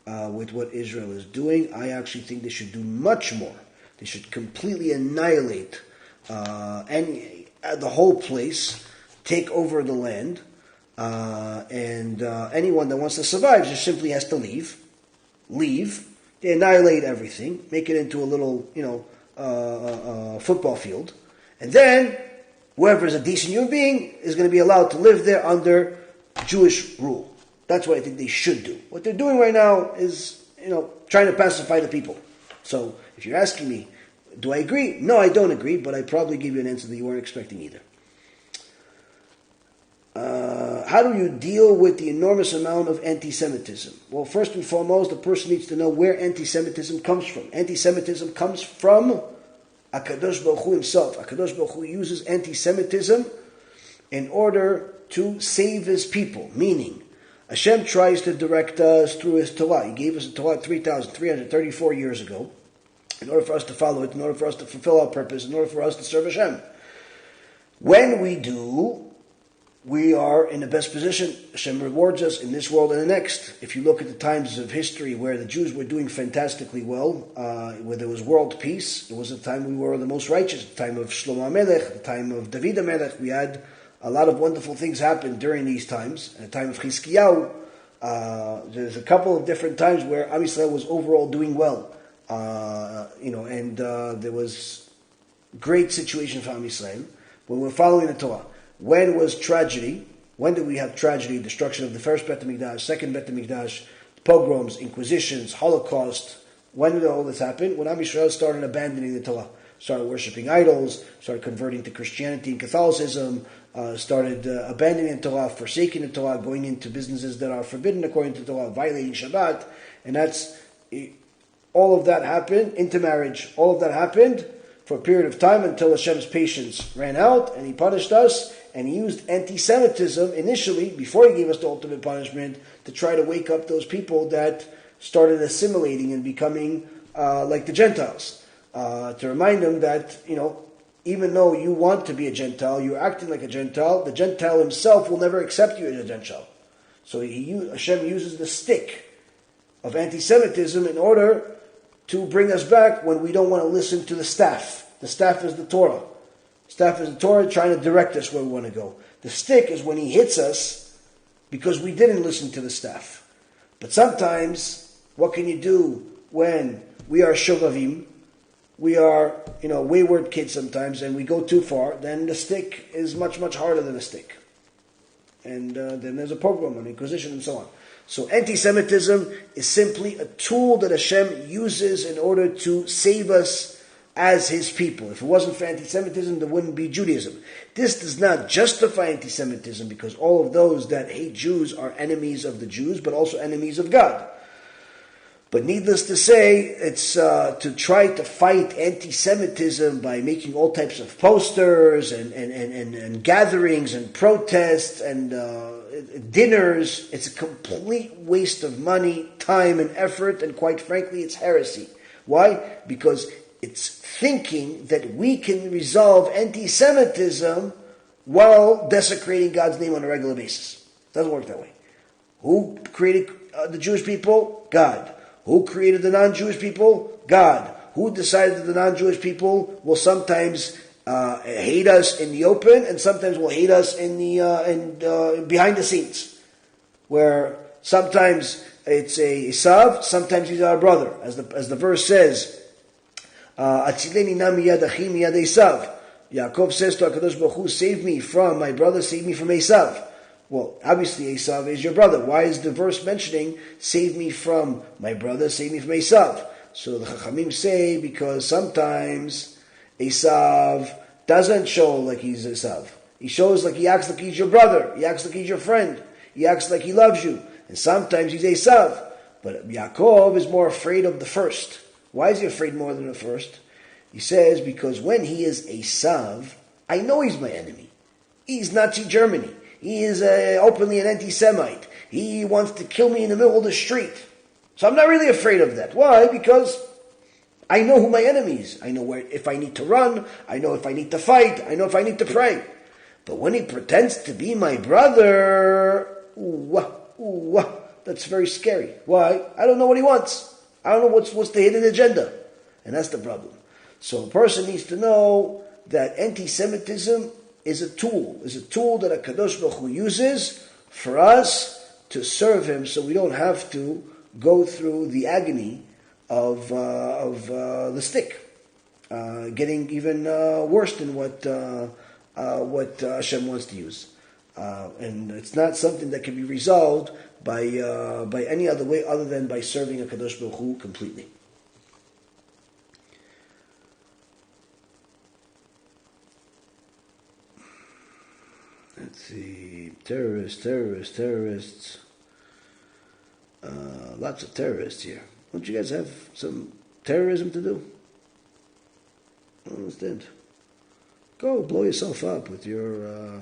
with what Israel is doing. I actually think they should do much more. They should completely annihilate the whole place, take over the land, and anyone that wants to survive just simply has to leave. They annihilate everything, make it into a little, football field, and then whoever is a decent human being is going to be allowed to live there under Jewish rule. That's what I think they should do. What they're doing right now is, trying to pacify the people. So if you're asking me, do I agree? No, I don't agree, but I probably give you an answer that you weren't expecting either. How do you deal with the enormous amount of anti-Semitism? Well, first and foremost, the person needs to know where anti-Semitism comes from. Anti-Semitism comes from HaKadosh Baruch Hu himself. HaKadosh Baruch Hu uses anti-Semitism in order to save his people. Meaning, Hashem tries to direct us through his Torah. He gave us a Torah 3,334 years ago in order for us to follow it, in order for us to fulfill our purpose, in order for us to serve Hashem. When we do, we are in the best position. Hashem rewards us in this world and the next. If you look at the times of history where the Jews were doing fantastically well, where there was world peace, it was a time we were the most righteous. The time of Shlomo HaMelech, the time of David HaMelech, we had a lot of wonderful things happen during these times. At the time of Chizkiyahu, there's a couple of different times where Am Yisrael was overall doing well. And there was great situation for Am Yisrael when we're following the Torah. When was tragedy? When did we have tragedy? Destruction of the first Bet HaMikdash, second Bet HaMikdash, pogroms, inquisitions, Holocaust. When did all this happen? When Am Yisrael started abandoning the Torah, started worshipping idols, started converting to Christianity and Catholicism, started abandoning the Torah, forsaking the Torah, going into businesses that are forbidden according to the Torah, violating Shabbat, and all of that happened, into marriage. All of that happened for a period of time until Hashem's patience ran out, and he punished us, and he used anti-Semitism initially, before he gave us the ultimate punishment, to try to wake up those people that started assimilating and becoming like the Gentiles. To remind them that, even though you want to be a Gentile, you're acting like a Gentile, the Gentile himself will never accept you as a Gentile. So Hashem uses the stick of anti-Semitism in order to bring us back when we don't want to listen to the staff. The staff is the Torah. The staff is the Torah trying to direct us where we want to go. The stick is when he hits us because we didn't listen to the staff. But sometimes, what can you do when we are shovavim? We are, wayward kids sometimes, and we go too far. Then the stick is much, much harder than a stick. And then there's a pogrom, an inquisition, and so on. So anti-Semitism is simply a tool that Hashem uses in order to save us as his people. If it wasn't for anti-Semitism, there wouldn't be Judaism. This does not justify anti-Semitism, because all of those that hate Jews are enemies of the Jews, but also enemies of God. But needless to say, it's to try to fight anti-Semitism by making all types of posters and gatherings and protests and dinners. It's a complete waste of money, time, and effort, and quite frankly, it's heresy. Why? Because it's thinking that we can resolve anti-Semitism while desecrating God's name on a regular basis. It doesn't work that way. Who created the Jewish people? God. Who created the non-Jewish people? God. Who decided that the non-Jewish people will sometimes hate us in the open and sometimes will hate us in the behind the scenes, where sometimes it's a Esav, sometimes he's our brother, as the verse says. Atzileni na miyad achi miyad Esav. Yaakov says to HaKadosh Baruch Hu, save me from my brother, save me from Esav. Well, obviously Esav is your brother. Why is the verse mentioning, save me from my brother, save me from Esav? So the Chachamim say, because sometimes Esav doesn't show like he's Esav. He shows like he acts like he's your brother. He acts like he's your friend. He acts like he loves you. And sometimes he's Esav. But Yaakov is more afraid of the first. Why is he afraid more than the first? He says, because when he is Esav, I know he's my enemy. He's Nazi Germany. He is openly an anti-Semite. He wants to kill me in the middle of the street. So I'm not really afraid of that. Why? Because I know who my enemy is. I know where, if I need to run. I know if I need to fight. I know if I need to pray. But when he pretends to be my brother, that's very scary. Why? I don't know what he wants. I don't know what's the hidden agenda. And that's the problem. So a person needs to know that anti-Semitism is a tool that HaKadosh Baruch Hu uses for us to serve Him, so we don't have to go through the agony of the stick, getting even worse than what Hashem wants to use, and it's not something that can be resolved by any other way other than by serving HaKadosh Baruch Hu completely. Let's see, terrorists. Lots of terrorists here. Don't you guys have some terrorism to do? I don't understand. Go blow yourself up with your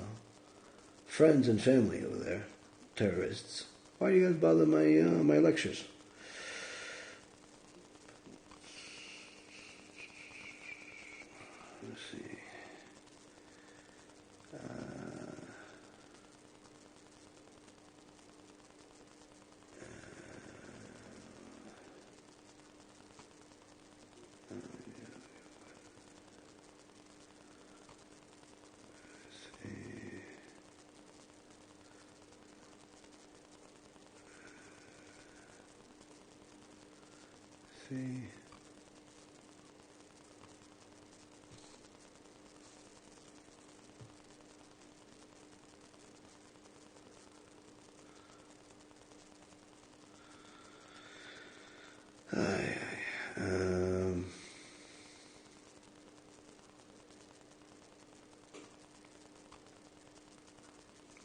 friends and family over there, terrorists. Why do you guys bother my lectures? Let's see.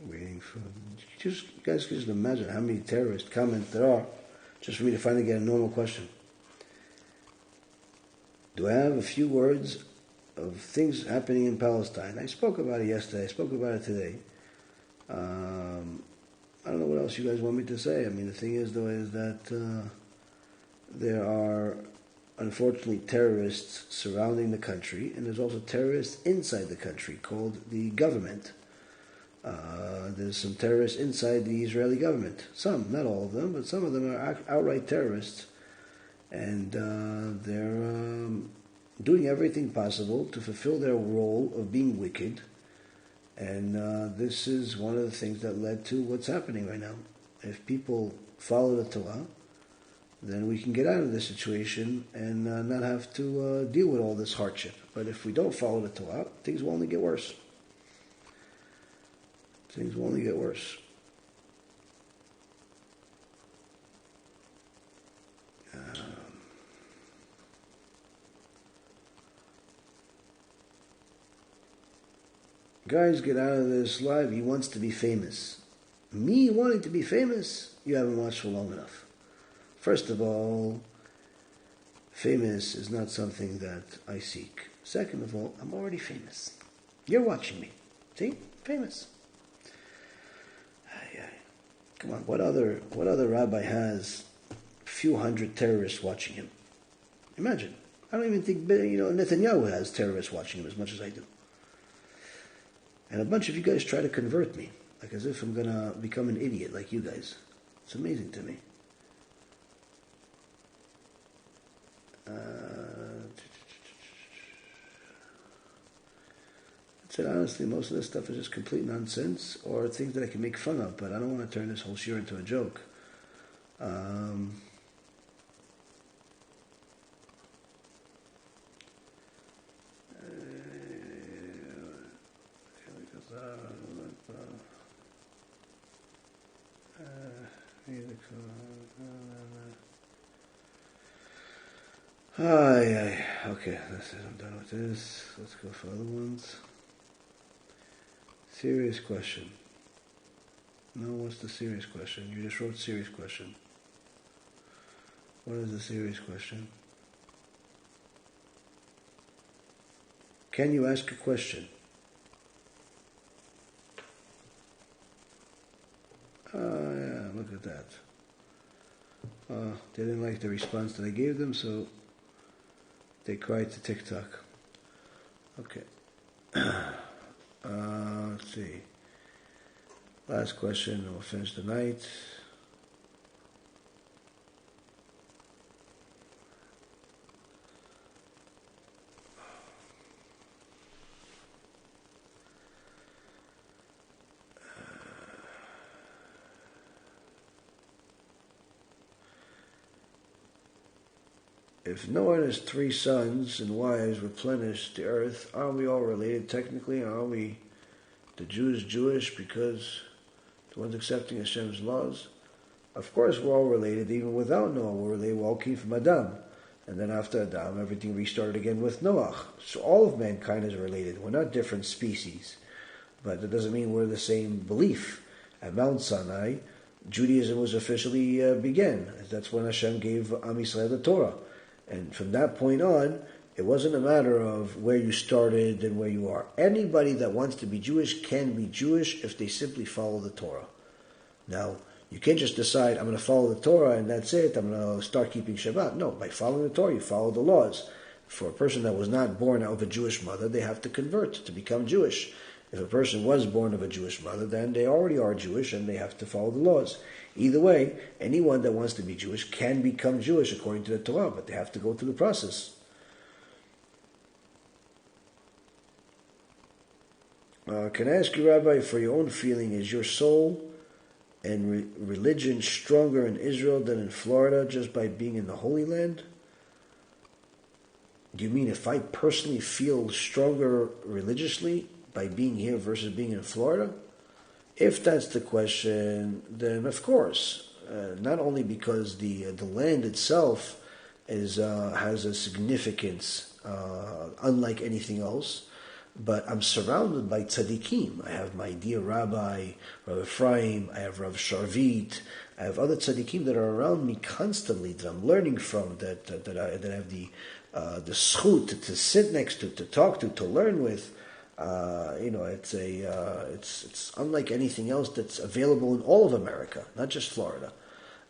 Waiting for you guys can just imagine how many terrorist comments there are just for me to finally get a normal question. Do I have a few words of things happening in Palestine? I spoke about it yesterday. I spoke about it today. I don't know what else you guys want me to say. I mean, the thing is, though, is that there are, unfortunately, terrorists surrounding the country, and there's also terrorists inside the country called the government. There's some terrorists inside the Israeli government. Some, not all of them, but some of them are outright terrorists. And they're doing everything possible to fulfill their role of being wicked. And this is one of the things that led to what's happening right now. If people follow the Torah, then we can get out of this situation and not have to deal with all this hardship. But if we don't follow the Torah, things will only get worse. Things will only get worse. Guys, get out of this live. He wants to be famous. Me wanting to be famous? You haven't watched for long enough. First of all, famous is not something that I seek. Second of all, I'm already famous. You're watching me. See? Famous. Come on, what other rabbi has a few hundred terrorists watching him? Imagine. I don't even think Netanyahu has terrorists watching him as much as I do. And a bunch of you guys try to convert me, like as if I'm going to become an idiot like you guys. It's amazing to me. Said honestly, most of this stuff is just complete nonsense or things that I can make fun of, but I don't want to turn this whole shiur into a joke. Okay, I'm done with this. Let's go for other ones. Serious question. No, what's the serious question? You just wrote serious question. What is the serious question? Can you ask a question? Oh, yeah, look at that. They didn't like the response that I gave them, so they cried to TikTok. Okay. Let's see. Last question, and we'll finish the night. If Noah and his 3 sons and wives replenished the earth, aren't we all related technically? Aren't we the Jews Jewish because the ones accepting Hashem's laws? Of course we're all related, even without Noah. We're related, we all came from Adam. And then after Adam, everything restarted again with Noah. So all of mankind is related. We're not different species. But that doesn't mean we're the same belief. At Mount Sinai, Judaism was officially began. That's when Hashem gave Am Yisrael the Torah. And from that point on, it wasn't a matter of where you started and where you are. Anybody that wants to be Jewish can be Jewish if they simply follow the Torah. Now, you can't just decide, I'm going to follow the Torah and that's it, I'm going to start keeping Shabbat. No, by following the Torah, you follow the laws. For a person that was not born out of a Jewish mother, they have to convert to become Jewish. If a person was born of a Jewish mother, then they already are Jewish and they have to follow the laws. Either way, anyone that wants to be Jewish can become Jewish according to the Torah, but they have to go through the process. Can I ask you, Rabbi, for your own feeling, is your soul and religion stronger in Israel than in Florida just by being in the Holy Land? Do you mean if I personally feel stronger religiously by being here versus being in Florida? If that's the question, then of course. Not only because the land itself has a significance unlike anything else, but I'm surrounded by tzaddikim. I have my dear Rabbi, Rav Efraim, I have Rav Sharvit, I have other tzaddikim that are around me constantly, that I'm learning from, that I have the schut to sit next to talk to learn with. It's unlike anything else that's available in all of America, not just Florida.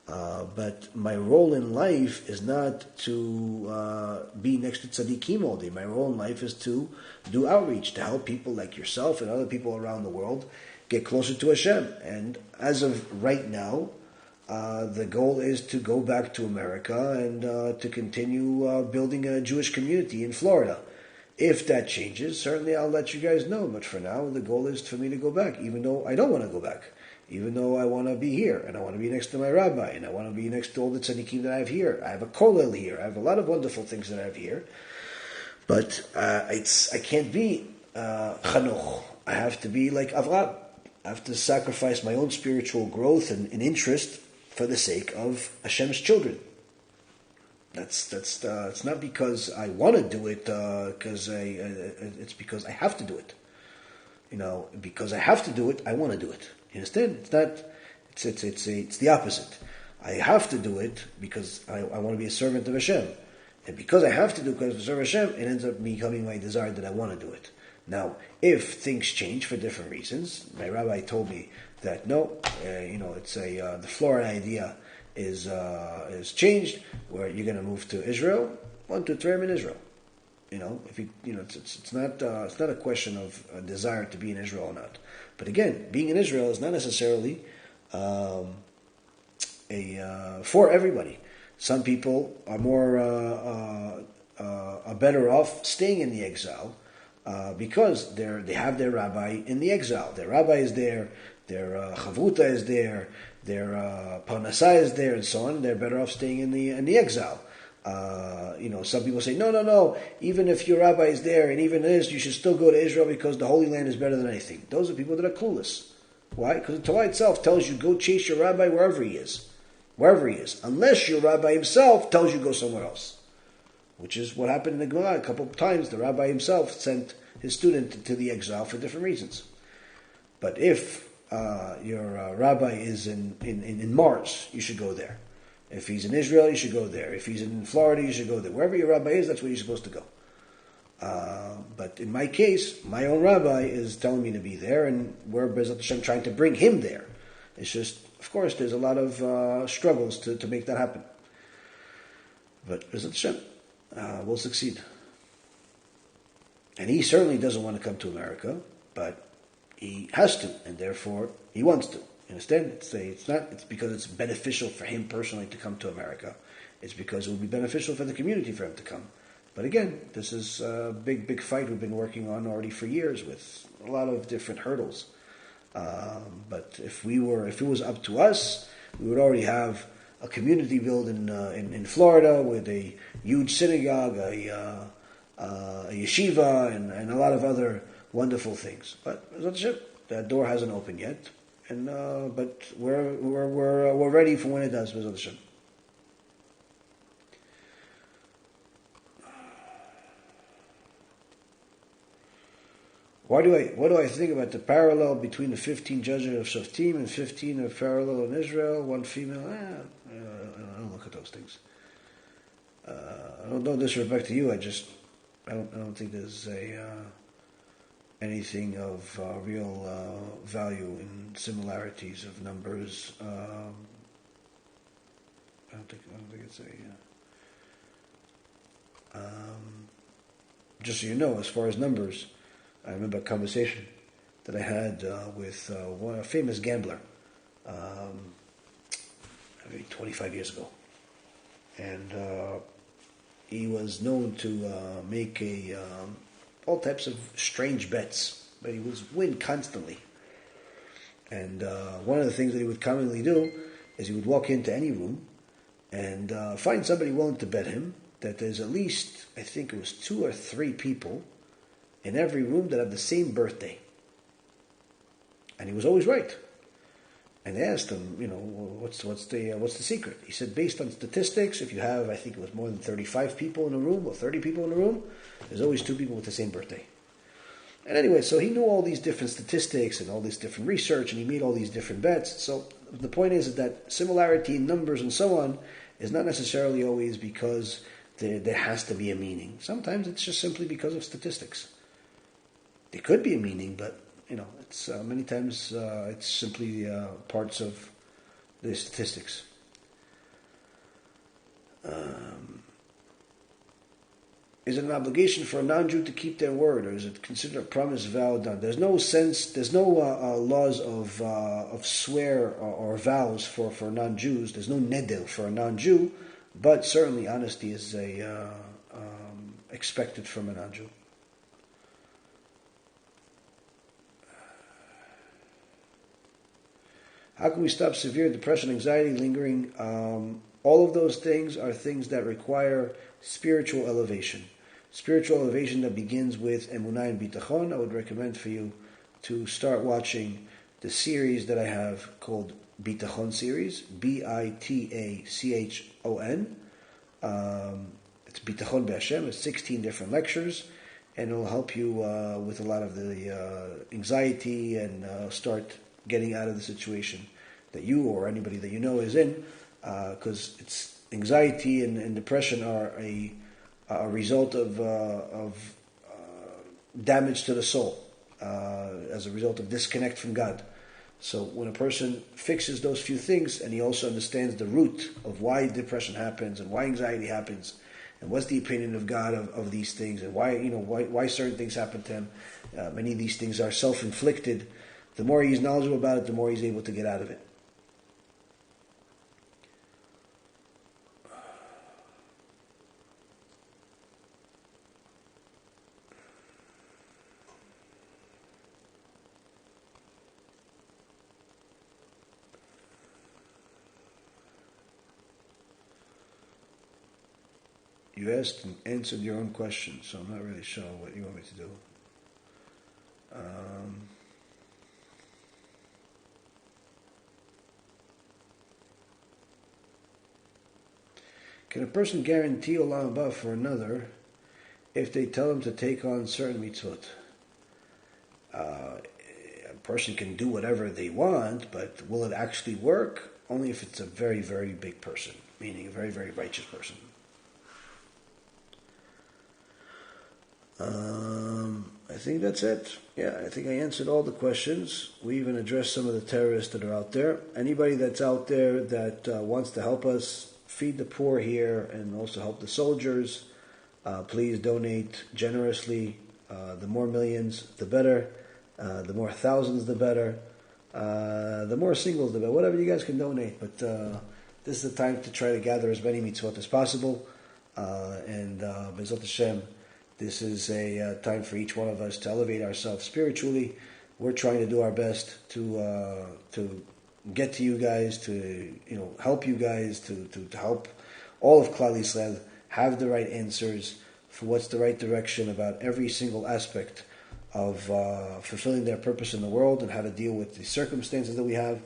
But my role in life is not to be next to tzaddikim all day. My role in life is to do outreach, to help people like yourself and other people around the world get closer to Hashem. And as of right now, the goal is to go back to America and to continue building a Jewish community in Florida. If that changes, certainly I'll let you guys know. But for now, the goal is for me to go back, even though I don't want to go back. Even though I want to be here, and I want to be next to my rabbi, and I want to be next to all the tzaddikim that I have here. I have a kollel here. I have a lot of wonderful things that I have here. But I can't be chanuch. I have to be like Avraham. I have to sacrifice my own spiritual growth and interest for the sake of Hashem's children. It's not because I want to do it, it's because I have to do it. Because I have to do it, I want to do it. You understand? It's the opposite. I have to do it because I want to be a servant of Hashem. And because I have to do it because of serve Hashem, it ends up becoming my desire that I want to do it. Now, if things change for different reasons, my rabbi told me that no, it's the Florida idea is changed, where you're going to move to Israel. 1, 2, 3, I'm in Israel. It's not a question of a desire to be in Israel or not. But again, being in Israel is not necessarily for everybody. Some people are are better off staying in the exile because they have their rabbi in the exile. Their rabbi is there, their chavruta is there, their parnasah is there, and so on. They're better off staying in the exile. Some people say, no. Even if your rabbi is there, and even this, you should still go to Israel because the Holy Land is better than anything. Those are people that are clueless. Why? Because the Torah itself tells you go chase your rabbi wherever he is, unless your rabbi himself tells you go somewhere else, which is what happened in the Gemara a couple of times. The rabbi himself sent his student to the exile for different reasons. But if your rabbi is in Mars, you should go there. If he's in Israel, you should go there. If he's in Florida, you should go there. Wherever your rabbi is, that's where you're supposed to go. But in my case, my own rabbi is telling me to be there, and we're BeEzrat HaShem trying to bring him there. It's just, of course, there's a lot of struggles to make that happen. But BeEzrat HaShem will succeed. And he certainly doesn't want to come to America, but he has to, and therefore he wants to. Understand? It's because it's beneficial for him personally to come to America. It's because it will be beneficial for the community for him to come. But again, this is a big fight we've been working on already for years with a lot of different hurdles. But if it was up to us, we would already have a community built in Florida with a huge synagogue, a yeshiva, and a lot of other wonderful things. But that door hasn't opened yet. But we're ready for when it does, BeEzrat HaShem. What do I think about the parallel between the 15 judges of Shoftim and 15 of parallel in Israel? One female. I don't look at those things. No disrespect to you. I don't think there's anything of real value in similarities of numbers. I don't think it's just so you know, as far as numbers, I remember a conversation that I had with a famous gambler, maybe 25 years ago, and he was known to make all types of strange bets, but he would win constantly. And one of the things that he would commonly do is he would walk into any room and find somebody willing to bet him that there's at least, I think it was 2 or 3 people in every room that have the same birthday. And he was always right. And they asked him, what's the secret? He said, based on statistics, if you have, I think it was more than 35 people in a room or 30 people in a room, there's always 2 people with the same birthday. And anyway, so he knew all these different statistics and all this different research, and he made all these different bets. So the point is that similarity in numbers and so on is not necessarily always because there has to be a meaning. Sometimes it's just simply because of statistics. There could be a meaning, but it's many times it's simply parts of the statistics. Is it an obligation for a non-Jew to keep their word, or is it considered a promise vow done? There's no laws of swear or vows for non-Jews. There's no nedel for a non-Jew, but certainly honesty is expected from a non-Jew. How can we stop severe depression, anxiety, lingering? All of those things are things that require spiritual elevation. Spiritual elevation that begins with emunah and bitachon. I would recommend for you to start watching the series that I have called Bitachon series, Bitachon. It's Bitachon BeHashem. It's 16 different lectures, and it will help you with a lot of the anxiety and start getting out of the situation that you or anybody that you know is in, because it's anxiety and depression are a result of damage to the soul as a result of disconnect from God. So when a person fixes those few things, and he also understands the root of why depression happens and why anxiety happens, and what's the opinion of God of these things, and why certain things happen to him, many of these things are self-inflicted. The more he's knowledgeable about it, the more he's able to get out of it. You asked and answered your own question, so I'm not really sure what you want me to do. Can a person guarantee Olam Haba for another if they tell him to take on certain mitzvot? A person can do whatever they want, but will it actually work? Only if it's a very, very big person, meaning a very, very righteous person. I think that's it. Yeah, I think I answered all the questions. We even addressed some of the terrorists that are out there. Anybody that's out there that wants to help us feed the poor here and also help the soldiers, please donate generously. The more millions, the better. The more thousands, the better. The more singles, the better. Whatever you guys can donate. But this is the time to try to gather as many mitzvot as possible. And BeEzrat HaShem, this is a time for each one of us to elevate ourselves spiritually. We're trying to do our best to get to you guys, to help you guys, to help all of Klal Yisrael have the right answers for what's the right direction about every single aspect of fulfilling their purpose in the world and how to deal with the circumstances that we have.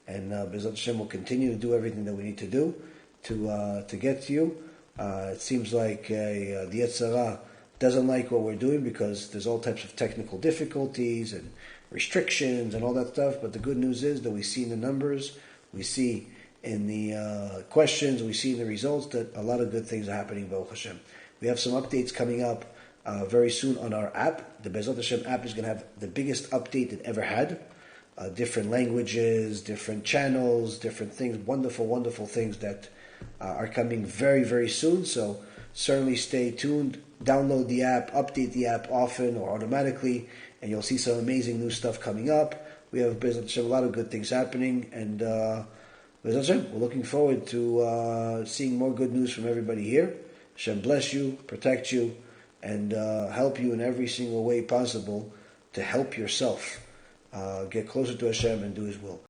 And BeEzrat HaShem will continue to do everything that we need to do to get to you. It seems like the Yetzer Hara doesn't like what we're doing because there's all types of technical difficulties and restrictions and all that stuff. But the good news is that we see in the numbers, we see in the questions, we see in the results that a lot of good things are happening, Baruch Hashem. We have some updates coming up very soon on our app. The BeEzrat HaShem app is going to have the biggest update it ever had. Different languages, different channels, different things, wonderful, wonderful things that are coming very, very soon. So certainly stay tuned. Download the app, update the app often or automatically, and you'll see some amazing new stuff coming up. We have BeEzrat HaShem, a lot of good things happening, and BeEzrat HaShem, we're looking forward to seeing more good news from everybody here. Hashem bless you, protect you, and help you in every single way possible to help yourself get closer to Hashem and do His will.